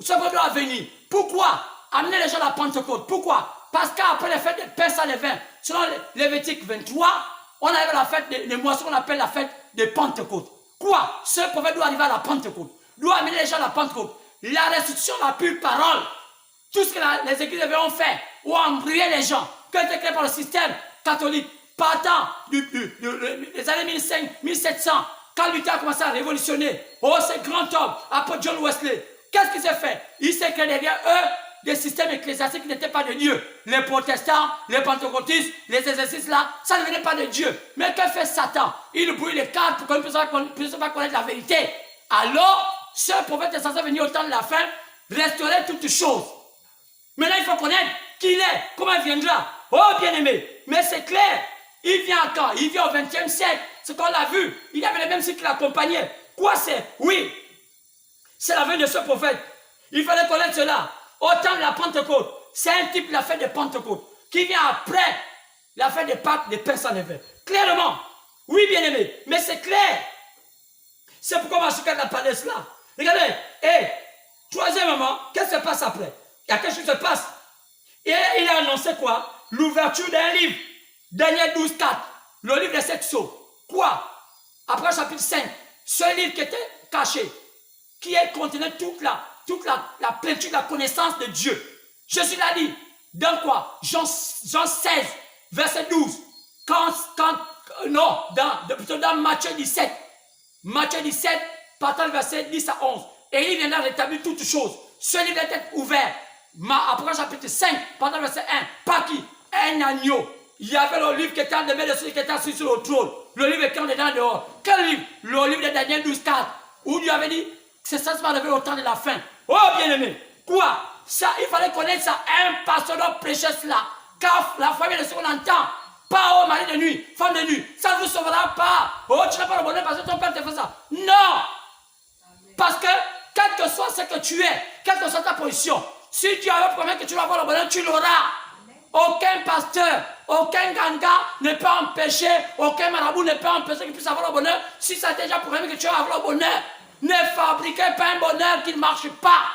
ce qu'on doit venir. Pourquoi amener les gens à la Pentecôte? Pourquoi? Parce qu'après les fêtes des pains sans levain, selon Lévitique 23, on arrive à la fête des moissons qu'on appelle la fête de Pentecôte. Quoi? Ce prophète doit arriver à la Pentecôte. Doit amener les gens à la Pentecôte. La restitution de la pure parole. Tout ce que les églises ont fait, ou embrouillé les gens, qui a été créé par le système catholique, partant des années 1700, quand Luther a commencé à révolutionner, oh, c'est grand homme, après John Wesley, qu'est-ce qu'il s'est fait? Il s'est créé derrière eux des systèmes ecclésiastiques qui n'étaient pas de Dieu. Les protestants, les pentecôtistes, les exercices là, ça ne venait pas de Dieu. Mais que fait Satan? Il brouille les cartes pour qu'on ne puisse pas connaître la vérité. Alors, ce prophète est censé venir au temps de la fin, restaurer toutes choses. Maintenant, il faut connaître qui il est, comment il viendra. Oh, bien-aimé, mais c'est clair. Il vient quand? Il vient au XXe siècle. Ce qu'on l'a vu. Il y avait les mêmes cycles qui l'accompagnaient. Quoi c'est? Oui, c'est la venue de ce prophète. Il fallait connaître cela. Au temps de la Pentecôte, c'est un type de la fête de Pentecôte qui vient après la fête des Pâques, des pains sans levain. Clairement. Oui, bien-aimé, mais c'est clair. C'est pourquoi Machikat a parlé de cela. Regardez, et troisièmement, qu'est-ce qui se passe après? Il y a quelque chose qui se passe. Et il a annoncé quoi? L'ouverture d'un livre. Daniel 12, 4. Le livre des 7 sceaux. Quoi? Après chapitre 5. Ce livre qui était caché, qui contenait toute la plénitude de la connaissance de Dieu. Jésus l'a dit. Dans quoi? Jean 16, verset 12. Plutôt dans Matthieu 17. Matthieu 17, partant du verset 10 à 11. Et il viendra rétablir toutes choses. Ce livre était ouvert. Après chapitre 5, partant du verset 1. Par qui? Un agneau. Il y avait le livre qui était en demain de celui qui était assis sur le trône. Le livre était en dedans dehors. Quel livre? Le livre de Daniel 12, 4. Où Dieu avait dit, c'est ça qui va arriver au temps de la fin. Oh, bien-aimé. Quoi? Ça, il fallait connaître ça. Un pasteur doit prêcher cela. Car la famille de ce qu'on entend. Pas au mari de nuit, femme de nuit. Ça ne vous sauvera pas. Oh, tu n'as pas le bonheur parce que ton père te fait ça. Non. Parce que, quel que soit ce que tu es, quelle que soit ta position, si tu avais promis que tu vas avoir le bonheur, tu l'auras. Aucun pasteur, aucun ganga ne peut empêcher, aucun marabout ne peut empêcher qu'il puisse avoir le bonheur. Si ça a déjà programmé que tu vas avoir le bonheur, ne fabriquez pas un bonheur qui ne marche pas.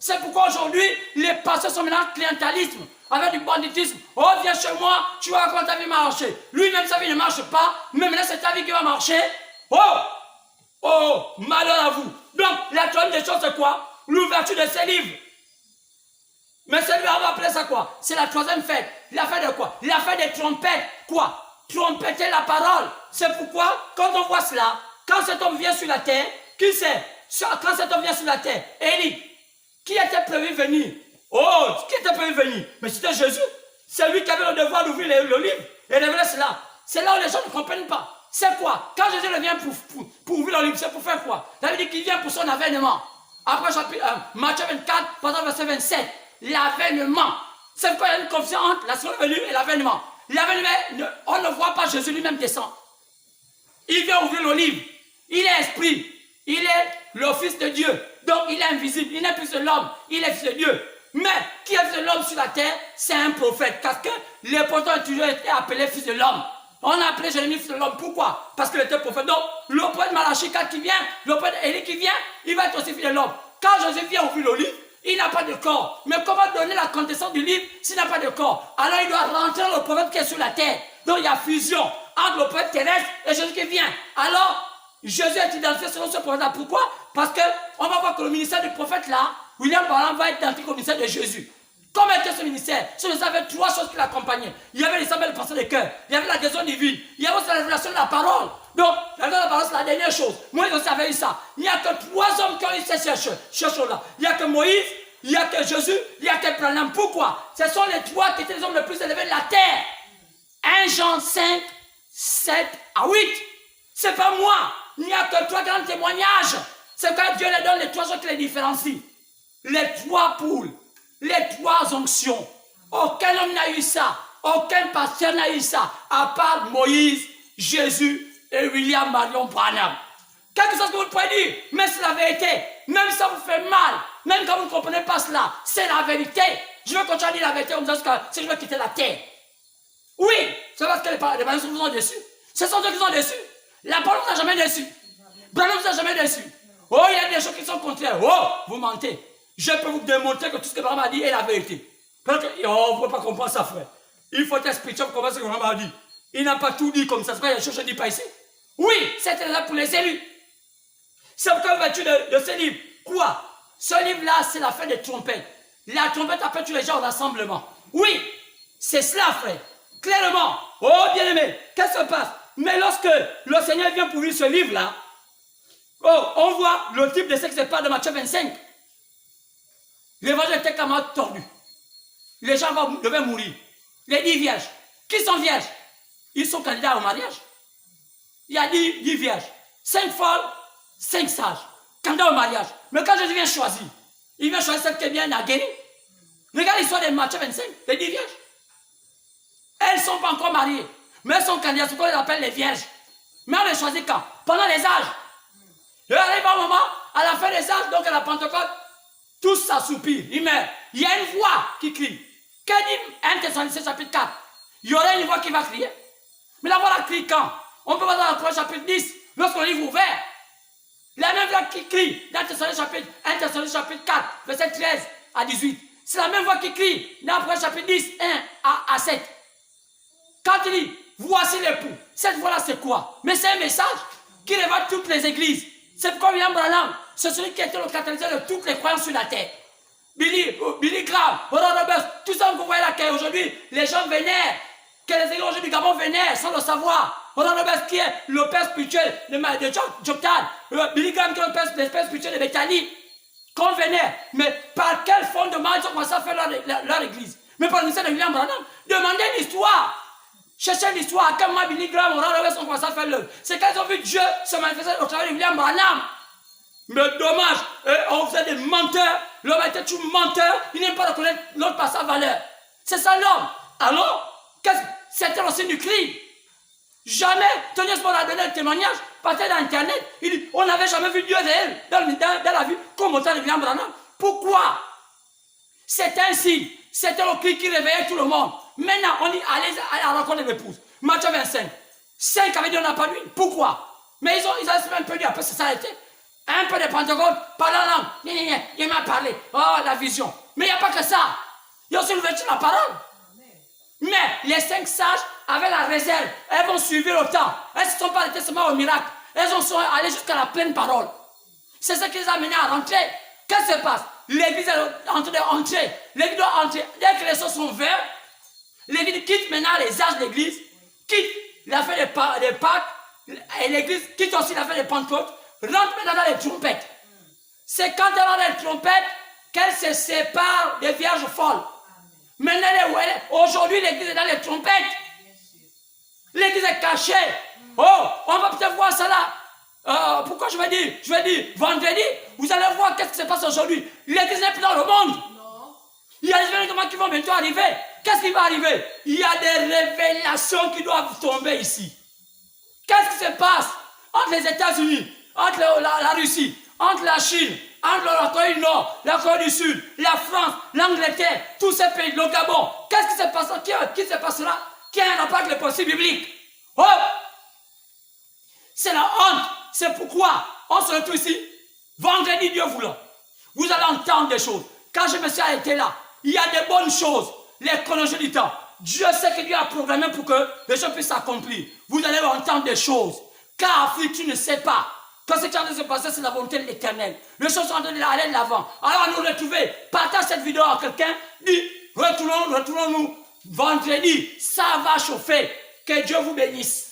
C'est pourquoi aujourd'hui, les pasteurs sont maintenant clientélisme, avec du banditisme. Oh, viens chez moi, tu vas voir comment ta vie marcher. Lui-même, sa vie ne marche pas, mais maintenant, c'est ta vie qui va marcher. Oh, malheur à vous. Donc, la troisième des choses, c'est quoi? L'ouverture de ces livres. Mais celui-là, on va appeler ça quoi? C'est la troisième fête. La fête de quoi? La fête des trompettes. Quoi? Trompetter la parole. C'est pourquoi, quand on voit cela, quand cet homme vient sur la terre, qui c'est? Quand cet homme vient sur la terre, Élie, qui était prévu venir? Oh, qui était prévu venir? Mais c'était Jésus. C'est lui qui avait le devoir d'ouvrir le livre et révéler cela. C'est là où les gens ne comprennent pas. C'est quoi? Quand Jésus vient pour ouvrir le livre, c'est pour faire quoi? Ça veut dire qu'il vient pour son avènement. Après Matthieu 24, verset 27. L'avènement. C'est pourquoi il y a une confusion entre la seconde venue et l'avènement. L'avènement, on ne voit pas Jésus lui-même descendre. Il vient ouvrir le livre. Il est esprit. Il est le Fils de Dieu. Donc il est invisible. Il n'est plus de l'homme. Il est Fils de Dieu. Mais qui est Fils de l'homme sur la terre? C'est un prophète. Parce que les prophètes ont toujours été appelés Fils de l'homme. On a appelé Jérémie Fils de l'homme. Pourquoi? Parce qu'il était prophète. Donc le prophète Malachie, quand il vient, le prophète Élie qui vient, il va être aussi Fils de l'homme. Quand Jésus vient ouvrir le livre, il n'a pas de corps. Mais comment donner la quintessence du livre s'il n'a pas de corps? Alors il doit rentrer dans le prophète qui est sur la terre. Donc il y a fusion entre le prophète terrestre et Jésus qui vient. Alors Jésus est identifié selon ce prophète-là. Pourquoi? Parce qu'on va voir que le ministère du prophète là, William Branham va être identifié au ministère de Jésus. Comment était ce ministère? Ce ministère avait trois choses qui l'accompagnaient. Il y avait les appels de pensée de cœur, il y avait la guérison divine, il y avait aussi la révélation de la parole. Donc, la révélation de la parole, c'est la dernière chose. Moïse aussi avait eu ça. Il n'y a que trois hommes qui ont eu ces choses-là. Il n'y a que Moïse, il n'y a que Jésus, il n'y a que Branham. Pourquoi? Ce sont les trois qui étaient les hommes les plus élevés de la terre. 1 Jean 5, 7 à 8. C'est pas moi. Il n'y a que trois grands témoignages. C'est quand Dieu les donne les trois choses qui les différencient. Les trois poules. Les trois onctions. Aucun homme n'a eu ça. Aucun pasteur n'a eu ça. À part Moïse, Jésus et William Marion Branham. Quelque chose que vous pouvez dire, mais c'est la vérité. Même si ça vous fait mal, même quand vous ne comprenez pas cela, c'est la vérité. Je veux continuer à dire la vérité comme ça si je veux quitter la terre. Oui, c'est parce que les parents vous ont déçus. Ce sont eux qui sont déçus. La parole ne vous a jamais déçu. Branham ne vous a jamais déçu. Oh, il y a des choses qui sont contraires. Oh, vous mentez. Je peux vous démontrer que tout ce que Branham a dit est la vérité. Parce que, oh, vous ne pouvez pas comprendre ça, frère. Il faut être spirituel pour comprendre ce que Branham a dit. Il n'a pas tout dit comme ça. C'est pas des choses que je ne dis pas ici. Oui, c'était là pour les élus. C'est pourquoi l'ouverture de ce livre. Quoi? Ce livre-là, c'est la fête des trompettes. La trompette appelle tous les gens au rassemblement. Oui, c'est cela, frère. Clairement. Oh, bien-aimé, qu'est-ce qui se passe? Mais lorsque le Seigneur vient pour lire ce livre-là, oh, on voit le type de ce qui se passe de Matthieu 25. L'évangile était carrément tordu. Les gens devaient mourir. Les 10 vierges. Qui sont vierges? Ils sont candidats au mariage. Il y a 10 vierges. 5 folles, 5 sages. Candidats au mariage. Mais quand Jésus vient choisir, il vient choisir celle qui est bien guérie. Regarde l'histoire de Matthieu 25, les 10 vierges. Elles ne sont pas encore mariées. Mais elles sont candidates, ce qu'on les appelle les vierges. Mais on les choisit quand? Pendant les âges. Et arrive un moment, à la fin des âges, donc à la Pentecôte, tous s'assoupirent, ils meurent. Il y a une voix qui crie. Qu'est-ce dit 1 Thessaloniciens chapitre 4? Il y aurait une voix qui va crier. Mais la voix la crie quand? On peut voir dans le chapitre 10, lorsqu'on livre ouvert. La même voix qui crie dans 1 Thessaloniciens chapitre 4, verset 13 à 18. C'est la même voix qui crie dans le chapitre 10, 1 à 7. Quand il dit, voici l'époux, cette voix-là c'est quoi? Mais c'est un message qui révèle toutes les églises. C'est pourquoi William Branham, c'est celui qui était le catalyseur de toutes les croyances sur la terre. Billy Graham, Oral Roberts, tout ça que vous voyez là, qu'aujourd'hui, les gens vénèrent, que les églises aujourd'hui du Gabon vénèrent sans le savoir. Oral Roberts qui est le père spirituel de Joktan, Billy Graham qui est le père spirituel de Bethany, qu'on vénère. Mais par quel fondement ils ont commencé à faire leur église? Mais par le ministère de William Branham, demandez l'histoire. Cherchez l'histoire, à quel moment Billy Graham, Oral Roberts ont commencé à faire l'œuvre. C'est quand ils ont vu Dieu se manifester au travers de William Branham. Mais dommage, on faisait des menteurs. L'homme était tout menteur, il n'aime pas reconnaître l'autre par sa valeur. C'est ça l'homme. Alors, c'était le signe du crime. Jamais, Tony Osborne a donné un témoignage, partait dans Internet, il dit, on n'avait jamais vu Dieu réel dans la vie, comme au temps de William Branham. Pourquoi? C'est un signe. C'était le cri qui réveillait tout le monde. Maintenant, on dit, allez à la rencontre de l'épouse. Matthieu 25. 5 avaient dit, on n'a pas lu. Pourquoi? Mais ils ont un peu dit, après ça s'arrêtait. Un peu de Pentecôte, parle la langue. Il m'a parlé. Oh, la vision. Mais il n'y a pas que ça. Il y a aussi l'ouverture de la parole. Mais les 5 sages avaient la réserve. Elles vont suivre le temps. Elles ne sont pas restés seulement au miracle. Elles sont allées jusqu'à la pleine parole. C'est ce qui les a amenés à rentrer. Qu'est-ce qui se passe? L'église est en train d'entrer. L'église doit entrer. Dès que les choses sont verts, l'église quitte maintenant les âges de l'église, quitte l'affaire des Pâques, et l'église quitte aussi l'affaire des Pentecôtes, rentre maintenant dans les trompettes. C'est quand elle rentre dans les trompettes qu'elle se sépare des vierges folles. Maintenant, aujourd'hui, l'église est dans les trompettes. L'église est cachée. Oh, on va peut-être voir ça là. Pourquoi je vais dire, vendredi, vous allez voir qu'est-ce qui se passe aujourd'hui. L'église n'est plus dans le monde. Non. Il y a des événements qui vont bientôt arriver. Qu'est-ce qui va arriver? Il y a des révélations qui doivent tomber ici. Qu'est-ce qui se passe entre les États-Unis, entre la Russie, entre la Chine, entre la Corée du Nord, la Corée du Sud, la France, l'Angleterre, tous ces pays, le Gabon? Qu'est-ce qui se passera? Qui se passera? Qui a un rapport avec les pensées bibliques? Oh! C'est la honte. C'est pourquoi on se retrouve ici, vendredi, Dieu voulant. Vous allez entendre des choses. Quand je me suis arrêté là, il y a des bonnes choses, les chronologies du temps. Dieu sait que Dieu a programmé pour que les choses puissent s'accomplir. Vous allez entendre des choses. Car tu ne sais pas que ce qui est en train de se passer, c'est la volonté de l'Éternel. Les choses sont en train d'aller de l'avant. Alors nous retrouver, partage cette vidéo à quelqu'un, dis, retournons-nous vendredi, ça va chauffer. Que Dieu vous bénisse.